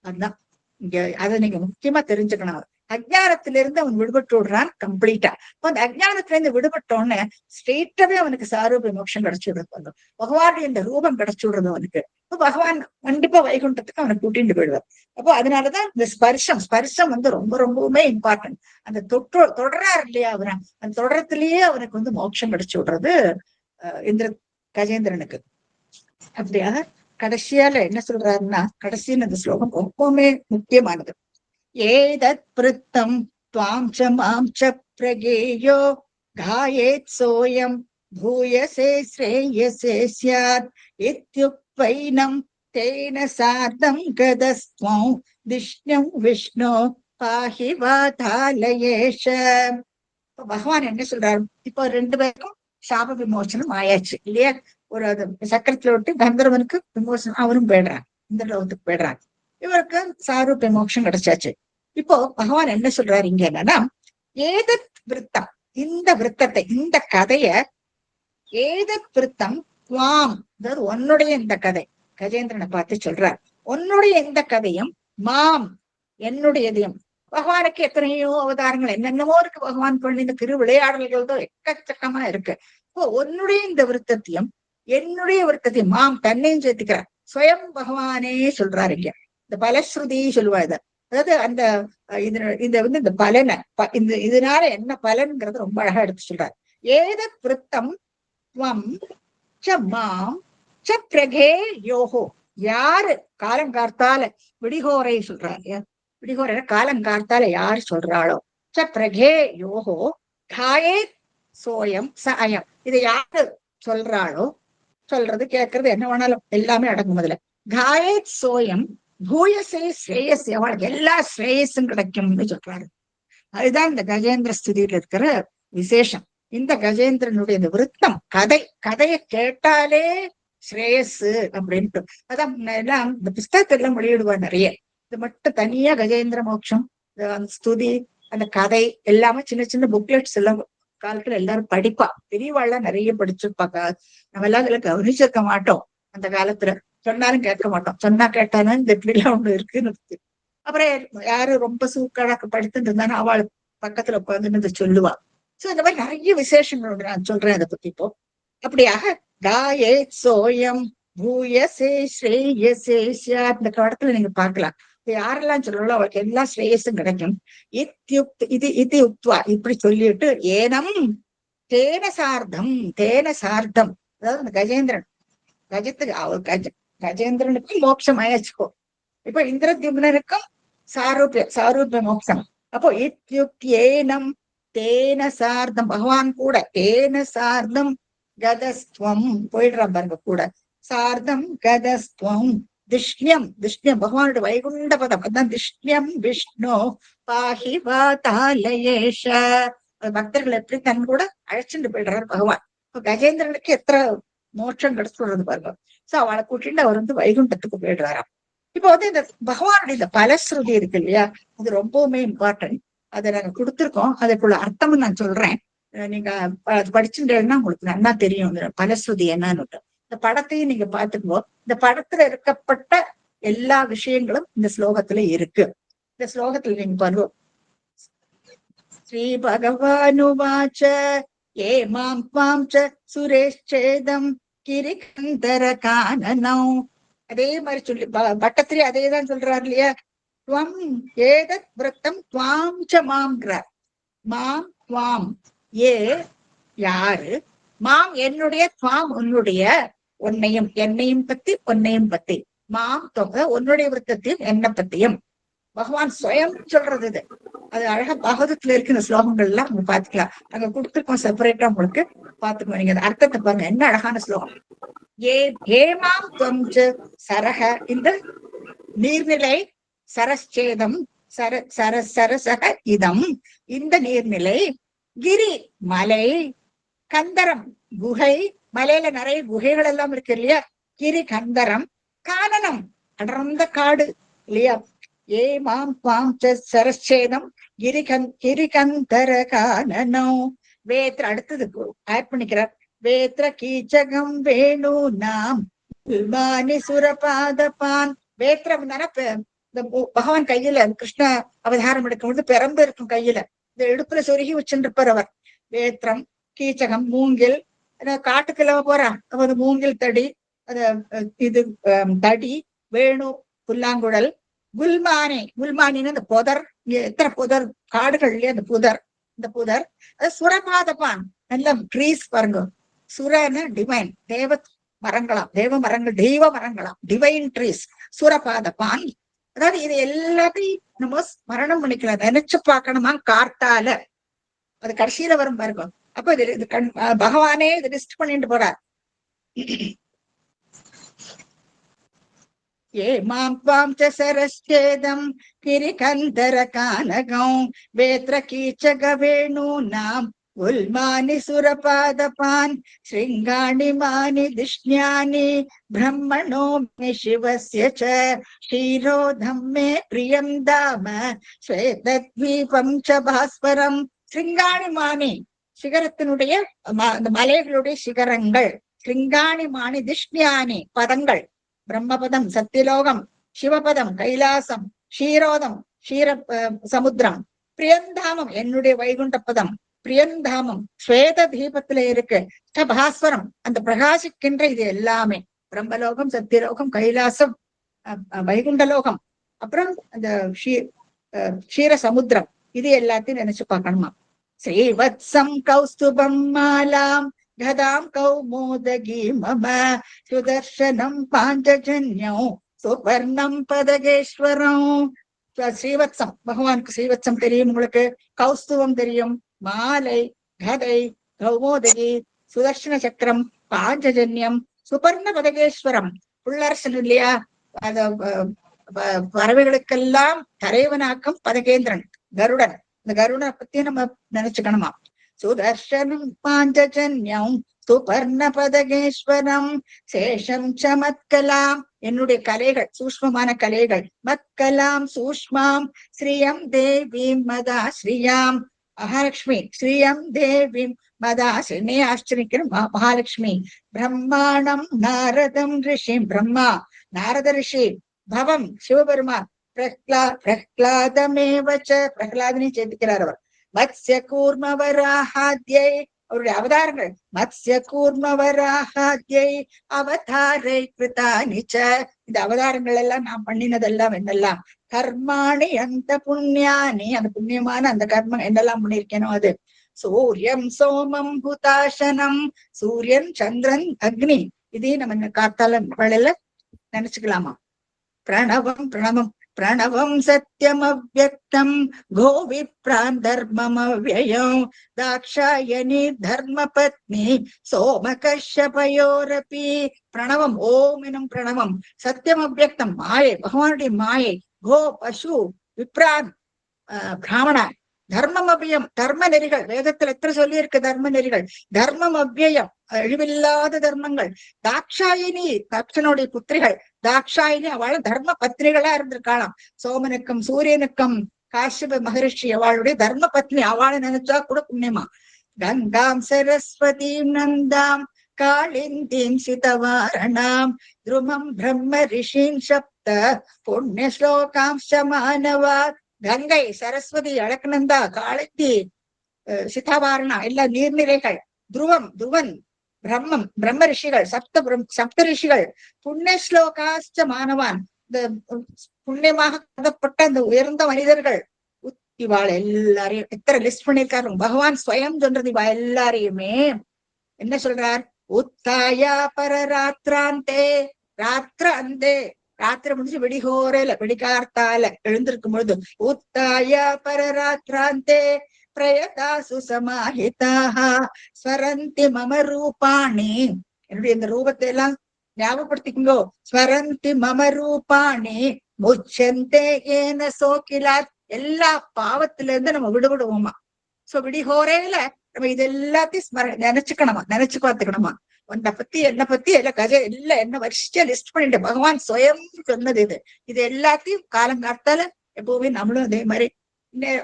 அதுதான் இங்க அதை நீங்க முக்கியமா தெரிஞ்சுக்கணும். அஜ்ஞானத்திலிருந்து அவன் விடுபட்டு விடுறான் கம்ப்ளீட்டா. இப்போ அந்த அஜ்ஞானத்துல இருந்து விடுபட்டோன்னு ஸ்ட்ரெயிட்டாவே அவனுக்கு சாரூபிய மோட்சம் கிடைச்சு விடுறது. பகவானுடைய இந்த ரூபம் கிடைச்சு விடுறது அவனுக்கு. இப்போ பகவான் கண்டிப்பா வைகுண்டத்துக்கு அவனை கூட்டிட்டு போயிடுவார். அப்போ அதனாலதான் இந்த ஸ்பர்ஷம் வந்து ரொம்பவுமே இம்பார்ட்டன்ட். அந்த தொடராரு இல்லையா அவனை, அந்த தொடரத்திலேயே அவனுக்கு வந்து மோட்சம் கிடைச்சு விடுறது கஜேந்திரனுக்கு. அப்படியாக கடைசியால என்ன சொல்றாருன்னா, கடைசின்னு அந்த ஸ்லோகம் ரொம்பவுமே முக்கியமானது. ஏதத் பிருத்தம் த்வாம் ச மாம் ச பிரகேயோ காயேத் சோயம் பூயசே ஸ்ரேயசே ஸ்யாத் இத்யுக்வைனம் தேன சார்த்தம் கதஸ்த்வம் திஷ்ணும் விஷ்ணு பாஹி வாதாலயேஷ. பகவான் என்ன சொல்றாரு? இப்போ 2 பேருக்கும் சாப விமோசனம் ஆயாச்சு இல்லையா? ஒரு சக்கரத்துல விட்டு கந்தர்வனுக்கு விமோசனம், அவரும் போயிடுறான், இந்த லோகத்துக்கு போயிடுறான். இவருக்கு சாரூபிய மோட்சம் கிடைச்சாச்சு. இப்போ பகவான் என்ன சொல்றாரு இங்க என்னன்னா, ஏதத் விருத்தம், இந்த விருத்தத்தை, இந்த கதைய, ஏதத் விருத்தம் துவாம், அதாவது உன்னுடைய இந்த கதை, கஜேந்திரனை பார்த்து சொல்றார், உன்னுடைய இந்த கதையும் மாம், என்னுடையதையும். பகவானுக்கு எத்தனையோ அவதாரங்கள் என்னென்னமோ இருக்கு. பகவான் பண்ணி இந்த திரு விளையாடல்கள் தான் எக்கச்சக்கமா இருக்கு. இப்போ உன்னுடைய இந்த விருத்தத்தையும் என்னுடைய விருத்தத்தையும், மாம் தன்னையும் சேர்த்துக்கிறார். ஸ்வயம் பகவானே சொல்றாரு இங்க. இந்த பலஸ்ருதி சொல்லுவா இத. அதாவது அந்த இந்த வந்து இந்த பலனை, இதனால என்ன பலன்கிறது ரொம்ப அழகா எடுத்து சொல்றாரு. ஏதத் விருத்தம் துவம் ச மாம் ச பிரகே யோகோ. யாரு காலங்கார்த்தால விடிகோரை சொல்றாங்க, விடிகோரை காலங்கார்த்தால யாரு சொல்றாளோ, ச பிரகே யோகோ காயே சோயம் ச அயம். இதை யாரு சொல்றாளோ, சொல்றது கேட்கறது என்ன வேணாலும் எல்லாமே அடங்கும். அதுல காயே சோயம் பூயசே ஸ்ரேயஸ், அவளுக்கு எல்லா ஸ்ரேயஸும் கிடைக்கும்னு சொல்றாரு. அதுதான் இந்த கஜேந்திர ஸ்துதியில இருக்கிற விசேஷம். இந்த கஜேந்திரனுடைய இந்த விருத்தம், கதையை கேட்டாலே ஸ்ரேயஸ் அப்படின்ட்டு. அதான் எல்லாம் இந்த புஸ்தகத்துல எல்லாம் வெளியிடுவா நிறைய. இது மட்டும் தனியா கஜேந்திர மோட்சம், அந்த ஸ்துதி, அந்த கதை எல்லாமே சின்ன சின்ன புக்லெட்ஸ் எல்லாம் காலத்துல எல்லாரும் படிப்பா. பெரியவாள்லாம் நிறைய படிச்சிருப்பாங்க. நம்ம எல்லாம் இதுல கவனிச்சிருக்க மாட்டோம். அந்த காலத்துல சொன்னாலும் கேட்க மாட்டோம். சொன்னா கேட்டாலும் இந்த இப்படி எல்லாம் ஒண்ணு இருக்குன்னு. அப்புறம் யாரு ரொம்ப சூக்கடாக்க படித்துட்டு இருந்தாலும் அவள் பக்கத்துல உட்காந்துன்னு சொல்லுவா. சோ இந்த மாதிரி நிறைய விசேஷங்களோட நான் சொல்றேன் அதை பத்தி இப்போ. அப்படியாக காயே சோயம் பூயசே ஸ்ரேயசே ஸ்யாத், இந்த இடத்துல நீங்க பார்க்கலாம். யாரெல்லாம் சொல்லலாம் அவளுக்கு எல்லா ஸ்ரேயஸும் கிடைக்கும். இது உக்துவா, இப்படி சொல்லிட்டு ஏனம் தேன சார்த்தம், தேன சார்த்தம், அதாவது அந்த கஜேந்திரன் கஜத்துக்கு அவள் கஜேந்திரனுக்கும் மோட்சம் ஆயாச்சுக்கோ. இப்ப இந்திரத்யும்னருக்கும் சாரூபிய மோட்சம். அப்போ இத்யுக்தேனம் தேன சார்த்தம், பகவான் கூட தேன சார்த்தம் கதஸ்துவம் போயிடுறான் பாருங்க கூட. சார்த்தம் கதஸ்துவம் திஷ்யம், திஷ்யம் பகவானுடைய வைகுண்ட பதம். அதான் திஷ்யம் விஷ்ணு பாஹி வாதாலயேஷ. பக்தர்கள் எப்படி தன் கூட அழைச்சிட்டு போயிடுறாரு பகவான். கஜேந்திரனுக்கு எத்தனை மோட்சம் கிடைச்சுடுறது பாருங்க. சோ அவளை கூட்டிட்டு அவர் வைகுண்டத்துக்கு போயிடுறாராம். இப்போ இந்த பகவானுடைய இந்த பலஸ்ருதி இருக்கு இல்லையா, அது ரொம்பவுமே இம்பார்ட்டன்ட். அதை நாங்க கொடுத்துருக்கோம். அதுக்குள்ள அர்த்தமும் நான் சொல்றேன். நீங்க படிச்சுட்டேன்னா உங்களுக்கு நல்லா தெரியும் பலஸ்ருதி என்னன்னு. இந்த படத்தையும் நீங்க பாத்துக்கோ. இந்த படத்துல இருக்கப்பட்ட எல்லா விஷயங்களும் இந்த ஸ்லோகத்துல இருக்கு. இந்த ஸ்லோகத்துல நீங்க பாருங்க. ஸ்ரீ பகவானுவாச்ச ஏ மாம் மாம் ச சுரேஷ்சேதம் கிரிகந்தர கானனம். அதே மாதிரி சொல்லி பட்டத்திரி அதேதான் சொல்றாரு இல்லையா. துவம் ஏதத் விரத்தம் துவாம் ச மாம்ங்கிறார். மாம் துவாம் ஏ யாரு, மாம் என்னுடைய, துவாம் உன்னுடைய, உன்னையும் என்னையும் பத்தி உன்னையும் பத்தி, மாம் தொகை உன்னுடைய விருத்தத்தையும் என்னை பத்தியும். பகவான் சுயம் சொல்றது இது. அது அழகா பாகவதத்துல இருக்கு. இந்த ஸ்லோகங்கள் எல்லாம் நீங்க பாத்துக்கலாம். அங்க கொடுத்துருக்கோம் செப்பரேட்டா உங்களுக்கு. பாத்துக்கோ நீங்க அர்த்தத்தை பாருங்க, என்ன அழகான ஸ்லோகம். ஏமாம் தொஞ்ச சரக, இந்த நீர்நிலை, சரஸ்சேதம் சரசக இதம், இந்த நீர்நிலை, கிரி மலை, கந்தரம் குகை, மலையில நிறைய குகைகள் எல்லாம் இருக்கு இல்லையா. கிரி கந்தரம், கானனம் அடர்ந்த காடு இல்லையா. ஏ மாம் பாம் சரஸ்சேதம் கிரிகந்தர கானனம். வேத்திர அடுத்தது ஆட் பண்ணிக்கிறார். வேத்திர கீச்சகம் வேணு நாம் சுரபாதபான். வேத்திரம் தானே இந்த பகவான் கையில கிருஷ்ண அவதாரம் எடுக்கும் பொழுது பெரம்பு இருக்கும் கையில. இந்த இடுப்புல சொருகி வச்சுருப்பார் அவர். வேத்திரம் கீச்சகம் மூங்கில், காட்டுக்குள்ள போறான் அவரு மூங்கில் தடி, இது தடி, வேணு புல்லாங்குழல், குல்மானி, குல்மானின்னு அந்த புதர், எத்தனை புதர் காடுகள் இல்லையா அந்த புதர், இந்த புதர். அது சுரபாதபான், நல்ல ட்ரீஸ் பாருங்க. சுரன்னு டிவைன், தேவ மரங்களாம், தேவ மரங்கள், தெய்வ மரங்களாம், டிவைன் ட்ரீஸ், சுரபாதபான். அதாவது இது எல்லாத்தையும் நம்ம ஸ்மரணம் பண்ணிக்கலாம், நினைச்சு பார்க்கணுமா கார்த்தால. அது கடைசியில வரும் பாருங்க. அப்ப இது பகவானே இது லிஸ்ட் பண்ணிட்டு போறார். ஏ மாம் பாம் ச சரஸ்சேதம் கிரிகந்தர கானகம் வேத்ர கீச்சக வேணு நாம் உல்மானி சுரபாதபான் ஸ்ருங்காணி மானி திஷ்ஞானி பிரம்மணோ மே சிவஸ்ய ச ஷீரோதம் மே பிரியம் தாம ஸ்வேதத்வீபம் ச பாஸ்வரம். ஸ்ருங்காணி மானி சிகரத்தினுடைய அந்த மலைகளுடைய சிகரங்கள், ஸ்ருங்காணி மானி திஷ்ஞானி பதங்கள், பிரம்மபதம் சத்தியலோகம், சிவபதம் கைலாசம், ஷீரோதம் ஷீர சமுத்திரம், பிரியந்தாமம் என்னுடைய வைகுண்ட பதம், பிரியந்தாமம் ஸ்வேத தீபத்துல இருக்கு, பாஸ்வரம் அந்த பிரகாசிக்கின்ற, இது எல்லாமே பிரம்மலோகம் சத்தியலோகம் கைலாசம் வைகுண்டலோகம், அப்புறம் அந்த ஷீர சமுத்திரம், இது எல்லாத்தையும் நினைச்சு பார்க்கணுமா. ஸ்ரீவத்சம் கௌஸ்துபம் மாலாம் கதாம் கௌமோதகி மம சுதர்சனம் பாஞ்சஜன்யம் சுவர்ணம் பதகேஸ்வரம். ஸ்ரீவத்சம், பகவானுக்கு ஸ்ரீவத்சம் தெரியும் உங்களுக்கு, கௌஸ்துவம் தெரியும், மாலை, கதை, கௌமோதகி, சுதர்சன சக்கரம், பாஞ்சஜன்யம், சுபர்ண பதகேஸ்வரம். புள்ளரசன் இல்லையா, பறவைகளுக்கெல்லாம் தலைவனாக்கும் பதகேந்திரன் கருடன். இந்த கருடனை பத்தி நம்ம நினைச்சுக்கணுமா. சுதர்சனம் பாஞ்சஜன்யம் சுபர்ண பதகேஸ்வரம் சேஷம் சமத்கலாம், என்னுடைய கலைகள் சூஷ்மமான கலைகள், மத்கலாம் சூஷ்மாம் ஸ்ரீயம் தேவீம் மதா ஸ்ரீயாம். மகாலட்சுமி ஸ்ரீயம் தேவீம் மதா ஸ்ரீ ஆச்சரிக்கிறோம் மகாலட்சுமி. பிரம்மாணம் நாரதம் ரிஷி, பிரம்மா நாரத ரிஷி, பவம் சிவபெருமான், பிரஹ்லாதமேவச்ச, பிரஹ்லாதனை சேர்த்துக்கிறார் அவர். மத்ஸ்ய கூர்ம வராஹாத்யை, அவருடைய அவதாரங்கள், மத்ஸ்ய கூர்ம வராஹாத்யை அவதாரை கிருதானிச்ச, இந்த அவதாரங்கள் எல்லாம் நாம் பண்ணினதெல்லாம் என்னெல்லாம், கர்மாணி அந்த புண்ணியானி, அந்த புண்ணியமான அந்த கர்மம் என்னெல்லாம் பண்ணிருக்கேனோ அது. சூரியம் சோமம் புதாசனம், சூரியன் சந்திரன் அக்னி, இதையும் நம்ம காத்தால வேளையில நினைச்சுக்கலாமா. பிரணவம் பிரணவம் பிரணவம் சத்தியம் அவ்யக்தம் கோவிப்ரான் தர்மம் அவ்யயம் தாக்ஷாயணி தர்ம பத்னி சோம கஷ்யபயோரபி. பிரணவம் ஓம் எனும் பிரணவம், சத்தியம் அவ்யக்தம் மாயை, பகவானுடைய மாயை, கோ பசு விப்ரான் பிராமணா, தர்மம் அவ்வியம் தர்ம நெறிகள், வேதத்துல எத்தனை சொல்லி இருக்கு தர்ம நெறிகள், தர்மம் அவ்வியம் அழிவில்லாத தர்மங்கள், தாக்ஷாயினி தக்ஷனுடைய புத்திரிகள், தாக்ஷாயினி அவள் தர்ம பத்னிகளா இருந்திருக்காளாம். சோமனுக்கும் சூரியனுக்கும் காஷ்யப மகரிஷி அவளுடைய தர்ம பத்னி, அவளை நினைச்சா கூட புண்ணியமா. கங்காம் சரஸ்வதீம் நந்தாம் காளிந்தீம் சிதவாரணாம் துருமம் பிரம்ம ரிஷீம் சப்த புண்ணிய ஸ்லோகாம் மானவா. கங்கை சரஸ்வதி அழகநந்தா காளிந்தி சிதாவாரணா எல்லாம் நீர்நிலைகள், துருவம் துருவன், பிரம்மம் பிரம்ம ரிஷிகள், சப்த ரிஷிகள், புண்ணிய ஸ்லோகாச்ச மானவான், இந்த புண்ணியமாக கருதப்பட்ட அந்த உயர்ந்த மனிதர்கள், இவாள் எல்லாரையும் எத்தனை லிஸ்ட் பண்ணிருக்காரு பகவான் ஸ்வயம் சொல்றது. இவா எல்லாரையுமே என்ன சொல்றார், உத்தாயா பரராத்திராந்தே, ராத்திராந்தே ராத்திரி முடிஞ்சு விடிகோரையில விடிகார்த்தால எழுந்திருக்கும் பொழுது, உத்தாய பரராத்திராந்தே பிரயதாசு சமாஹிதாக ஸ்வரந்தி மம ரூபாணி, என்னுடைய இந்த ரூபத்தை எல்லாம் ஞாபகப்படுத்திக்கோ. ஸ்வரந்தி மம ரூபாணி முச்சந்தே ஏன சோகிலாத், எல்லா பாவத்துல இருந்து நம்ம விடுபடுவோமா. சோ விடிகோரையில நம்ம இது எல்லாத்தையும் நினைச்சுக்கணுமா, நினைச்சு பார்த்துக்கணுமா. உன்னை பத்தி என்னை பத்தி எல்லாம் கஜ எல்லாம் என்ன வரிசையா லிஸ்ட் பண்ணிட்டு பகவான் சுயம் சொன்னது இது. இது எல்லாத்தையும் காலங்காத்தால எப்பவுமே நம்மளும் அதே மாதிரி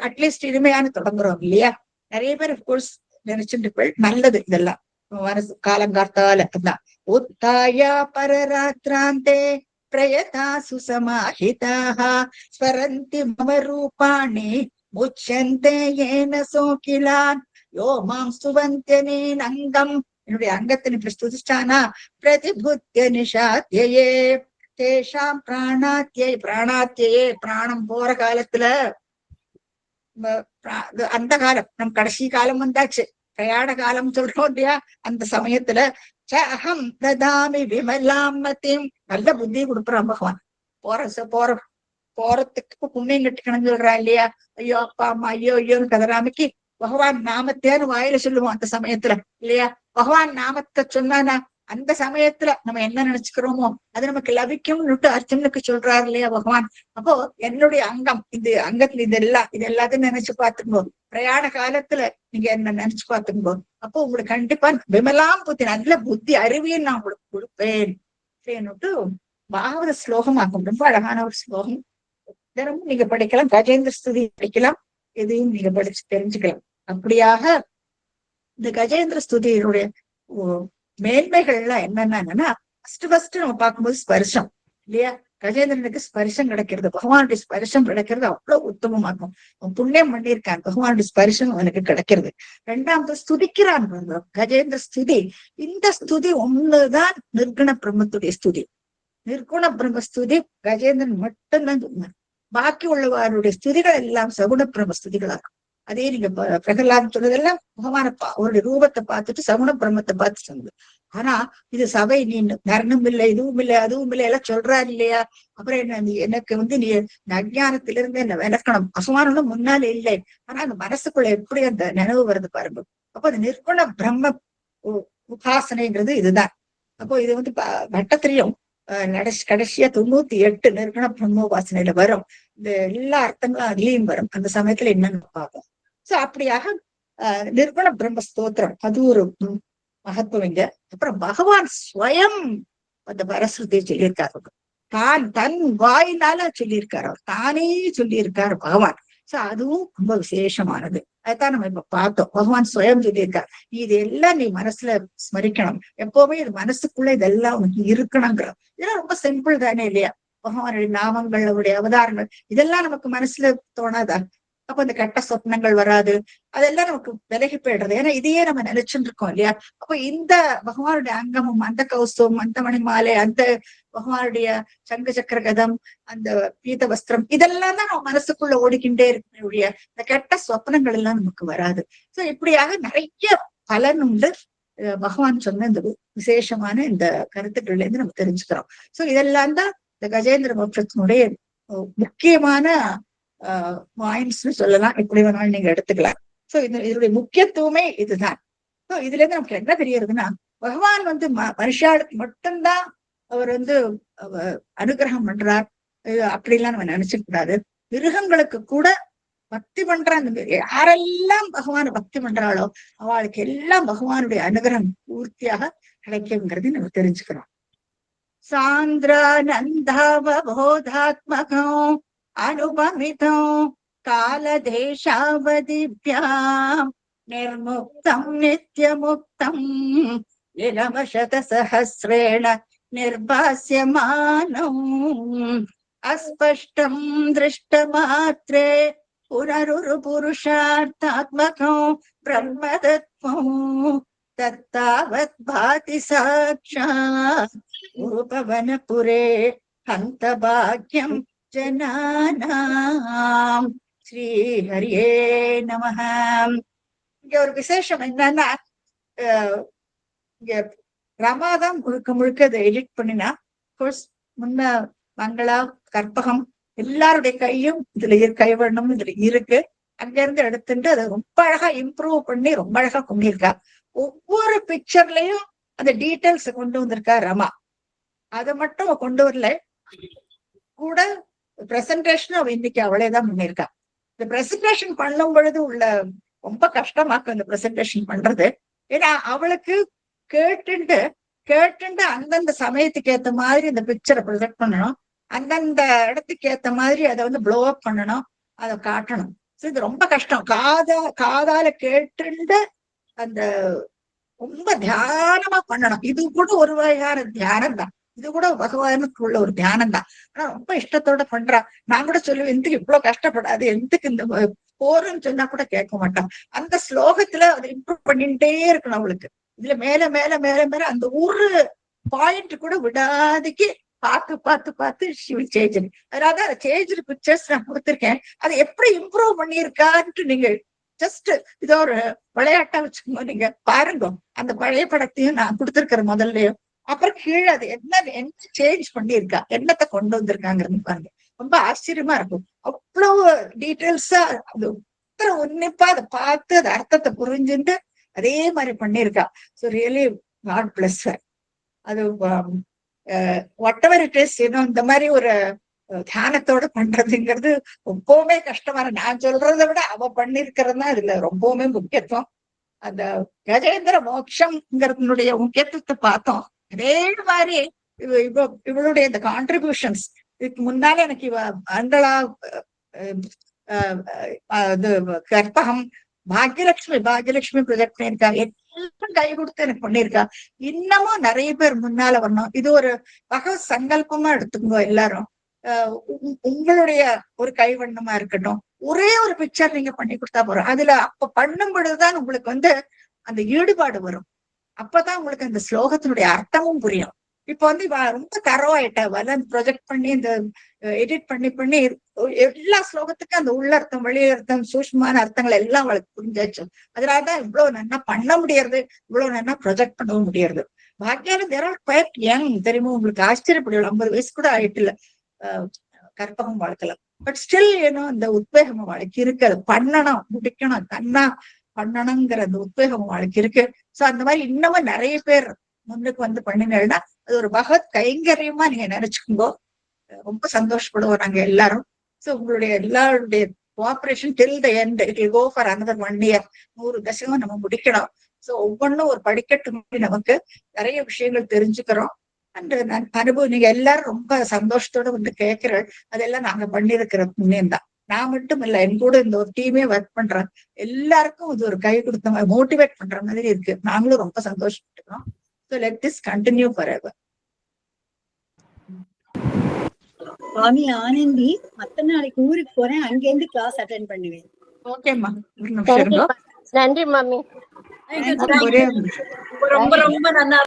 அட்லீஸ்ட் இனிமையான தொடங்குறோம் இல்லையா. நிறைய பேர் அப்கோர்ஸ் நினைச்சுட்டு நல்லது இதெல்லாம் மனசு காலங்காத்தால. அதான் உத்தாயா பரராத்திராந்தே பிரயதா சுசமாஹிதாக ஸ்வரந்தி மம ரூபாணி முச்சந்தே ஏன சோகிலான் யோ மாம் சுவந்தியனேன் அங்கம், என்னுடைய அங்கத்தின் இப்படி ஸ்துதிச்சானா பிரதிபுத்திய நிஷாத்தியே தேஷாம் பிராணாத்தியை, பிராணாத்தியே பிராணம் போற காலத்துல, அந்த காலம் நம் கடைசி காலம் வந்தாச்சு, பிரயாண காலம் சொல்றோம் இல்லையா, அந்த சமயத்துல அகம் ததாமி விமலாம் மதிம், நல்ல புத்தி கொடுக்குறான் பகவான். போறதுக்கு புண்ணியம் கட்டிக்கணும்னு சொல்றா இல்லையா. ஐயோ அப்பா அம்மா ஐயோ ஐயோன்னு கதராமைக்கு பகவான் நாமத்தேன்னு வாயில சொல்லுவோம் அந்த சமயத்துல இல்லையா. பகவான் நாமத்தை சொன்னானா அந்த சமயத்துல நம்ம என்ன நினைச்சுக்கிறோமோ அது நமக்கு லபிக்கும்னுட்டு அர்ஜுனுக்கு சொல்றாரு இல்லையா பகவான். அப்போ என்னுடைய அங்கம் இது, அங்கத்துல இது எல்லாத்தையும் நினைச்சு பார்த்துக்கோ. பிரயாண காலத்துல நீங்க என்ன நினைச்சு பார்த்துக்கோ. அப்போ உங்களுக்கு கண்டிப்பா விமலாம் புத்தி, நல்ல புத்தி அறிவியல் நான் உங்களுக்கு கொடுப்பேன் அப்படின்னுட்டு பாகவத ஸ்லோகம் ஆகும். ரொம்ப அழகான ஒரு ஸ்லோகம். தினமும் நீங்க படிக்கலாம், கஜேந்திர ஸ்துதி படிக்கலாம், எதையும் நீங்க படிச்சு தெரிஞ்சுக்கலாம். அப்படியாக இந்த கஜேந்திர ஸ்துதியினுடைய மேன்மைகள்லாம் என்னன்னா ஃபர்ஸ்ட் நம்ம பார்க்கும்போது ஸ்பர்ஷம் இல்லையா. கஜேந்திரனுக்கு ஸ்பர்ஷம் கிடைக்கிறது, பகவானுடைய ஸ்பர்ஷம் கிடைக்கிறது அவ்வளவு உத்தமமாக்கும். புண்ணியம் பண்ணியிருக்கான், பகவானுடைய ஸ்பர்ஷம் அவனுக்கு கிடைக்கிறது. ரெண்டாவது ஸ்துதிக்கிறான் கஜேந்திர ஸ்துதி. இந்த ஸ்துதி ஒண்ணுதான் நிர்குண பிரம்மத்துடைய ஸ்துதி. நிர்குண பிரம்ம ஸ்துதி கஜேந்திரன் மட்டும்தான் சொன்னார். பாக்கி உள்ளவாருடைய ஸ்துதிகள் எல்லாம் சகுண பிரம்ம ஸ்துதிகளாகும். அதே நீங்க பிரகலாதன் சொல்றதெல்லாம் பகவான அவருடைய ரூபத்தை பார்த்துட்டு சகுண பிரம்மத்தை பார்த்து சொன்னது. ஆனா இது சபை நீ மரணம் இல்லை, இதுவும் இல்லை, அதுவும் இல்லை எல்லாம் சொல்றாரு இல்லையா? அப்புறம் என்ன எனக்கு நீ அஜ்ஞானத்திலிருந்து என்ன விளக்கணும். பகவானும் முன்னால இல்லை, ஆனா அந்த மனசுக்குள்ள எப்படி அந்த நினைவு வருது பாருங்க. அப்போ அந்த நிர்குண பிரம்ம உபாசனைங்கிறது இதுதான். அப்போ இது பட்டத்திலையும் கடைசியா 98 நிர்குண பிரம்மோபாசனையில வரும். இந்த எல்லா அர்த்தங்களும் அதுலயும் வரும். அந்த சமயத்துல என்னன்னு பார்ப்போம். சோ அப்படியாக நிர்குண பிரம்ம ஸ்தோத்திரம் அது ஒரு மகத்துவம் இங்க. அப்புறம் பகவான் ஸ்வயம் அந்த பரஸ்ருதியை சொல்லியிருக்காரு. தன் வாயினால சொல்லியிருக்காரு, அவர் தானே சொல்லியிருக்காரு பகவான். சோ அதுவும் ரொம்ப விசேஷமானது. அதான் நம்ம இப்ப பார்த்தோம். பகவான் சுயம் சொல்லியிருக்காரு, இது எல்லாம் நீ மனசுல ஸ்மரிக்கணும், எப்பவுமே இது மனசுக்குள்ள இதெல்லாம் உனக்கு இருக்கணுங்கிற. இதெல்லாம் ரொம்ப சிம்பிள் தானே இல்லையா? பகவானுடைய நாமங்கள், அவருடைய அவதாரங்கள் இதெல்லாம் நமக்கு மனசுல தோணாதா? அப்ப அந்த கெட்ட சொப்னங்கள் வராது, அதெல்லாம் நமக்கு விலகி போயிடுறது. ஏன்னா இதையே நம்ம நினைச்சுட்டு இருக்கோம் இல்லையா? அப்ப இந்த பகவானுடைய அங்கமும், அந்த கௌஸ்தவம், அந்த மணிமாலை, அந்த பகவானுடைய சங்க சக்கர கதம், அந்த பீத வஸ்திரம், இதெல்லாம் தான் நம்ம மனசுக்குள்ள ஓடிக்கிட்டே இருக்கக்கூடிய இந்த கெட்ட சொப்னங்கள் எல்லாம் நமக்கு வராது. சோ இப்படியாக நிறைய பலன் உண்டு பகவான் சொன்ன இந்த விசேஷமான இந்த கருத்துக்கள்ல இருந்து நம்ம தெரிஞ்சுக்கிறோம். சோ இதெல்லாம் தான் இந்த கஜேந்திர மோட்சத்தினுடைய முக்கியமான பாயிண்ட்ஸ்னு சொல்லலாம். எப்படி வேணாலும் நீங்க எடுத்துக்கலாம். சோ இதனுடைய முக்கியத்துவமே இதுதான். சோ இதுல இருந்து நமக்கு என்ன தெரியறதுன்னா, பகவான் மனுஷாளுக்கு மட்டும்தான் அவர் அனுகிரகம் பண்றார் அப்படிலாம் நம்ம நினைச்சுக்க கூடாது. மிருகங்களுக்கு கூட பக்தி பண்ற அந்த யாரெல்லாம் பகவான பக்தி பண்றாளோ அவளுக்கு எல்லாம் பகவானுடைய அனுகிரகம் பூர்த்தியாக கிடைக்குங்கிறது நம்ம தெரிஞ்சுக்கிறோம். சாந்திரானந்தாவபோதாத்மகம் அனுபமிதம் காலதேசாவதிப்யாம் நிர்முக்தம் நித்யமுக்தம் நிரமசத சஹஸ்ரேண நிர்பாஸ்யமானம் அஸ்பஷ்டம் திருஷ்டமாத்ரே புனருரு புருஷார்த்தாத்மகம் பிரம்மதத்வம் தத்தாவத் பாதி சாட்சாத் உபவனபுரே ஹந்த பாக்யம் ஜனானாம். ஸ்ரீ ஹரியே நமஹ. இங்க ஒரு விசேஷம் என்னன்னா, இங்க ரமாதான் முழுக்க முழுக்க அதை எடிட் பண்ணினா, முன்ன மங்களா கற்பகம் எல்லாருடைய கையும் இதுல கைவண்ணம் இதுல இருக்கு. அங்க இருந்து எடுத்துட்டு அதை ரொம்ப அழகா இம்ப்ரூவ் பண்ணி ரொம்ப அழகா கொண்டிருக்கா. ஒவ்வொரு பிக்சர்லயும் அந்த டீட்டெயில்ஸ் கொண்டு வந்திருக்கா ரமா. அதை மட்டும் கொண்டு வரல, கூட பிரசன்டேஷன் அவ இன்னைக்கு அவளேதான் பண்ணிருக்கா. இந்த பிரசன்டேஷன் பண்ணும் பொழுது உள்ள ரொம்ப கஷ்டமாக்கும் இந்த பிரசன்டேஷன் பண்றது. ஏன்னா அவளுக்கு கேட்டுண்டு அந்தந்த சமயத்துக்கு ஏத்த மாதிரி இந்த பிக்சரை ப்ரொஜெக்ட் பண்ணணும், அந்தந்த இடத்துக்கு ஏத்த மாதிரி அதை ப்ளோ அப் பண்ணணும், அதை காட்டணும். இது ரொம்ப கஷ்டம். காதால கேட்டுண்டு அந்த ரொம்ப தியானமா பண்ணணும். இது கூட ஒரு வகையான தியானம் தான், இது கூட பகவானுக்கு உள்ள ஒரு தியானம் தான். ஆனா ரொம்ப இஷ்டத்தோட பண்றா. நான் கூட சொல்லுவேன், எதுக்கு இவ்வளவு கஷ்டப்படாது, எதுக்கு இந்த போறன்னு சொன்னா கூட கேட்க மாட்டான். அந்த ஸ்லோகத்துல அதை இம்ப்ரூவ் பண்ணிட்டே இருக்கணும் அவளுக்கு. இதுல மேல மேல மேல மேல அந்த ஒரு பாயிண்ட் கூட விடாதிக்கு பார்த்து சேஞ்ச். அதாவது சேஞ்ச் பிக்சர்ஸ் நான் கொடுத்திருக்கேன். அதை எப்படி இம்ப்ரூவ் பண்ணியிருக்கான்ட்டு நீங்க ஜஸ்ட் இதோ ஒரு விளையாட்டா வச்சுக்கோங்க. நீங்க பாருங்க, அந்த பழைய படத்தையும் நான் கொடுத்திருக்கிறேன் முதல்லயும், அப்புறம் கீழே அது என்ன சேஞ்ச் பண்ணியிருக்கா, என்னத்தை கொண்டு வந்திருக்காங்கிறது பாருங்க. ரொம்ப ஆச்சரியமா இருக்கும். அவ்வளவு டீட்டெயில்ஸா அது உன்னிப்பா அதை பார்த்து அது அர்த்தத்தை புரிஞ்சுட்டு அதே மாதிரி பண்ணிருக்கா. So really God bless her. அது வாட் எவர் இட் இஸ், இந்த மாதிரி ஒரு தியானத்தோட பண்றதுங்கிறது ரொம்பவுமே கஷ்டமான. நான் சொல்றதை விட அவ பண்ணிருக்கிறதுனா இதுல ரொம்பவுமே முக்கியத்துவம். அந்த கஜேந்திர மோட்சம்ங்கிறதுனுடைய முக்கியத்துவத்தை பார்த்தோம். அதே மாதிரி இவளுடைய இந்த கான்ட்ரிபியூஷன்ஸ் இதுக்கு முன்னால எனக்கு இவ மங்களா, கற்பகம், பாக்யலட்சுமி ப்ரொஜெக்ட் பண்ணியிருக்கா. எல்லாம் கை கொடுத்து எனக்கு பண்ணிருக்கா. இன்னமும் நிறைய பேர் முன்னால வரணும். இது ஒரு பகவத் சங்கல்பமா எடுத்துக்கோ எல்லாரும். உங்களுடைய ஒரு கைவண்ணமா இருக்கட்டும், ஒரே ஒரு பிக்சர் நீங்க பண்ணி கொடுத்தா போறோம். அதுல அப்ப பண்ணும் பொழுதுதான் உங்களுக்கு அந்த ஈடுபாடு வரும். அப்பதான் உங்களுக்கு அந்த ஸ்லோகத்தினுடைய அர்த்தமும் புரியும். இப்ப வந்து இவ ரொம்ப தரவாயிட்டா அந்த ப்ரொஜெக்ட் பண்ணி இந்த எடிட் பண்ணி எல்லா ஸ்லோகத்துக்கும் அந்த உள்ளர்த்தம் வெளியர்த்தம் சூஷ்மான அர்த்தங்கள் எல்லாம் அவளுக்கு புரிஞ்சாச்சு. அதனாலதான் இவ்வளவு நல்லா பண்ண முடியறது, இவ்வளவு நல்லா ப்ரொஜெக்ட் பண்ணவும் முடியறது. பாக்கியால தேர் ஆர் குவைட் யங், தெரியுமா உங்களுக்கு? ஆச்சரியப்படும். 50 வயசு கூட ஆயிட்டுல கற்பகம் வாழ்க்கலாம். பட் ஸ்டில் ஏன்னோ அந்த உத்வேகம் அவளுக்கு இருக்கு. அது பண்ணணும், முடிக்கணும், தன்னா பண்ணணுங்கிற அந்த உத்வேகம் அவளுக்கு இருக்கு. சோ அந்த மாதிரி இன்னமும் நிறைய பேர் முன்னுக்கு வந்து பண்ணினா அது ஒரு பகவத் கைங்கரியமா நீங்க நினைச்சுக்கோங்க. ரொம்ப சந்தோஷப்படுவோம் நாங்க எல்லாரும். சோ உங்களுடைய எல்லாருடைய cooperation till the end, it will go for another 1 year. 100 தசகம் நம்ம முடிக்கணும். சோ ஒவ்வொன்றும் ஒரு படிக்கட்டு மாதிரி நமக்கு நிறைய விஷயங்கள் தெரிஞ்சுக்கிறோம். அண்ட் அனுபவம் நீங்க எல்லாரும் ரொம்ப சந்தோஷத்தோட வந்து கேட்கிறோம். அதெல்லாம் நாங்க பண்ணிருக்கிற புண்ணியம் தான். நான் மட்டும் இல்ல, என் கூட இந்த ஒரு டீமே ஒர்க் பண்றேன். எல்லாருக்கும் இது ஒரு கை கொடுத்த மாதிரி மோட்டிவேட் பண்ற மாதிரி இருக்கு. நாங்களும் ரொம்ப சந்தோஷப்பட்டுக்கிறோம். So let this continue forever. மாமி ஆனந்தி, மத்த நாளைக்கு ஊருக்கு போறேன், அங்க இருந்து கிளாஸ் அட்டென்ட் பண்ணுவேன். ஓகேம்மா, ஒரு நிமிஷம் இருங்க. நன்றி மாமி. ஒரே ஒரு நிமிஷம். ரொம்ப ரொம்ப நல்லா